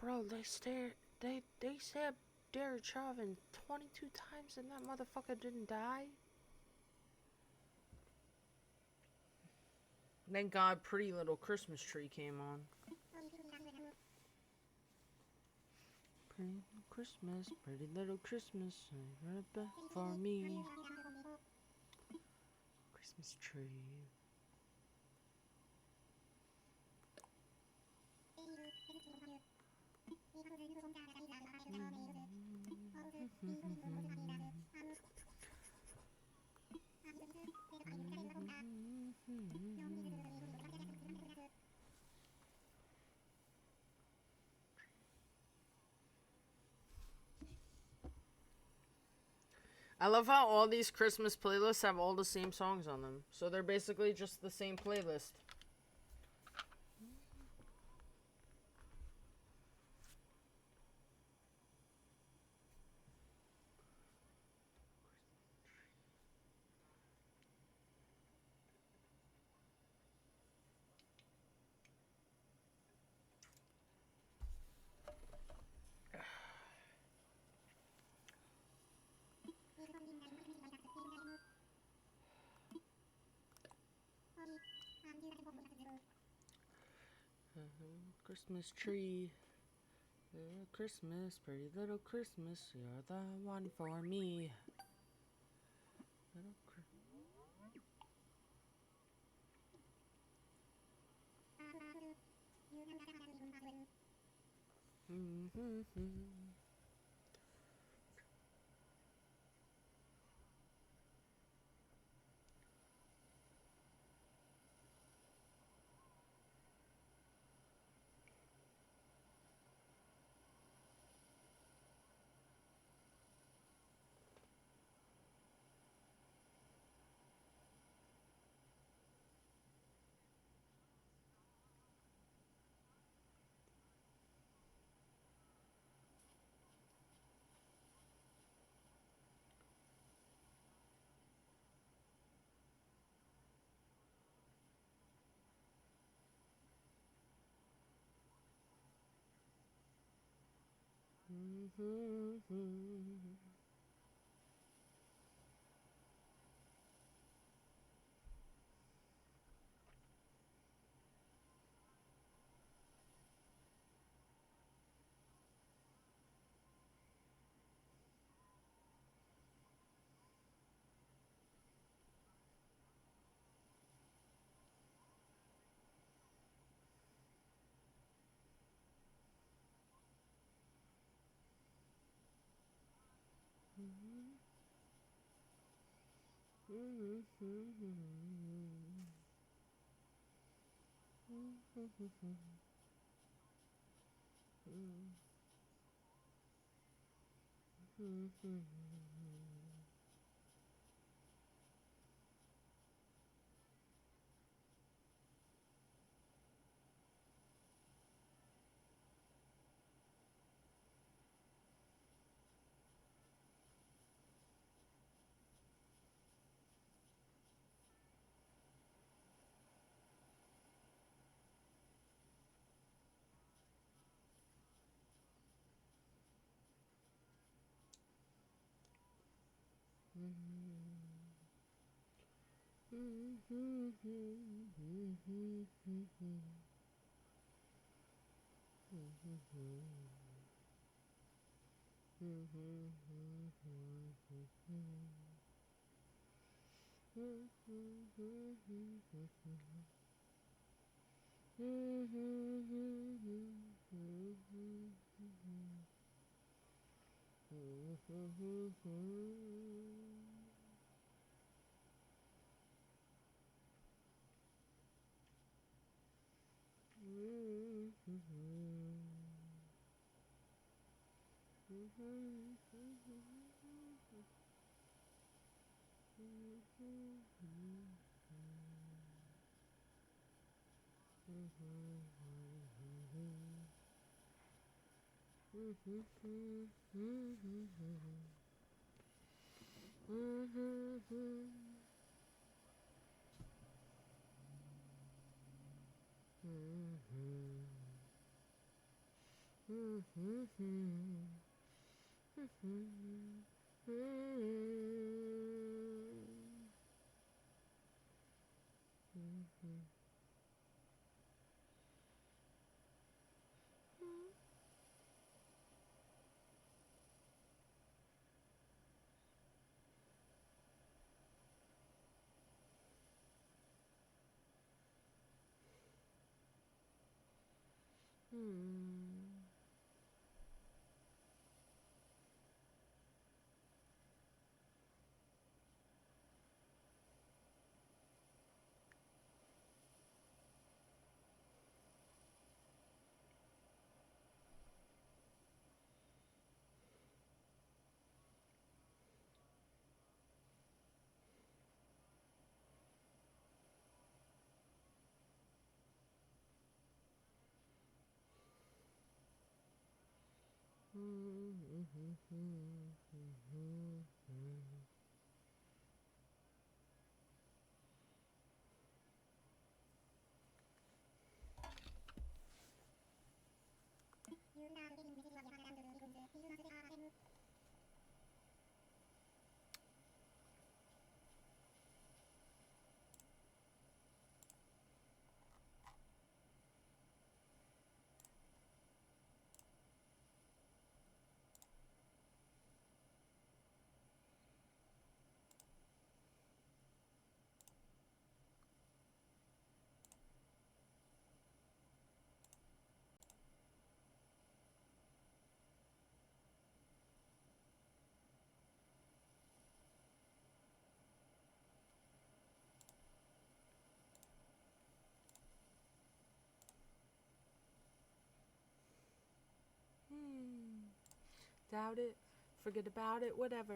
[SPEAKER 10] Bro, they stabbed Derek Chauvin 22 times and that motherfucker didn't die. Thank God Pretty Little Christmas Tree came on. Pretty little Christmas, pretty little Christmas, for me. Christmas tree. I love how all these Christmas playlists have all the same songs on them. So they're basically just the same playlist. Christmas tree, Christmas, pretty little Christmas, you're the one for me. Little
[SPEAKER 7] Doubt it, forget about it, whatever.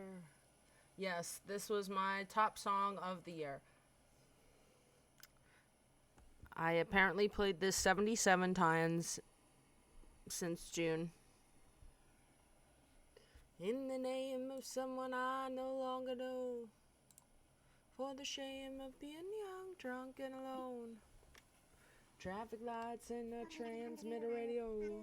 [SPEAKER 7] Yes, this was my top song of the year. I apparently played this 77 times since June. In the name of someone I no longer know, for the shame of being young, drunk, and alone. Traffic lights and a transmitter radio.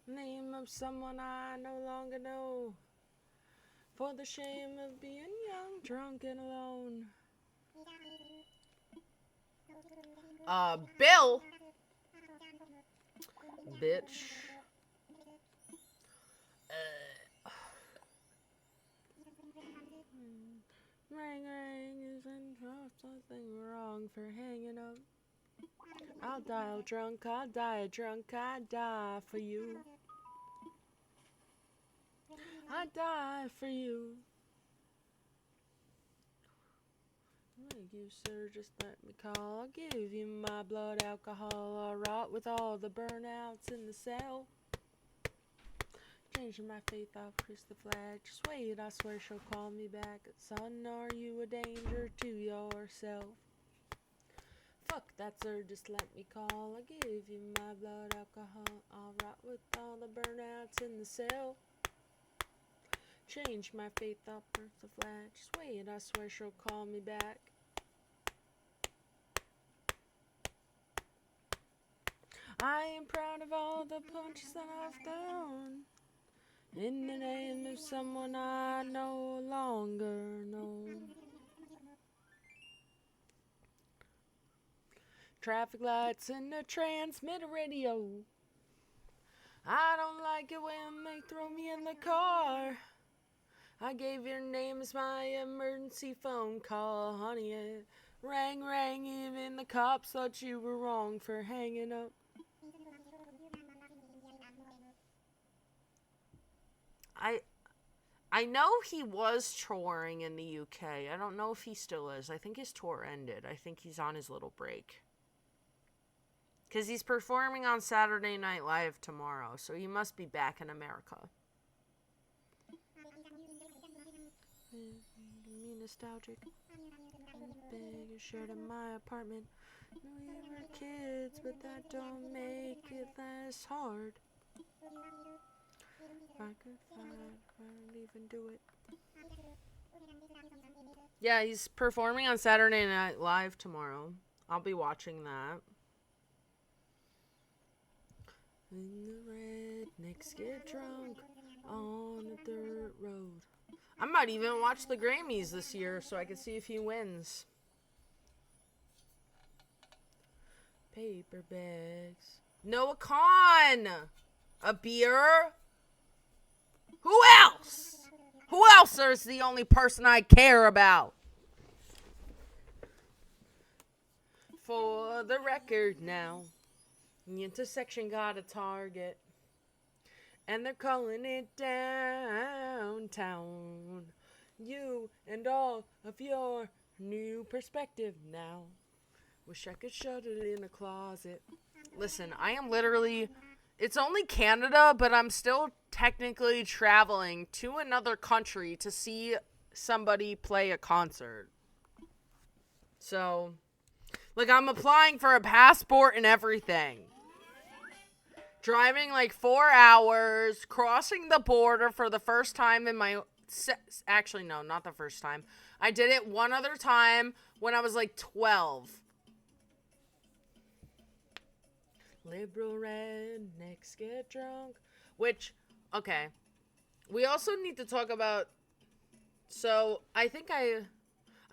[SPEAKER 7] Name of someone I no longer know, for the shame of being young, drunk, and alone. Bill! Bitch. Ring, ring, isn't something wrong for hanging up? I'll die drunk, I'll die drunk, I die for you. I die for you. Thank you, sir, just let me call. I'll give you my blood alcohol. I'll rot with all the burnouts in the cell. Changing my faith, I'll crease the flag. Just wait, I swear she'll call me back. Son, are you a danger to yourself? Fuck that, sir, just let me call. I'll give you my blood alcohol. I'll rot with all the burnouts in the cell. Change my faith, I'll burst the flag. Just wait, I swear she'll call me back. I am proud of all the punches that I've thrown, in the name of someone I no longer know. Traffic lights and a transmitter radio. I don't like it when they throw me in the car. I gave your name as my emergency phone call, honey. It rang, rang, even the cops thought you were wrong for hanging up. I know he was touring in the UK. I don't know if he still is. I think his tour ended. I think he's on his little break. Because he's performing on Saturday Night Live tomorrow, so he must be back in America. Me nostalgic. Big shirt in my apartment. We were kids, but that don't make it less hard. If I could find, I wouldn't even do it. Yeah, he's performing on Saturday Night Live tomorrow. I'll be watching that. When the rednecks get drunk on the dirt road. I might even watch the Grammys this year so I can see if he wins. Paper bags. Noah Khan! A beer? Who else? Who else is the only person I care about? For the record now, the intersection got a target. And they're calling it downtown. You and all of your new perspective now. Wish I could shut it in a closet. Listen, I am literally... It's only Canada, but I'm still technically traveling to another country to see somebody play a concert. So, like, I'm applying for a passport and everything. Driving like 4 hours, crossing the border for the first time in my... Actually, no, not the first time. I did it one other time when I was like 12. Liberal rednecks get drunk. Which, okay. We also need to talk about... So, I think I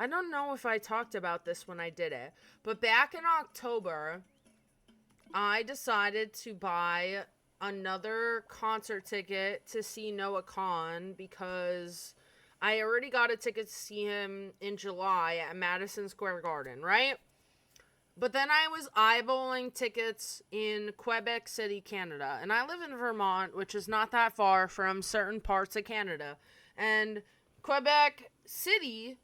[SPEAKER 7] don't know if I talked about this when I did it. But back in October... I decided to buy another concert ticket to see Noah Khan because I already got a ticket to see him in July at Madison Square Garden, right? But then I was eyeballing tickets in Quebec City, Canada. And I live in Vermont, which is not that far from certain parts of Canada. And Quebec City,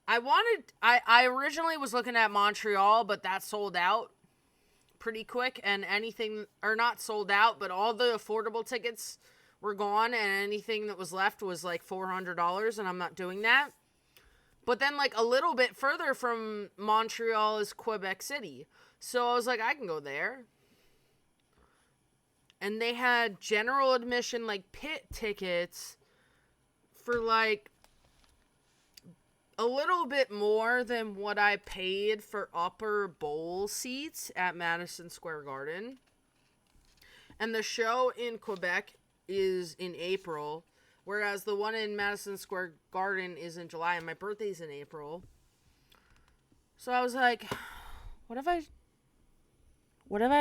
[SPEAKER 7] I originally was looking at Montreal, but that sold out pretty quick, and anything, or not sold out, but all the affordable tickets were gone, and anything that was left was like $400, and I'm not doing that. But then like a little bit further from Montreal is Quebec City, so I was like, I can go there. And they had general admission, like pit tickets for like a little bit more than what I paid for upper bowl seats at Madison Square Garden. And the show in Quebec is in April, whereas the one in Madison Square Garden is in July, and my birthday's in April. So I was like, what if I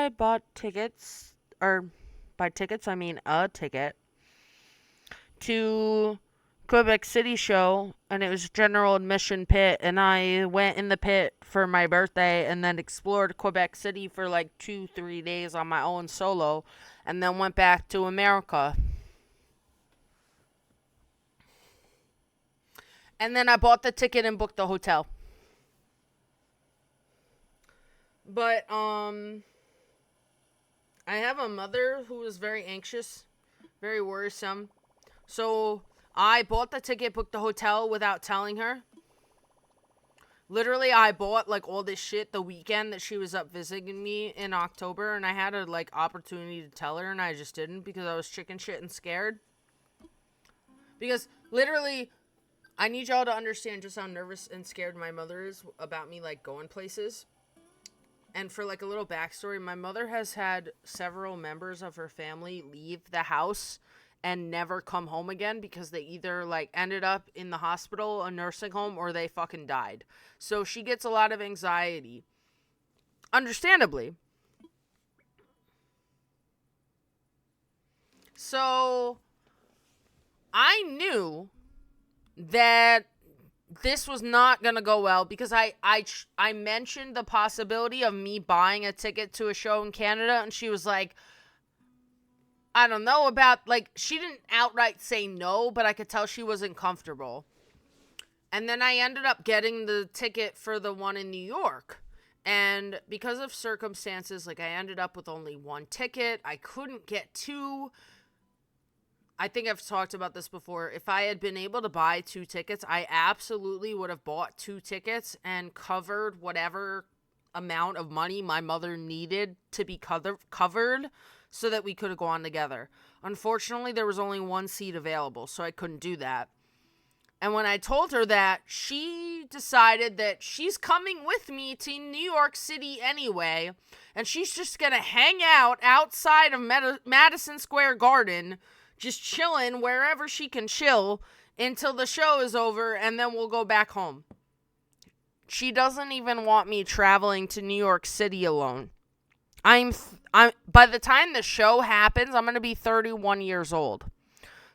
[SPEAKER 7] bought tickets, or by tickets I mean a ticket, to Quebec City show, and it was general admission pit, and I went in the pit for my birthday and then explored Quebec City for like 2-3 days on my own solo, and then went back to America. And then I bought the ticket and booked the hotel. But I have a mother who is very anxious, very worrisome. So I bought the ticket, booked the hotel without telling her. Literally, I bought, like, all this shit the weekend that she was up visiting me in October, and I had a, like, opportunity to tell her, and I just didn't because I was chicken shit and scared. Because, literally, I need y'all to understand just how nervous and scared my mother is about me, like, going places. And for, like, a little backstory, my mother has had several members of her family leave the house and never come home again because they either, like, ended up in the hospital, a nursing home, or they fucking died. So she gets a lot of anxiety. Understandably. So I knew that this was not going to go well because I mentioned the possibility of me buying a ticket to a show in Canada, and she was like, I don't know about, like, she didn't outright say no, but I could tell she wasn't comfortable. And then I ended up getting the ticket for the one in New York. And because of circumstances, like, I ended up with only one ticket. I couldn't get two. I think I've talked about this before. If I had been able to buy 2 tickets, I absolutely would have bought 2 tickets and covered whatever amount of money my mother needed to be covered so that we could have gone together. Unfortunately, there was only 1 seat available, so I couldn't do that. And when I told her that, she decided that she's coming with me to New York City anyway, and she's just going to hang out outside of Madison Square Garden, just chilling wherever she can chill until the show is over, and then we'll go back home. She doesn't even want me traveling to New York City alone. I'm by the time the show happens, I'm going to be 31 years old.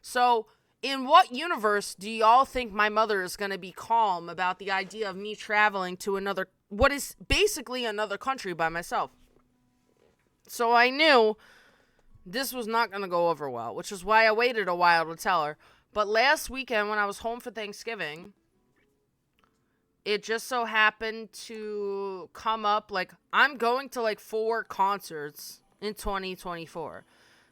[SPEAKER 7] So, in what universe do y'all think my mother is going to be calm about the idea of me traveling to what is basically another country by myself? So I knew this was not going to go over well, which is why I waited a while to tell her. But last weekend when I was home for Thanksgiving, it just so happened to come up, like, I'm going to, 4 concerts in 2024.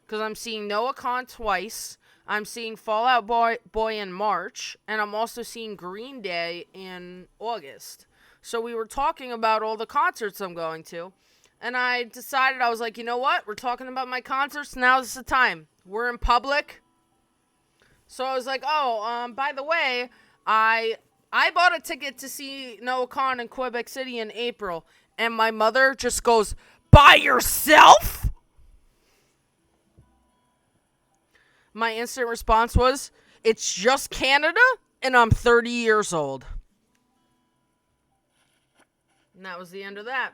[SPEAKER 7] Because I'm seeing Noah Khan twice, I'm seeing Fall Out Boy in March, and I'm also seeing Green Day in August. So we were talking about all the concerts I'm going to, and I decided, I was like, you know what? We're talking about my concerts, now's the time. We're in public. So I was like, by the way, I bought a ticket to see Noah Khan in Quebec City in April, and my mother just goes, by yourself? My instant response was, it's just Canada, and I'm 30 years old. And that was the end of that.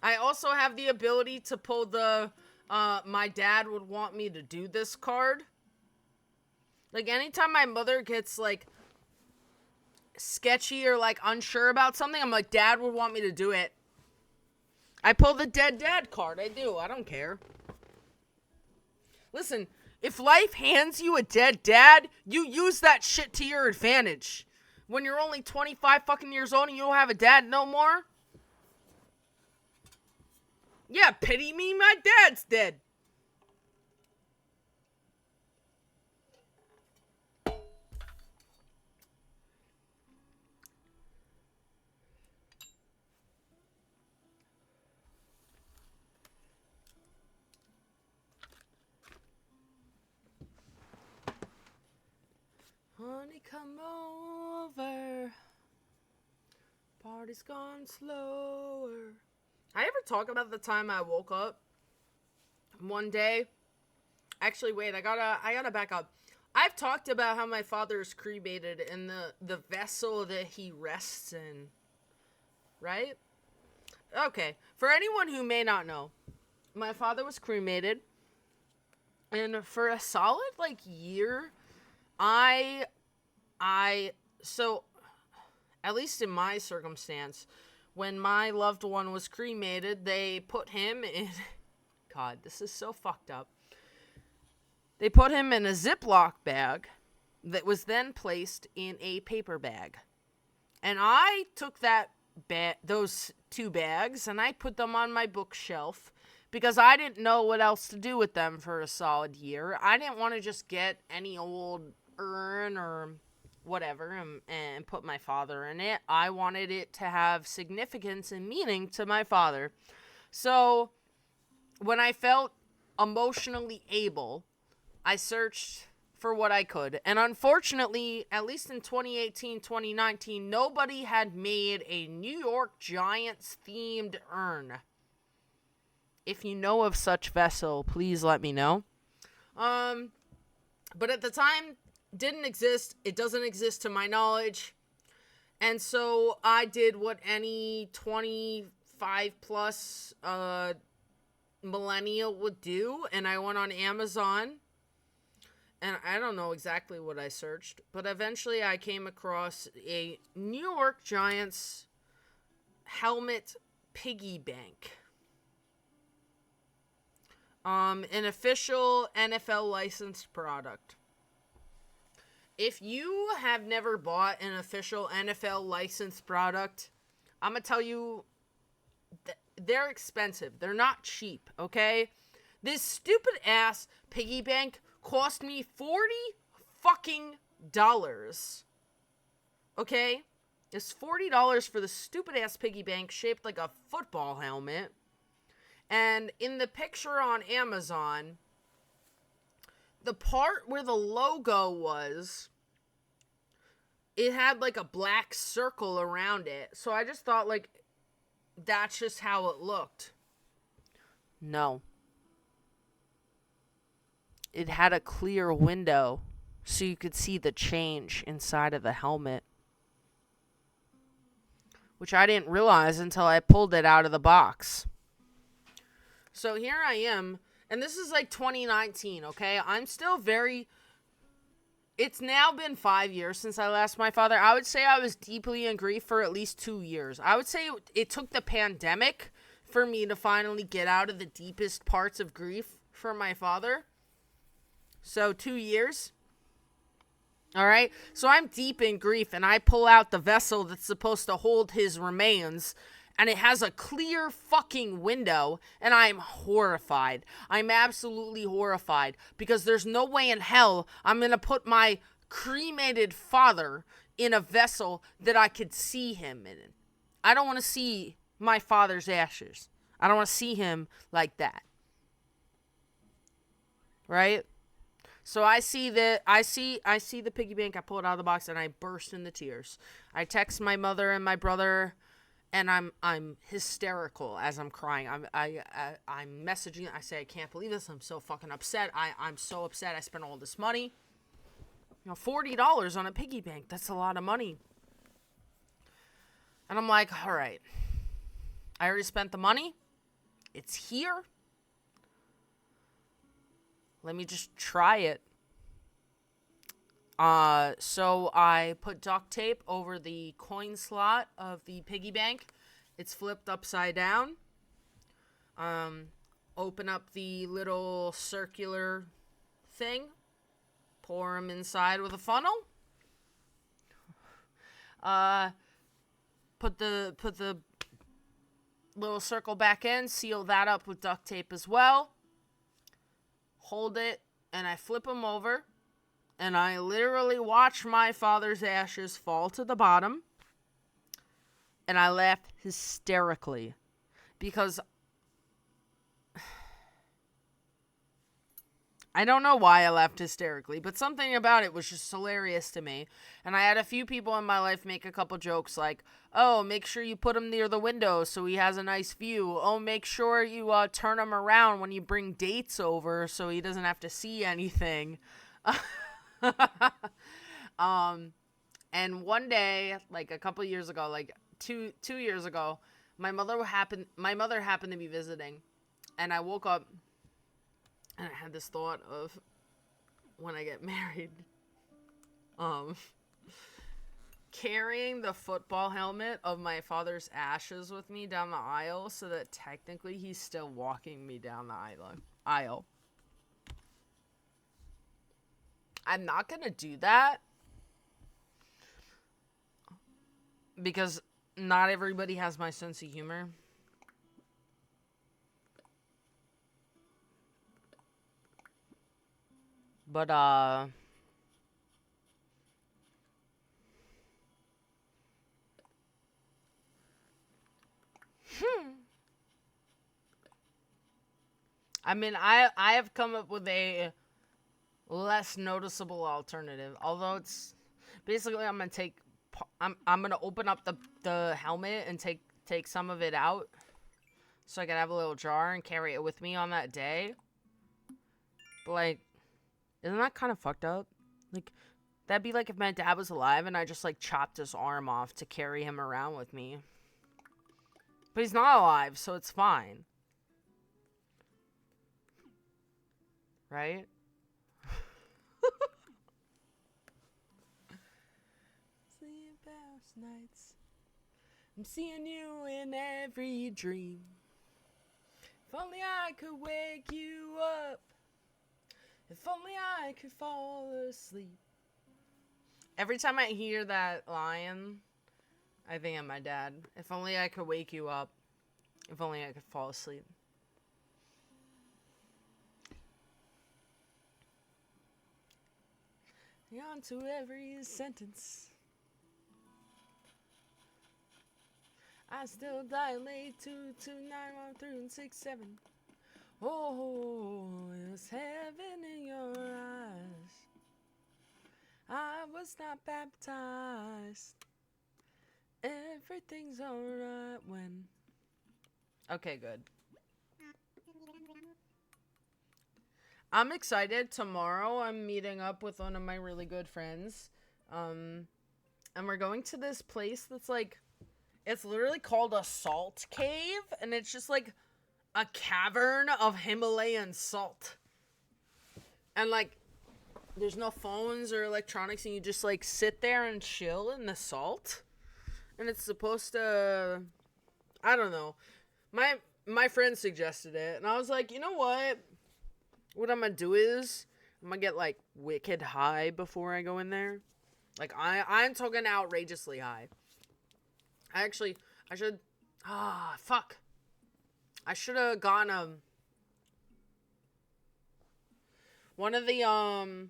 [SPEAKER 7] I also have the ability to pull the, my dad would want me to do this card. Like, anytime my mother gets, sketchy or, unsure about something, I'm like, Dad would want me to do it. I pull the dead dad card. I do. I don't care. Listen, if life hands you a dead dad, you use that shit to your advantage. When you're only 25 fucking years old and you don't have a dad no more? Yeah, pity me, my dad's dead. Honey, come over. Party's gone slower. I ever talk about the time I woke up one day? Actually, wait, I gotta back up. I've talked about how my father is cremated in the vessel that he rests in. Right? Okay. For anyone who may not know, my father was cremated. And for a solid, year, so, at least in my circumstance, when my loved one was cremated, they put him in, God, this is so fucked up. They put him in a Ziploc bag that was then placed in a paper bag. And I took those 2 bags and I put them on my bookshelf because I didn't know what else to do with them for a solid year. I didn't want to just get any old urn or whatever and put my father in it. I wanted it to have significance and meaning to my father. So when I felt emotionally able, I searched for what I could. And unfortunately, at least in 2018, 2019, nobody had made a New York Giants themed urn. If you know of such vessel, please let me know. But at the time, didn't exist. It doesn't exist to my knowledge. And so I did what any 25 plus millennial would do. And I went on Amazon and I don't know exactly what I searched, but eventually I came across a New York Giants helmet piggy bank. An official NFL licensed product. If you have never bought an official NFL licensed product, I'm going to tell you, they're expensive. They're not cheap, okay? This stupid ass piggy bank cost me $40 fucking dollars. Okay? It's $40 for the stupid ass piggy bank shaped like a football helmet. And in the picture on Amazon, the part where the logo was, it had like a black circle around it. So I just thought, like, that's just how it looked. No. It had a clear window so you could see the change inside of the helmet, which I didn't realize until I pulled it out of the box. So here I am, and this is like 2019, okay? I'm still very... It's now been 5 years since I lost my father. I would say I was deeply in grief for at least 2 years. I would say it took the pandemic for me to finally get out of the deepest parts of grief for my father. So 2 years. All right. So I'm deep in grief, and I pull out the vessel that's supposed to hold his remains, and it has a clear fucking window, and I'm horrified. I'm absolutely horrified, because there's no way in hell I'm going to put my cremated father in a vessel that I could see him in. I don't want to see my father's ashes. I don't want to see him like that. Right? So I see the piggy bank. I pull it out of the box and I burst into tears. I text my mother and my brother, and I'm hysterical as I'm crying. I'm messaging. I say, I can't believe this. I'm so fucking upset. I'm so upset. I spent all this money. $40 on a piggy bank. That's a lot of money. And I'm like, all right. I already spent the money. It's here. Let me just try it. So I put duct tape over the coin slot of the piggy bank. It's flipped upside down. Open up the little circular thing. Pour them inside with a funnel. Put the little circle back in. Seal that up with duct tape as well. Hold it, and I flip them over, and I literally watch my father's ashes fall to the bottom, and I laugh hysterically, because I don't know why I laughed hysterically, but something about it was just hilarious to me. And I had a few people in my life make a couple jokes like, oh, make sure you put him near the window so he has a nice view. Oh, make sure you turn him around when you bring dates over so he doesn't have to see anything. And one day, like a couple years ago, like two years ago, my mother happened to be visiting, and I woke up. And I had this thought of when I get married, carrying the football helmet of my father's ashes with me down the aisle so that technically he's still walking me down the aisle. I'm not going to do that because not everybody has my sense of humor. But, I mean, I have come up with a less noticeable alternative. Although it's basically I'm gonna open up the helmet and take some of it out so I can have a little jar and carry it with me on that day. But like, isn't that kind of fucked up? Like, that'd be like if my dad was alive and I just, like, chopped his arm off to carry him around with me. But he's not alive, so it's fine. Right? most nights I'm seeing you in every dream. If only I could wake you up. If only I could fall asleep. Every time I hear that line, I think of my dad. If only I could wake you up. If only I could fall asleep. On to every sentence. I still dilate 2291367. Oh, it's heaven in your eyes. I was not baptized. Everything's alright when. Okay, good. I'm excited. Tomorrow I'm meeting up with one of my really good friends. And we're going to this place that's like, it's literally called a salt cave, and it's just like a cavern of Himalayan salt. And like, there's no phones or electronics, and you just like sit there and chill in the salt. And it's supposed to, I don't know. My friend suggested it, and I was like, you know what? What I'm gonna do is I'm gonna get like wicked high before I go in there. Like I'm talking outrageously high. I should. Fuck. I should have gone one of the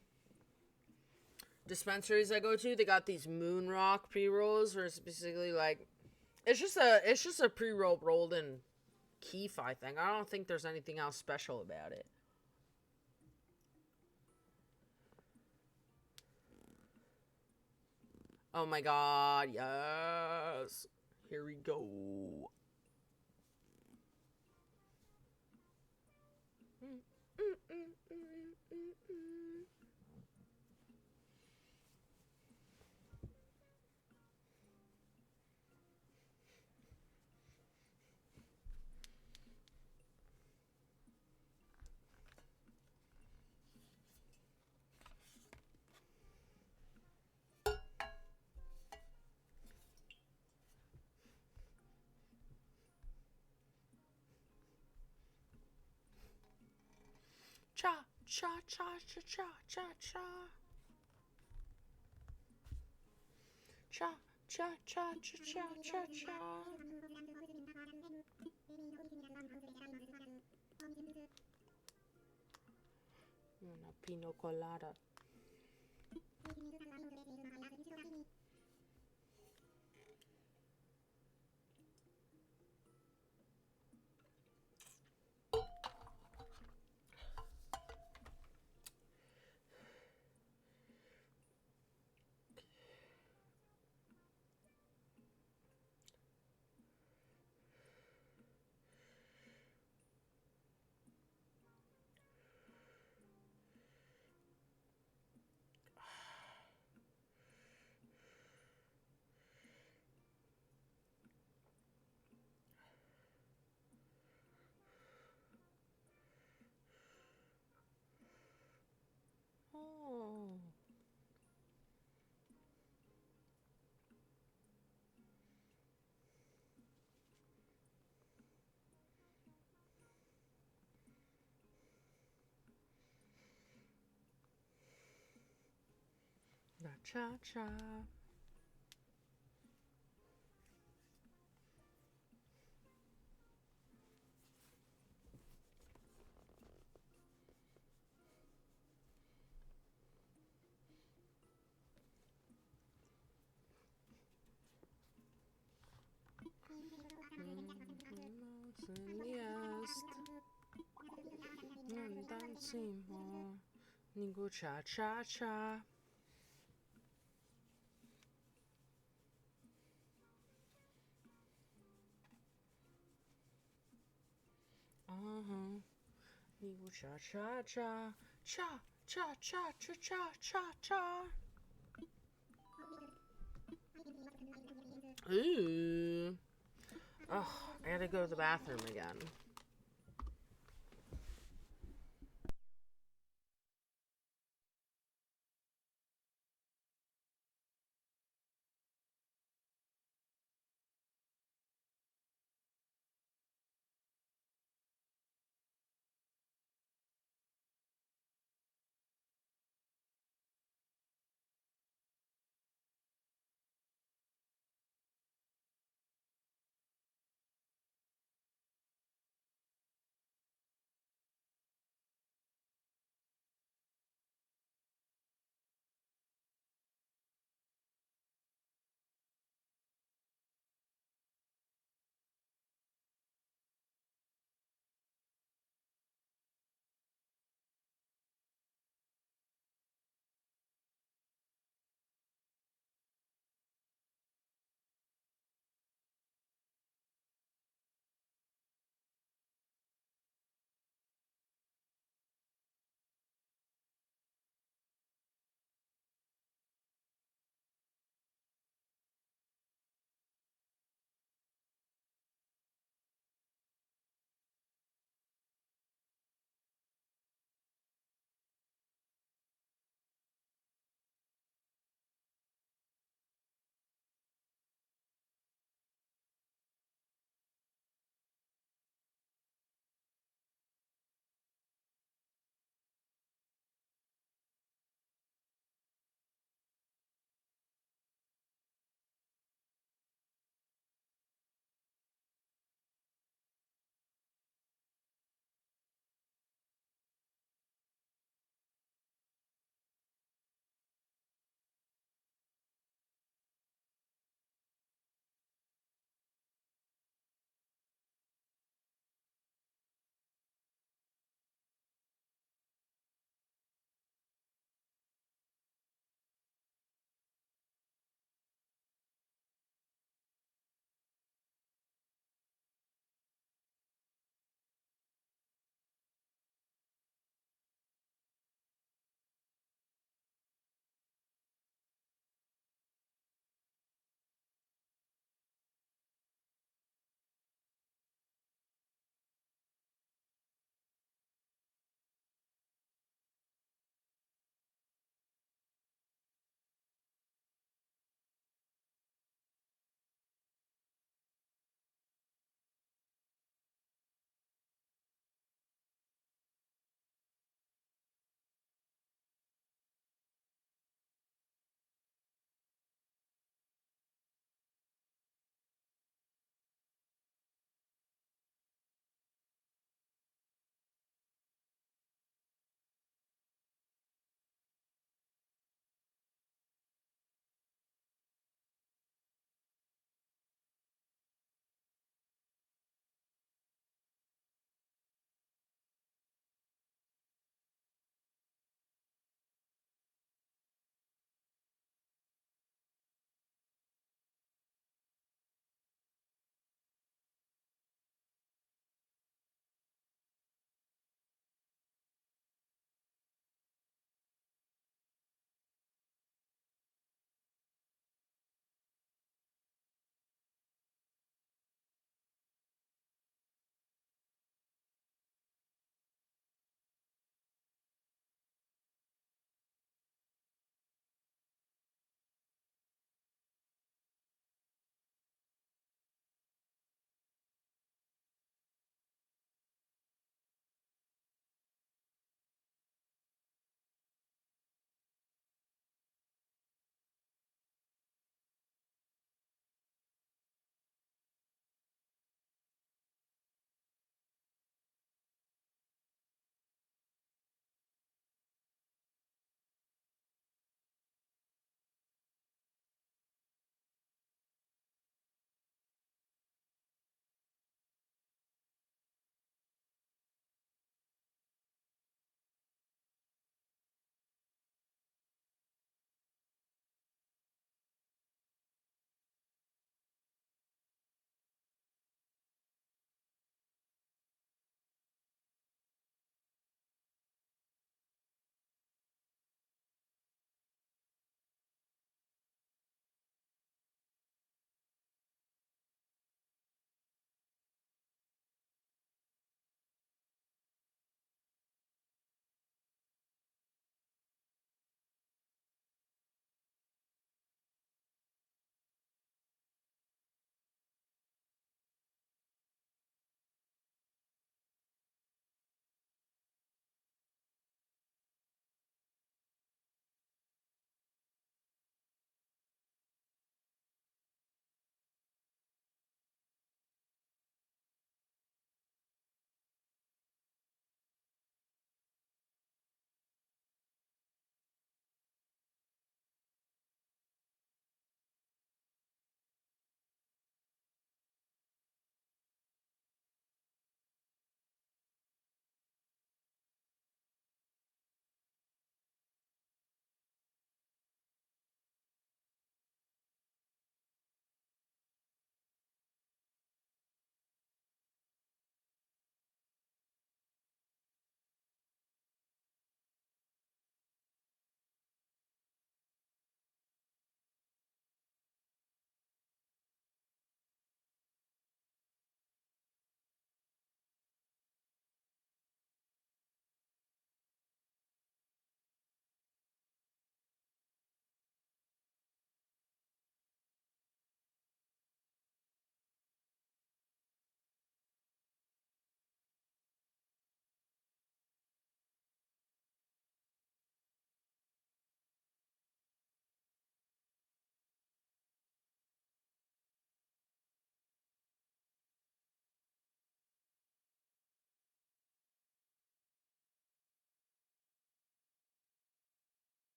[SPEAKER 7] dispensaries I go to. They got these moon rock pre-rolls, where it's basically like it's just a pre-roll rolled in keef. I think. I don't think there's anything else special about it. Oh my god, yes. Here we go. Cha cha cha cha cha cha cha. Cha cha cha cha cha cha cha. Una pina colada. Oh. La cha cha. Nigo cha cha cha. Nigo cha cha cha. Cha cha cha cha cha cha cha. Ooh. Oh, I gotta go to the bathroom again.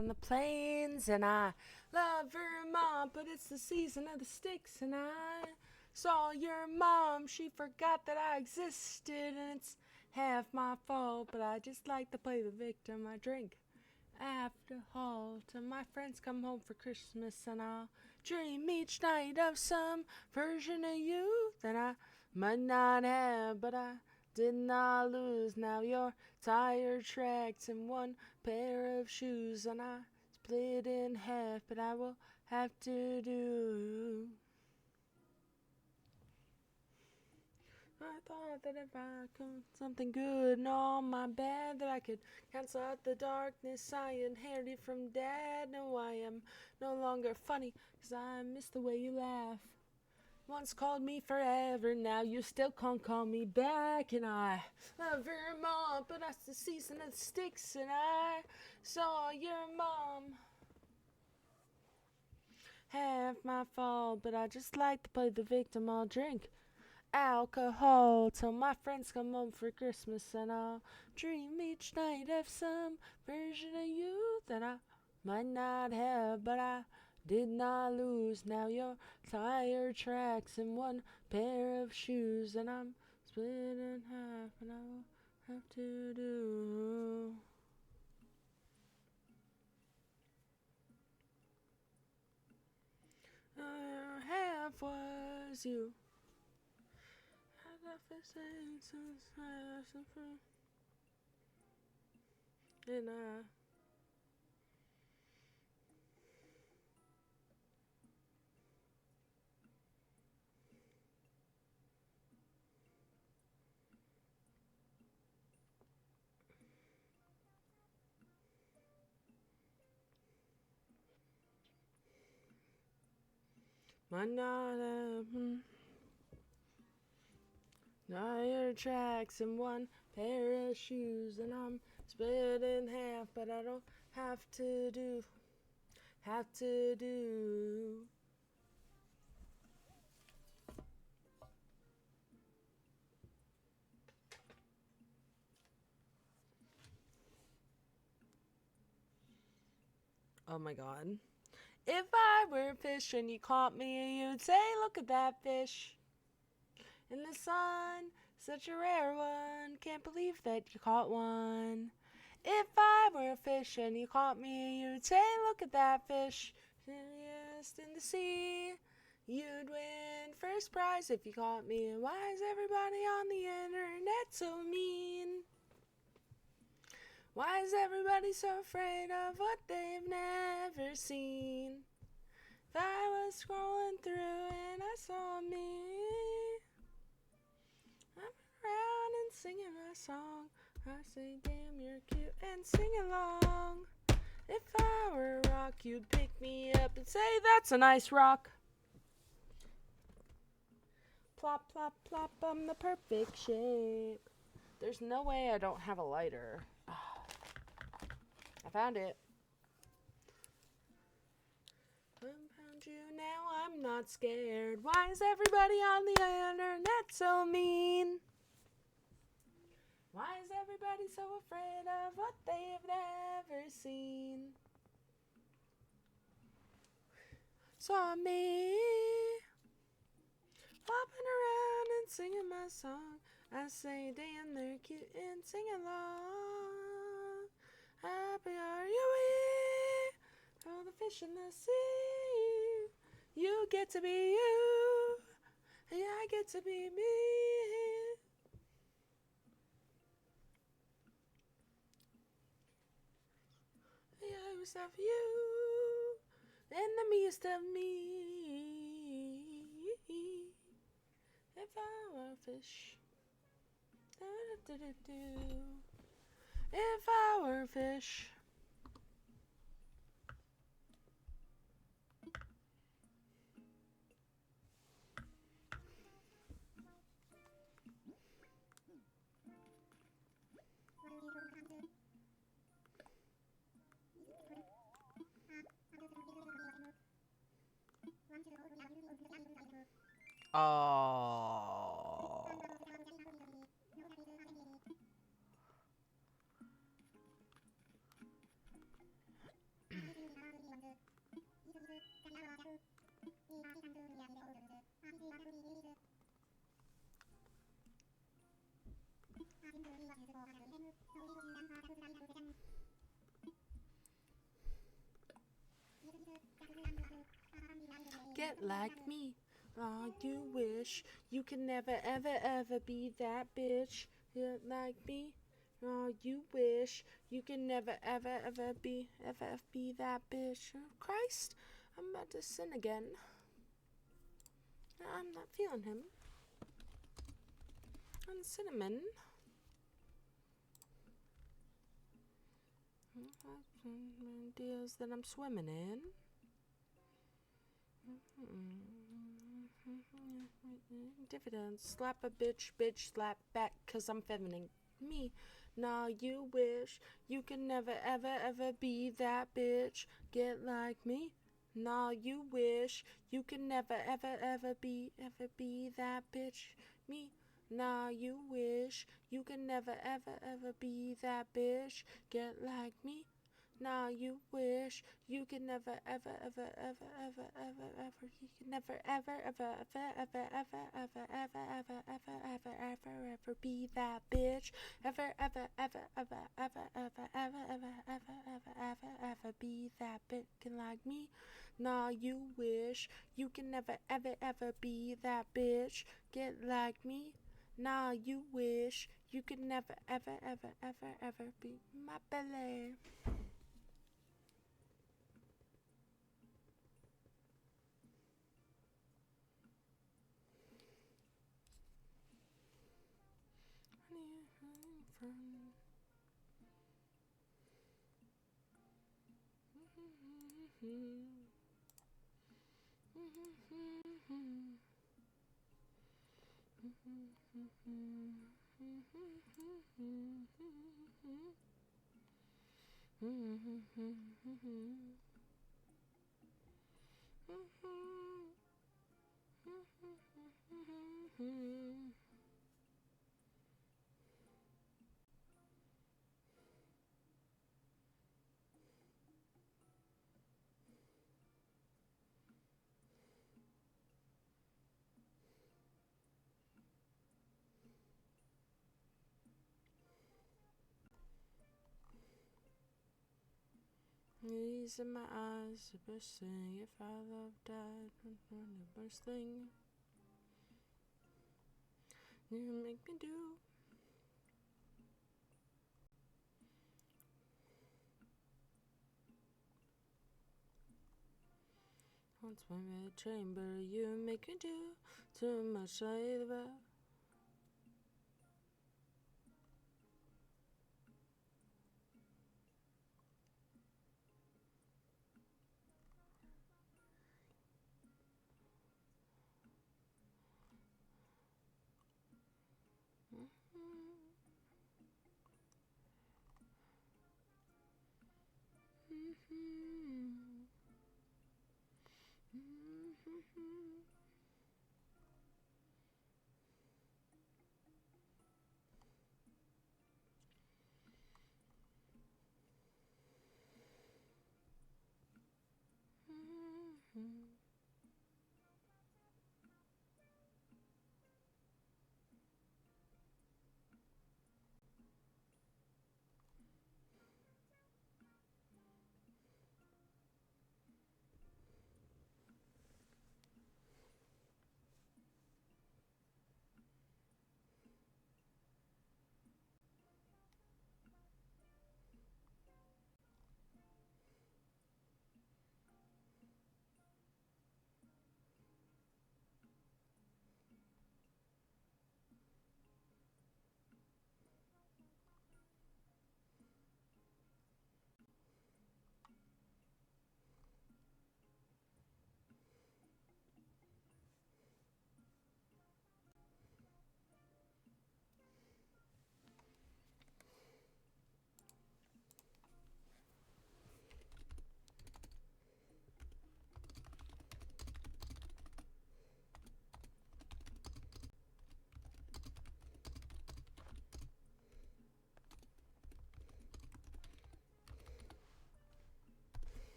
[SPEAKER 7] on the plains, and I love Vermont, but it's the season of the sticks, and I saw your mom, she forgot that I existed, and it's half my fault, but I just like to play the victim. I drink alcohol till my friends come home for Christmas, and I'll dream each night of some version of you that I might not have, but I did not lose. Now your tire tracks and one pair of shoes, and I split in half, but I will have to do. I thought that if I could something good and all my bad, that I could cancel out the darkness I inherited from Dad. No, I am no longer funny, 'cause I miss the way you laugh. Once called me forever, now you still can't call me back. And I love Vermont, but that's the season of the sticks, and I saw your mom. Half my fault, but I just like to play the victim. I'll drink alcohol till my friends come home for Christmas, and I'll dream each night of some version of you that I might not have, but I did not lose. Now your tire tracks and one pair of shoes, and I'm split in half, and I will have to do. Half was you. And might not have tire tracks and one pair of shoes, and I'm split in half, but I don't have to do. Oh my god. If I were a fish and you caught me, you'd say, look at that fish in the sun, such a rare one, can't believe that you caught one. If I were a fish and you caught me, you'd say, look at that fish, yes, in the sea. You'd win first prize if you caught me. Why is everybody on the internet so mean? Why is everybody so afraid of what they've never seen? If I was scrolling through and I saw me, I'm around and singing my song. I say, damn, you're cute, and sing along. If I were a rock, you'd pick me up and say, that's a nice rock. Plop, plop, plop, I'm the perfect shape. There's no way I don't have a lighter. I found it. I found you now, I'm not scared. Why is everybody on the internet so mean? Why is everybody so afraid of what they've never seen? Saw me flopping around and singing my song. I say, damn, they're cute, and sing along. Happy are you, oh, the fish in the sea. You get to be you, and I get to be me. The most of you, and the meest of me. If I were a fish, if I were a fish. Oh.
[SPEAKER 10] get like me. Oh, you wish you could never, ever, ever be that bitch. Get like me. Oh, you wish you could never, ever, ever be that bitch. Oh, Christ, I'm about to sin again. I'm not feeling him. On cinnamon. Deals that I'm swimming in. Dividends. Slap a bitch, bitch, slap back, 'cause I'm feminine. Me. Nah, you wish you could never, ever, ever be that bitch. Get like me. Nah, you wish you could never, ever, ever be that bitch. Me. Nah, you wish you could never, ever, ever be that bitch. Get like me. Nah, you wish you could never, ever, ever, ever, ever, ever, ever, you could never, ever, ever, ever, ever, ever, ever, ever, ever, ever, ever, ever, ever be that bitch. Ever, ever, ever, ever, ever, ever, ever, ever, ever, ever, ever, ever be that bitch like me. Nah, you wish you can never, ever, ever be that bitch. Get like me. Nah, you wish you could never, ever, ever, ever, ever be my belly. These are my eyes, the best thing. If I love died, the best thing you make me do. Once my red chamber, you make me do too much labor.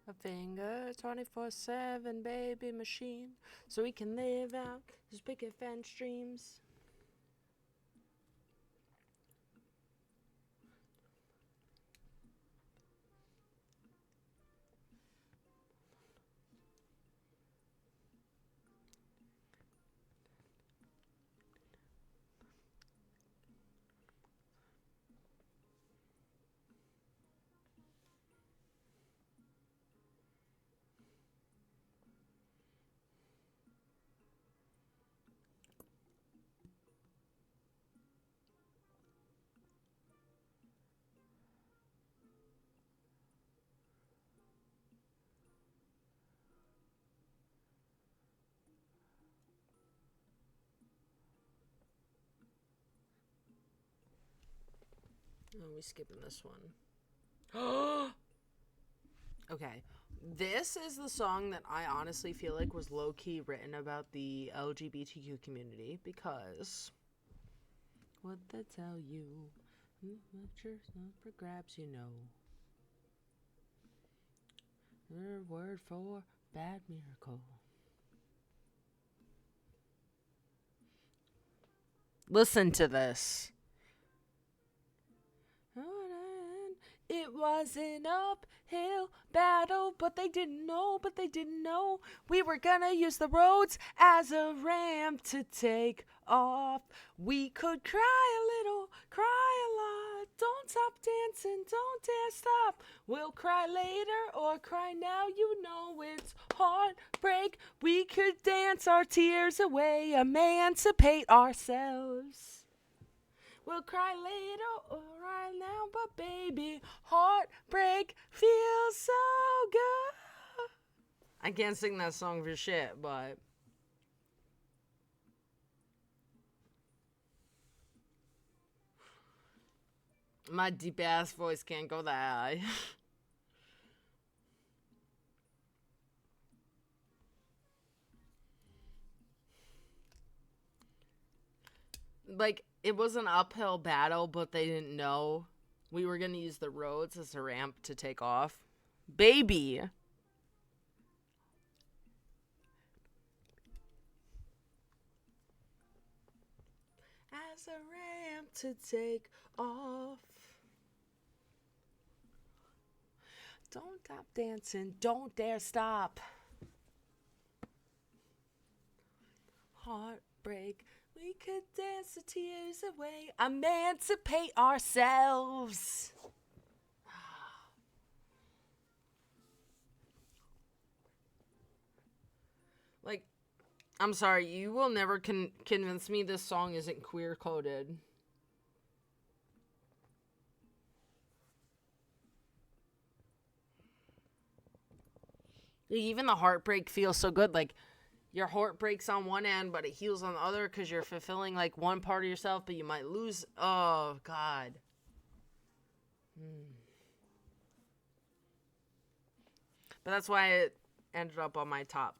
[SPEAKER 10] A finger 24/7 baby machine, so we can live out his picket fence dreams. Oh, we skipping this one. Okay. This is the song that I honestly feel like was low-key written about the LGBTQ community because what they tell you, lectures not for grabs, you know. Their word for bad miracle. Listen to this. It was an uphill battle, but they didn't know we were gonna use the roads as a ramp to take off. We could cry a little, cry a lot. Don't stop dancing, don't dare stop. We'll cry later or cry now, you know it's heartbreak. We could dance our tears away, emancipate ourselves. We'll cry later or right now, but baby, heartbreak feels so good. I can't sing that song for shit, but my deep ass voice can't go that high. Like, it was an uphill battle, but they didn't know we were going to use the roads as a ramp to take off. Baby. As a ramp to take off. Don't stop dancing. Don't dare stop. Heartbreak. We could dance the tears away, emancipate ourselves. Like, I'm sorry, you will never convince me this song isn't queer-coded. Even the heartbreak feels so good, like, your heart breaks on one end, but it heals on the other because you're fulfilling, like, one part of yourself, but you might lose. Oh, God. But that's why it ended up on my top.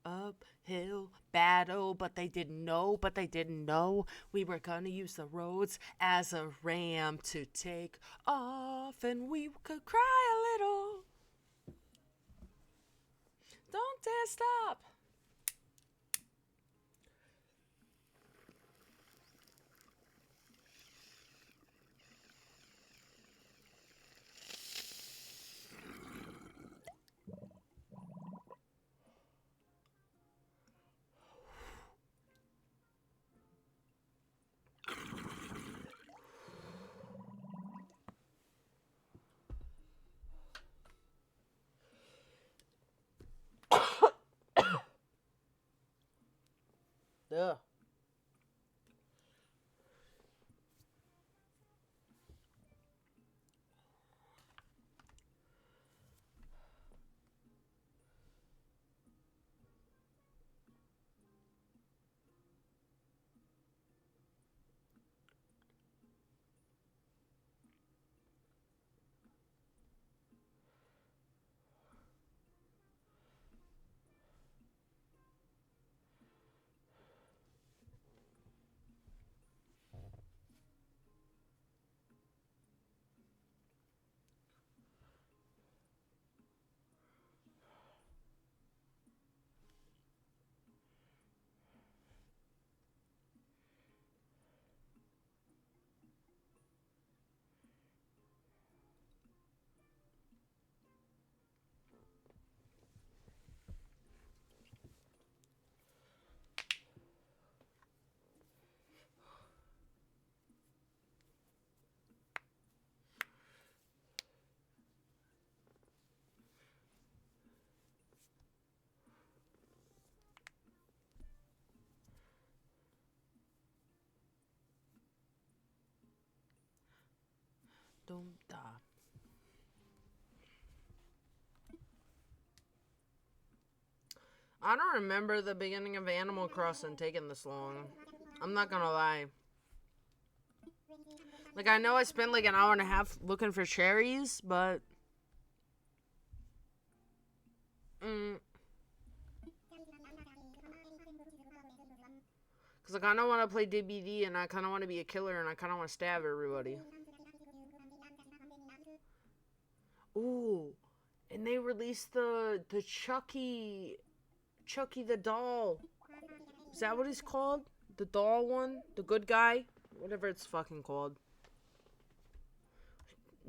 [SPEAKER 10] Uphill battle, but they didn't know we were gonna use the roads as a ramp to take off, and we could cry a little. Don't dare stop. Ugh. Dum da. I don't remember the beginning of Animal Crossing taking this long. I'm not gonna lie. Like, I know I spent like an hour and a half looking for cherries, but... Because I kind of want to play DBD, and I kind of want to be a killer, and I kind of want to stab everybody. Ooh, and they released the Chucky the doll. Is that what he's called? The doll one? The good guy? Whatever it's fucking called.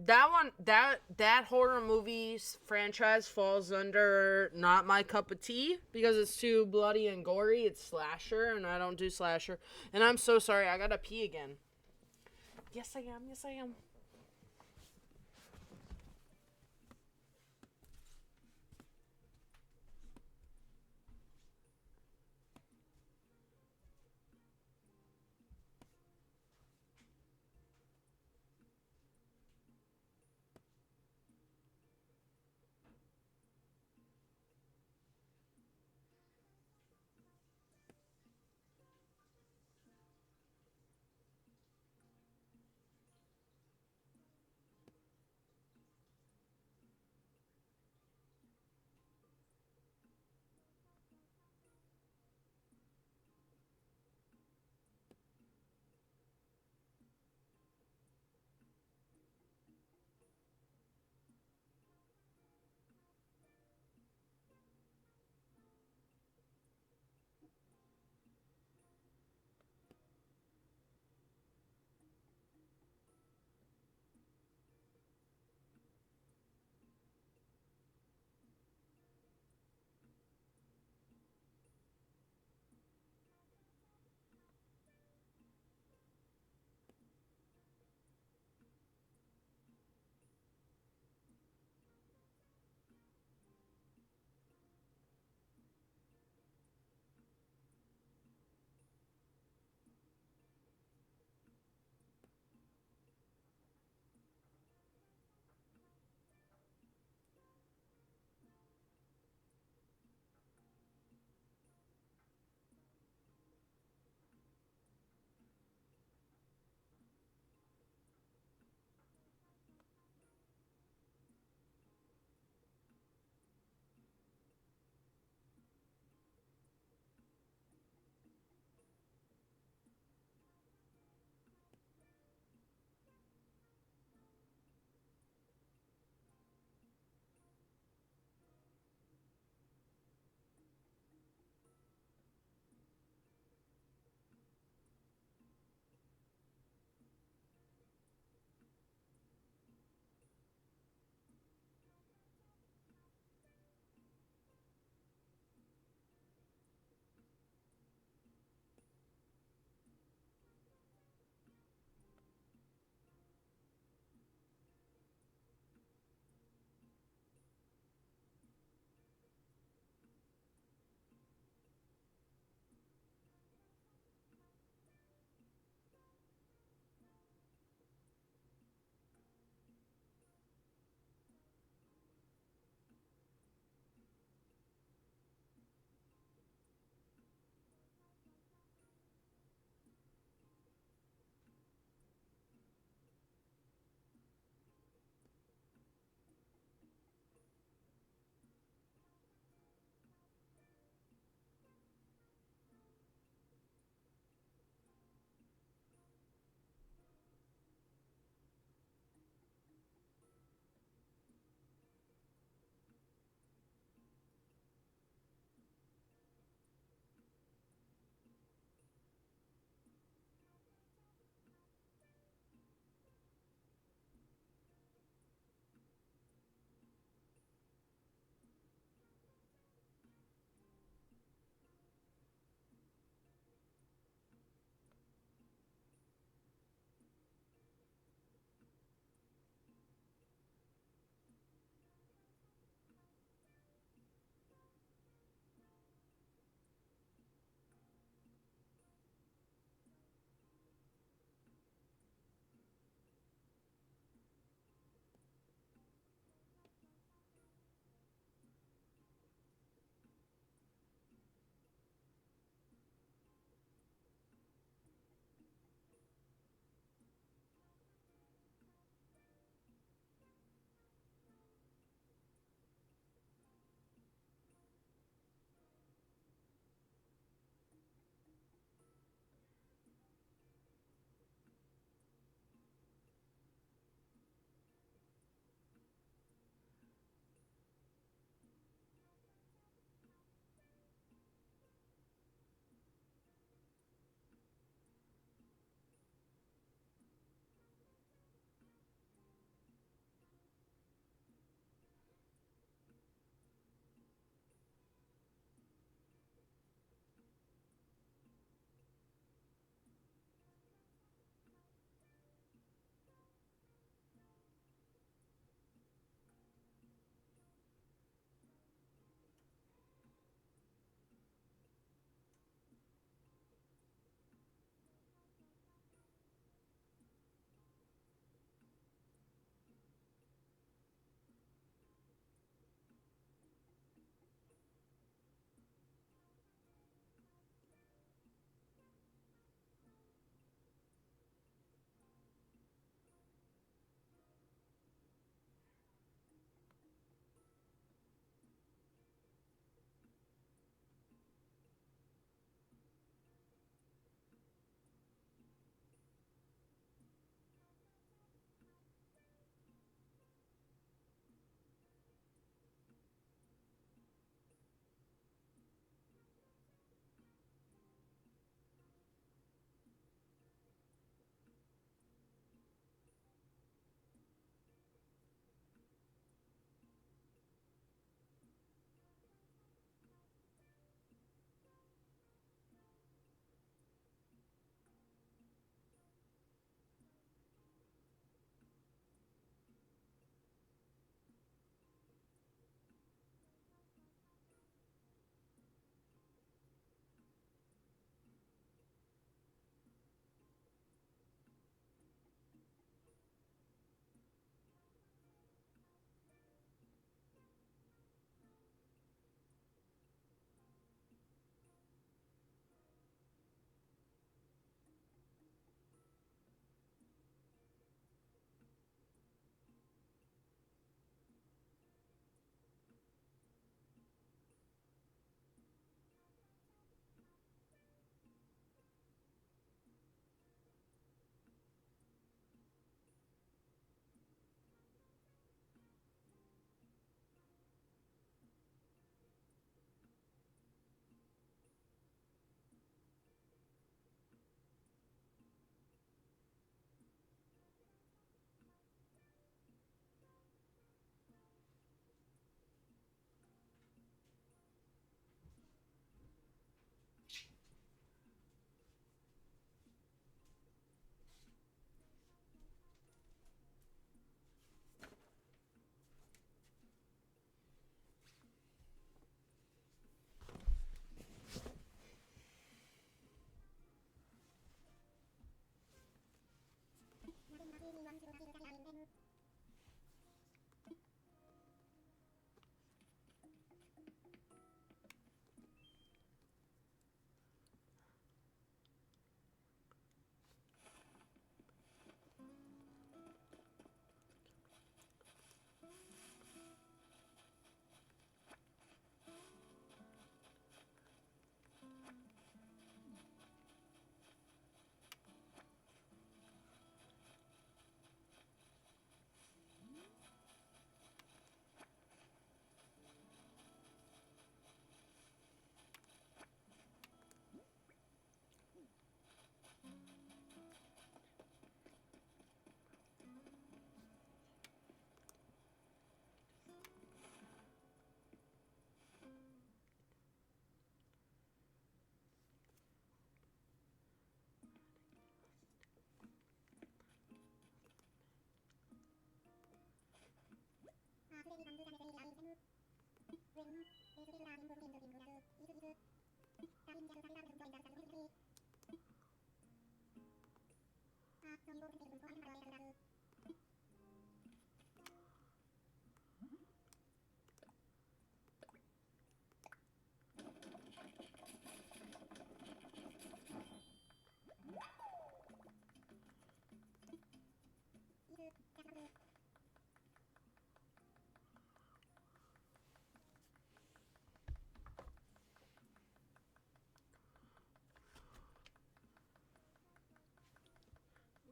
[SPEAKER 10] That one, that horror movies franchise falls under not my cup of tea because it's too bloody and gory. It's slasher, and I don't do slasher. And I'm so sorry, I gotta pee again. Yes, I am. Yes, I am.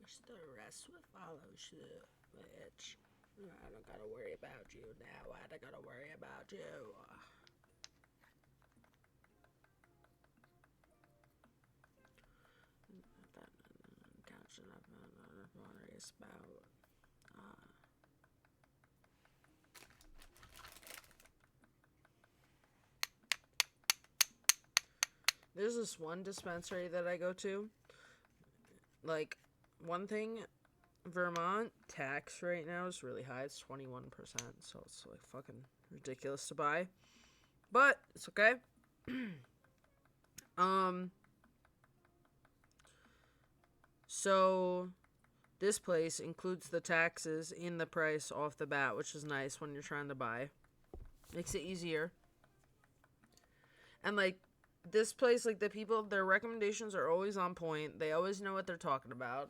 [SPEAKER 10] Wish the rest would follow suit, bitch. I don't gotta worry about you now. I don't gotta worry about you. Catching up on what it's about. There's this one dispensary that I go to. Like, one thing, Vermont tax right now is really high. It's 21%, so it's like fucking ridiculous to buy. But it's okay. So this place includes the taxes in the price off the bat, which is nice when you're trying to buy. Makes it easier. And like this place, like the people, their recommendations are always on point. They always know what they're talking about.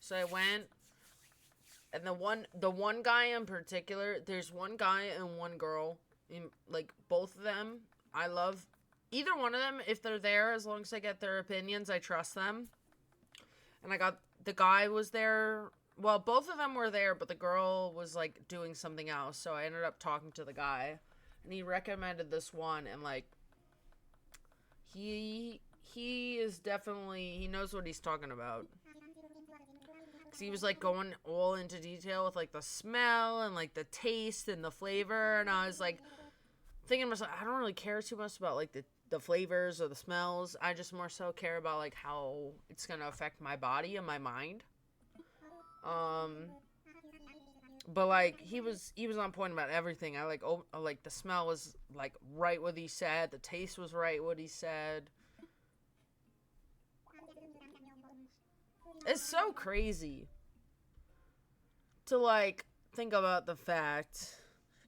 [SPEAKER 10] So I went, and the one guy in particular, there's one guy and one girl, like both of them, I love either one of them. If they're there, as long as I get their opinions, I trust them. And the guy was there, well, both of them were there, but the girl was like doing something else, so I ended up talking to the guy, and he recommended this one, and like, he is definitely, he knows what he's talking about. Cause he was like going all into detail with like the smell and like the taste and the flavor, and I was like thinking to myself, I don't really care too much about like the flavors or the smells. I just more so care about like how it's gonna affect my body and my mind. But like he was on point about everything. I like the smell was like right what he said, the taste was right what he said. It's so crazy to like think about the fact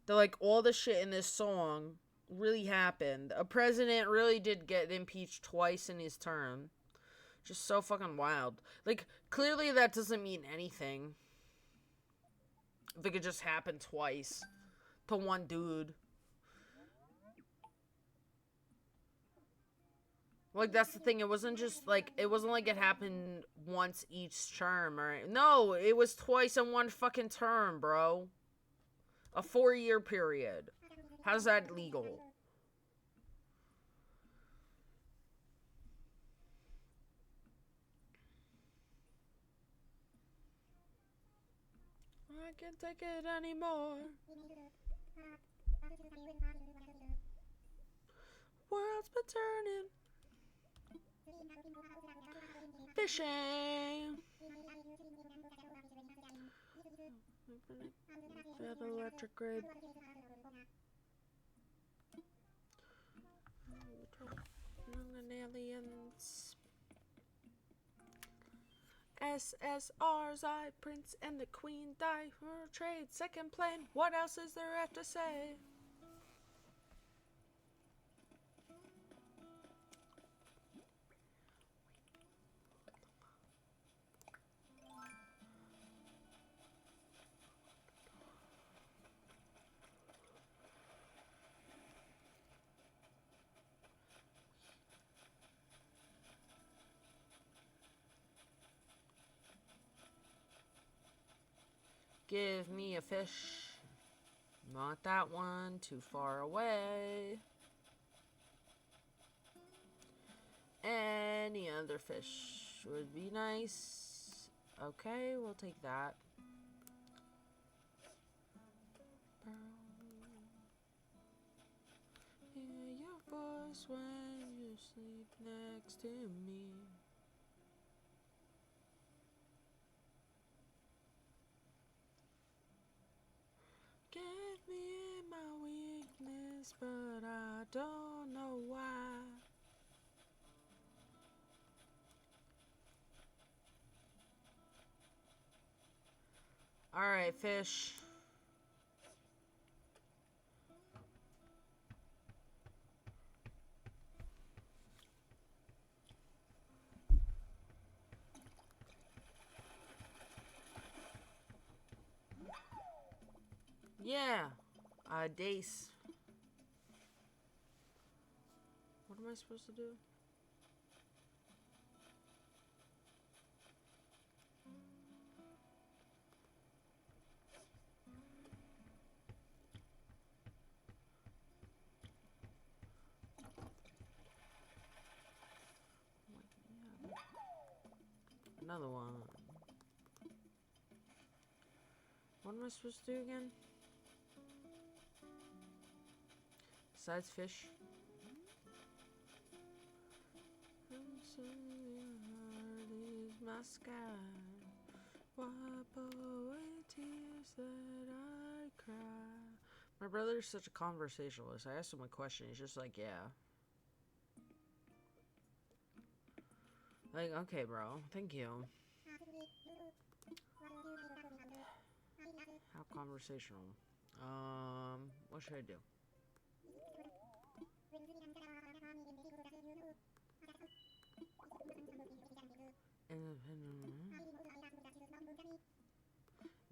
[SPEAKER 10] that like all the shit in this song really happened. A president really did get impeached twice in his term. Just so fucking wild. Like, clearly that doesn't mean anything. If it could just happen twice to one dude. Like, that's the thing. It wasn't like it happened once each term, right? No, it was twice in one fucking term, bro. A 4-year period. How's that legal? I can't take it anymore. World's been turning. Fishing. That electric grid. Aliens. SSR's I, Prince and the Queen die. Trade second plane. What else is there left to say? Give me a fish. Not that one, too far away. Any other fish would be nice. Okay, we'll take that. Hear your voice when you sleep next to me. Give me place, but I don't know why. Alright, fish. Yeah. Dace. What am I supposed to do? Another one. What am I supposed to do again? Besides fish? My sky. Wipe away tears that I cry. My brother's such a conversationalist. I asked him a question. He's just like, yeah. Like, okay, bro. Thank you. How conversational. What should I do?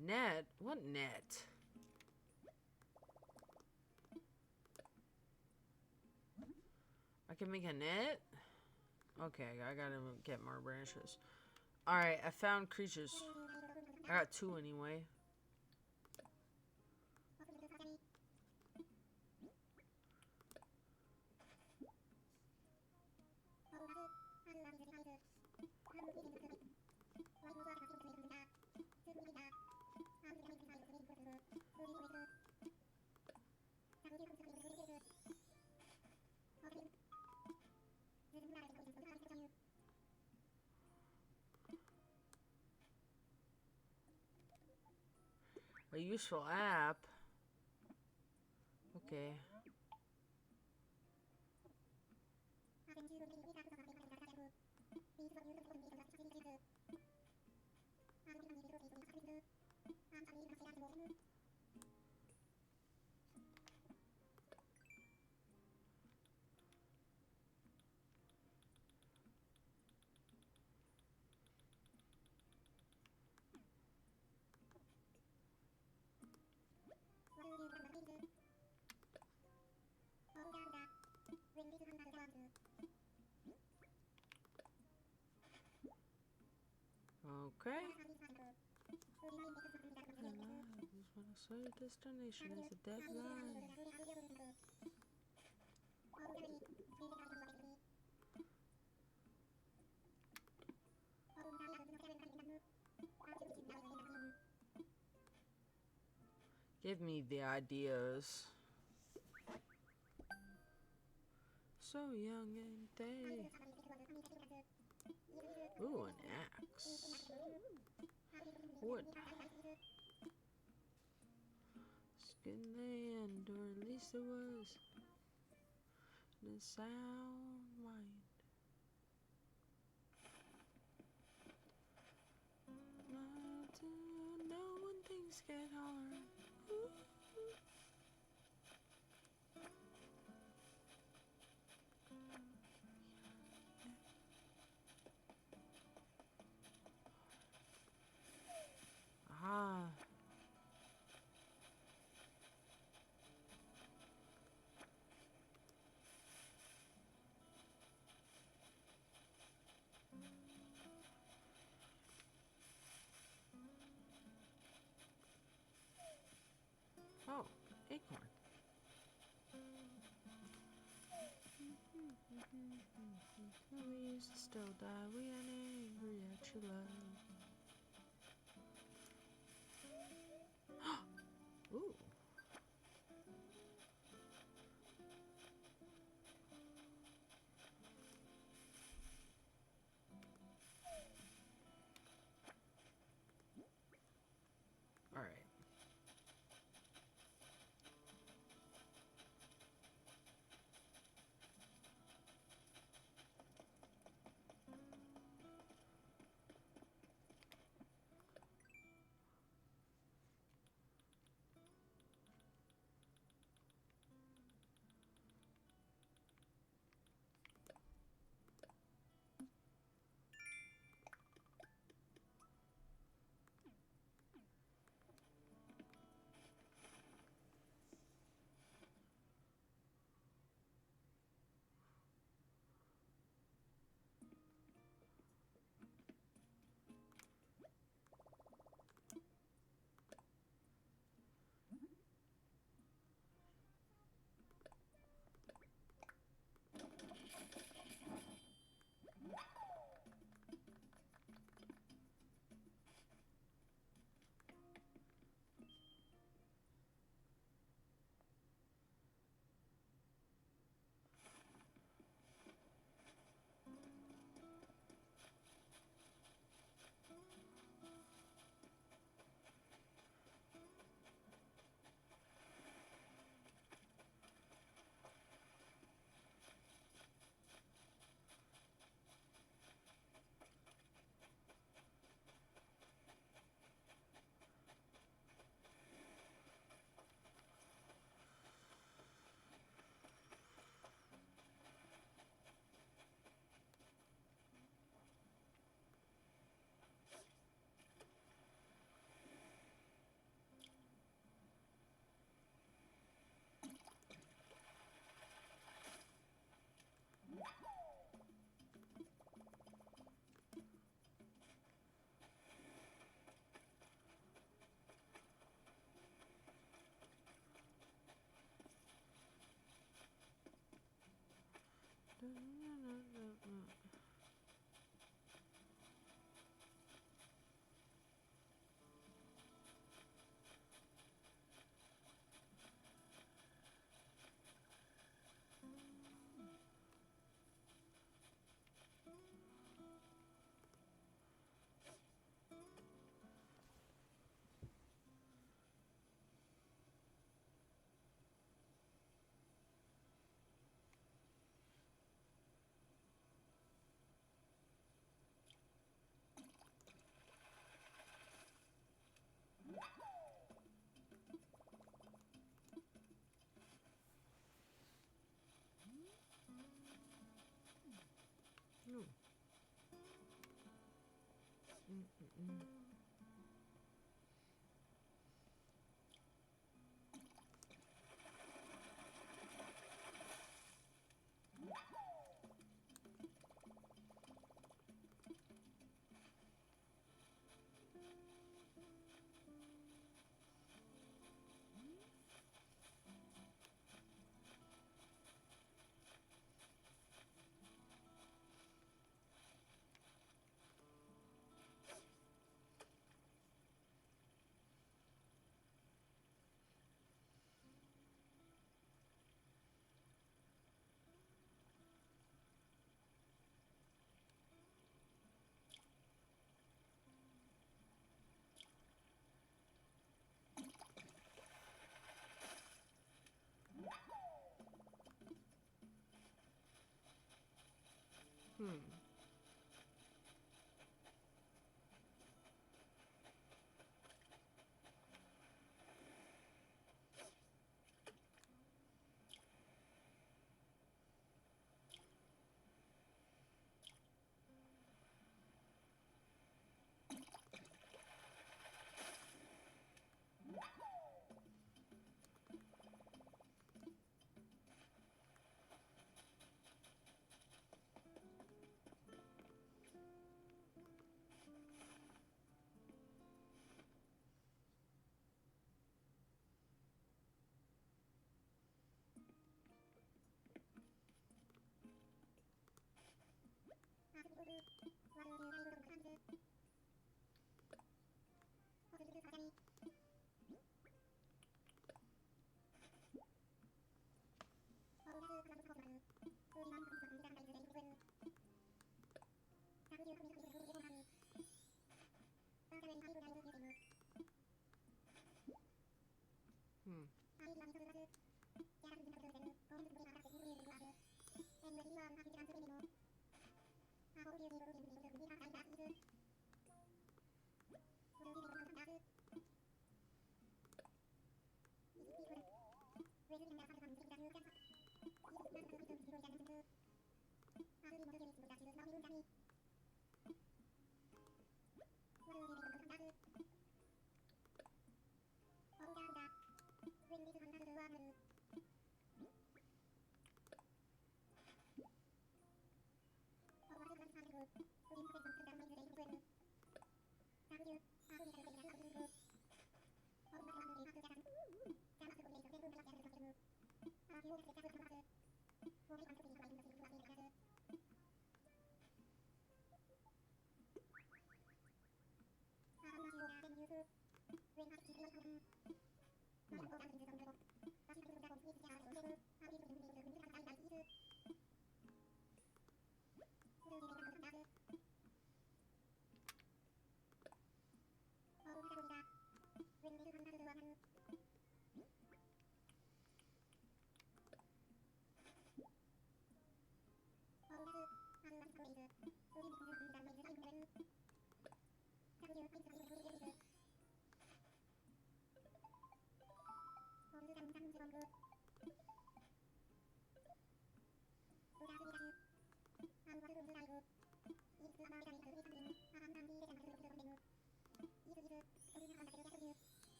[SPEAKER 10] Net? What net? I can make a net? Okay, I gotta get more branches. Alright, I found creatures. I got 2 anyway. A useful app. Okay. Okay. When I say destination is a deadline. Give me the ideas. So young and they. Ooh, an axe. Wood. Skin land, or at least it was. The sound mind. Not to know when things get hard. Ooh. Ah. Oh, acorn. We used to still die, we ain't angry at your love. Ooh. Alright.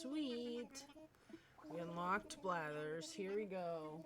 [SPEAKER 10] Sweet. We unlocked Blathers. Here we go.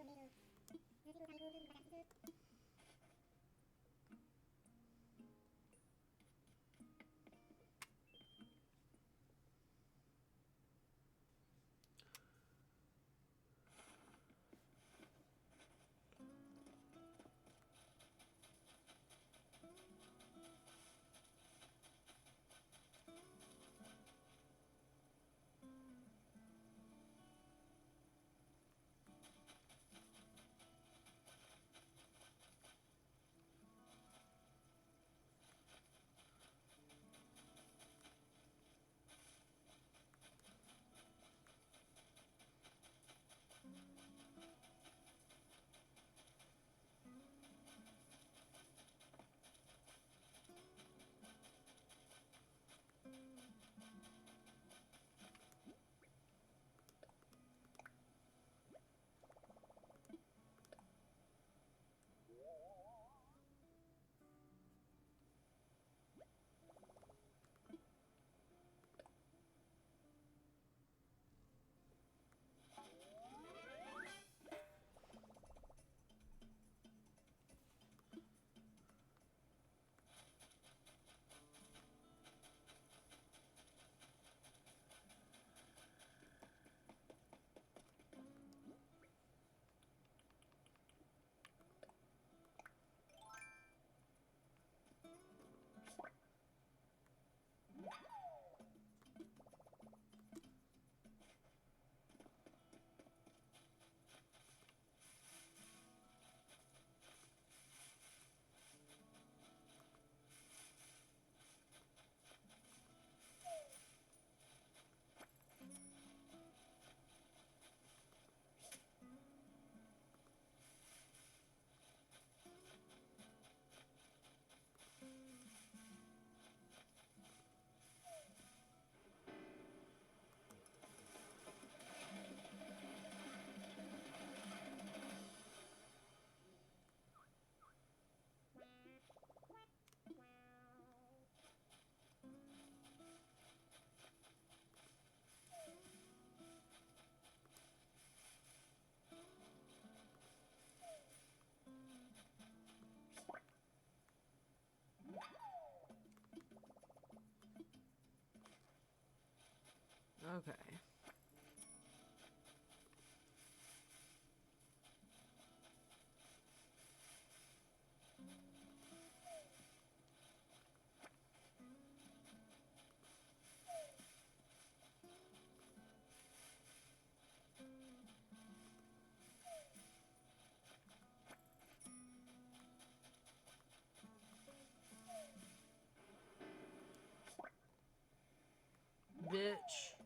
[SPEAKER 10] Okay. Bitch.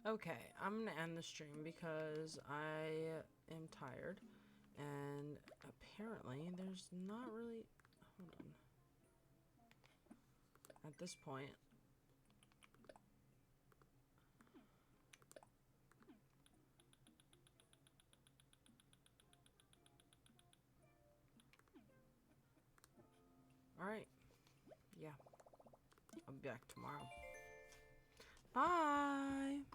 [SPEAKER 10] Okay, I'm gonna end the stream because I am tired, and apparently there's not really. Hold on. At this point. Alright. Yeah. I'll be back tomorrow. Bye!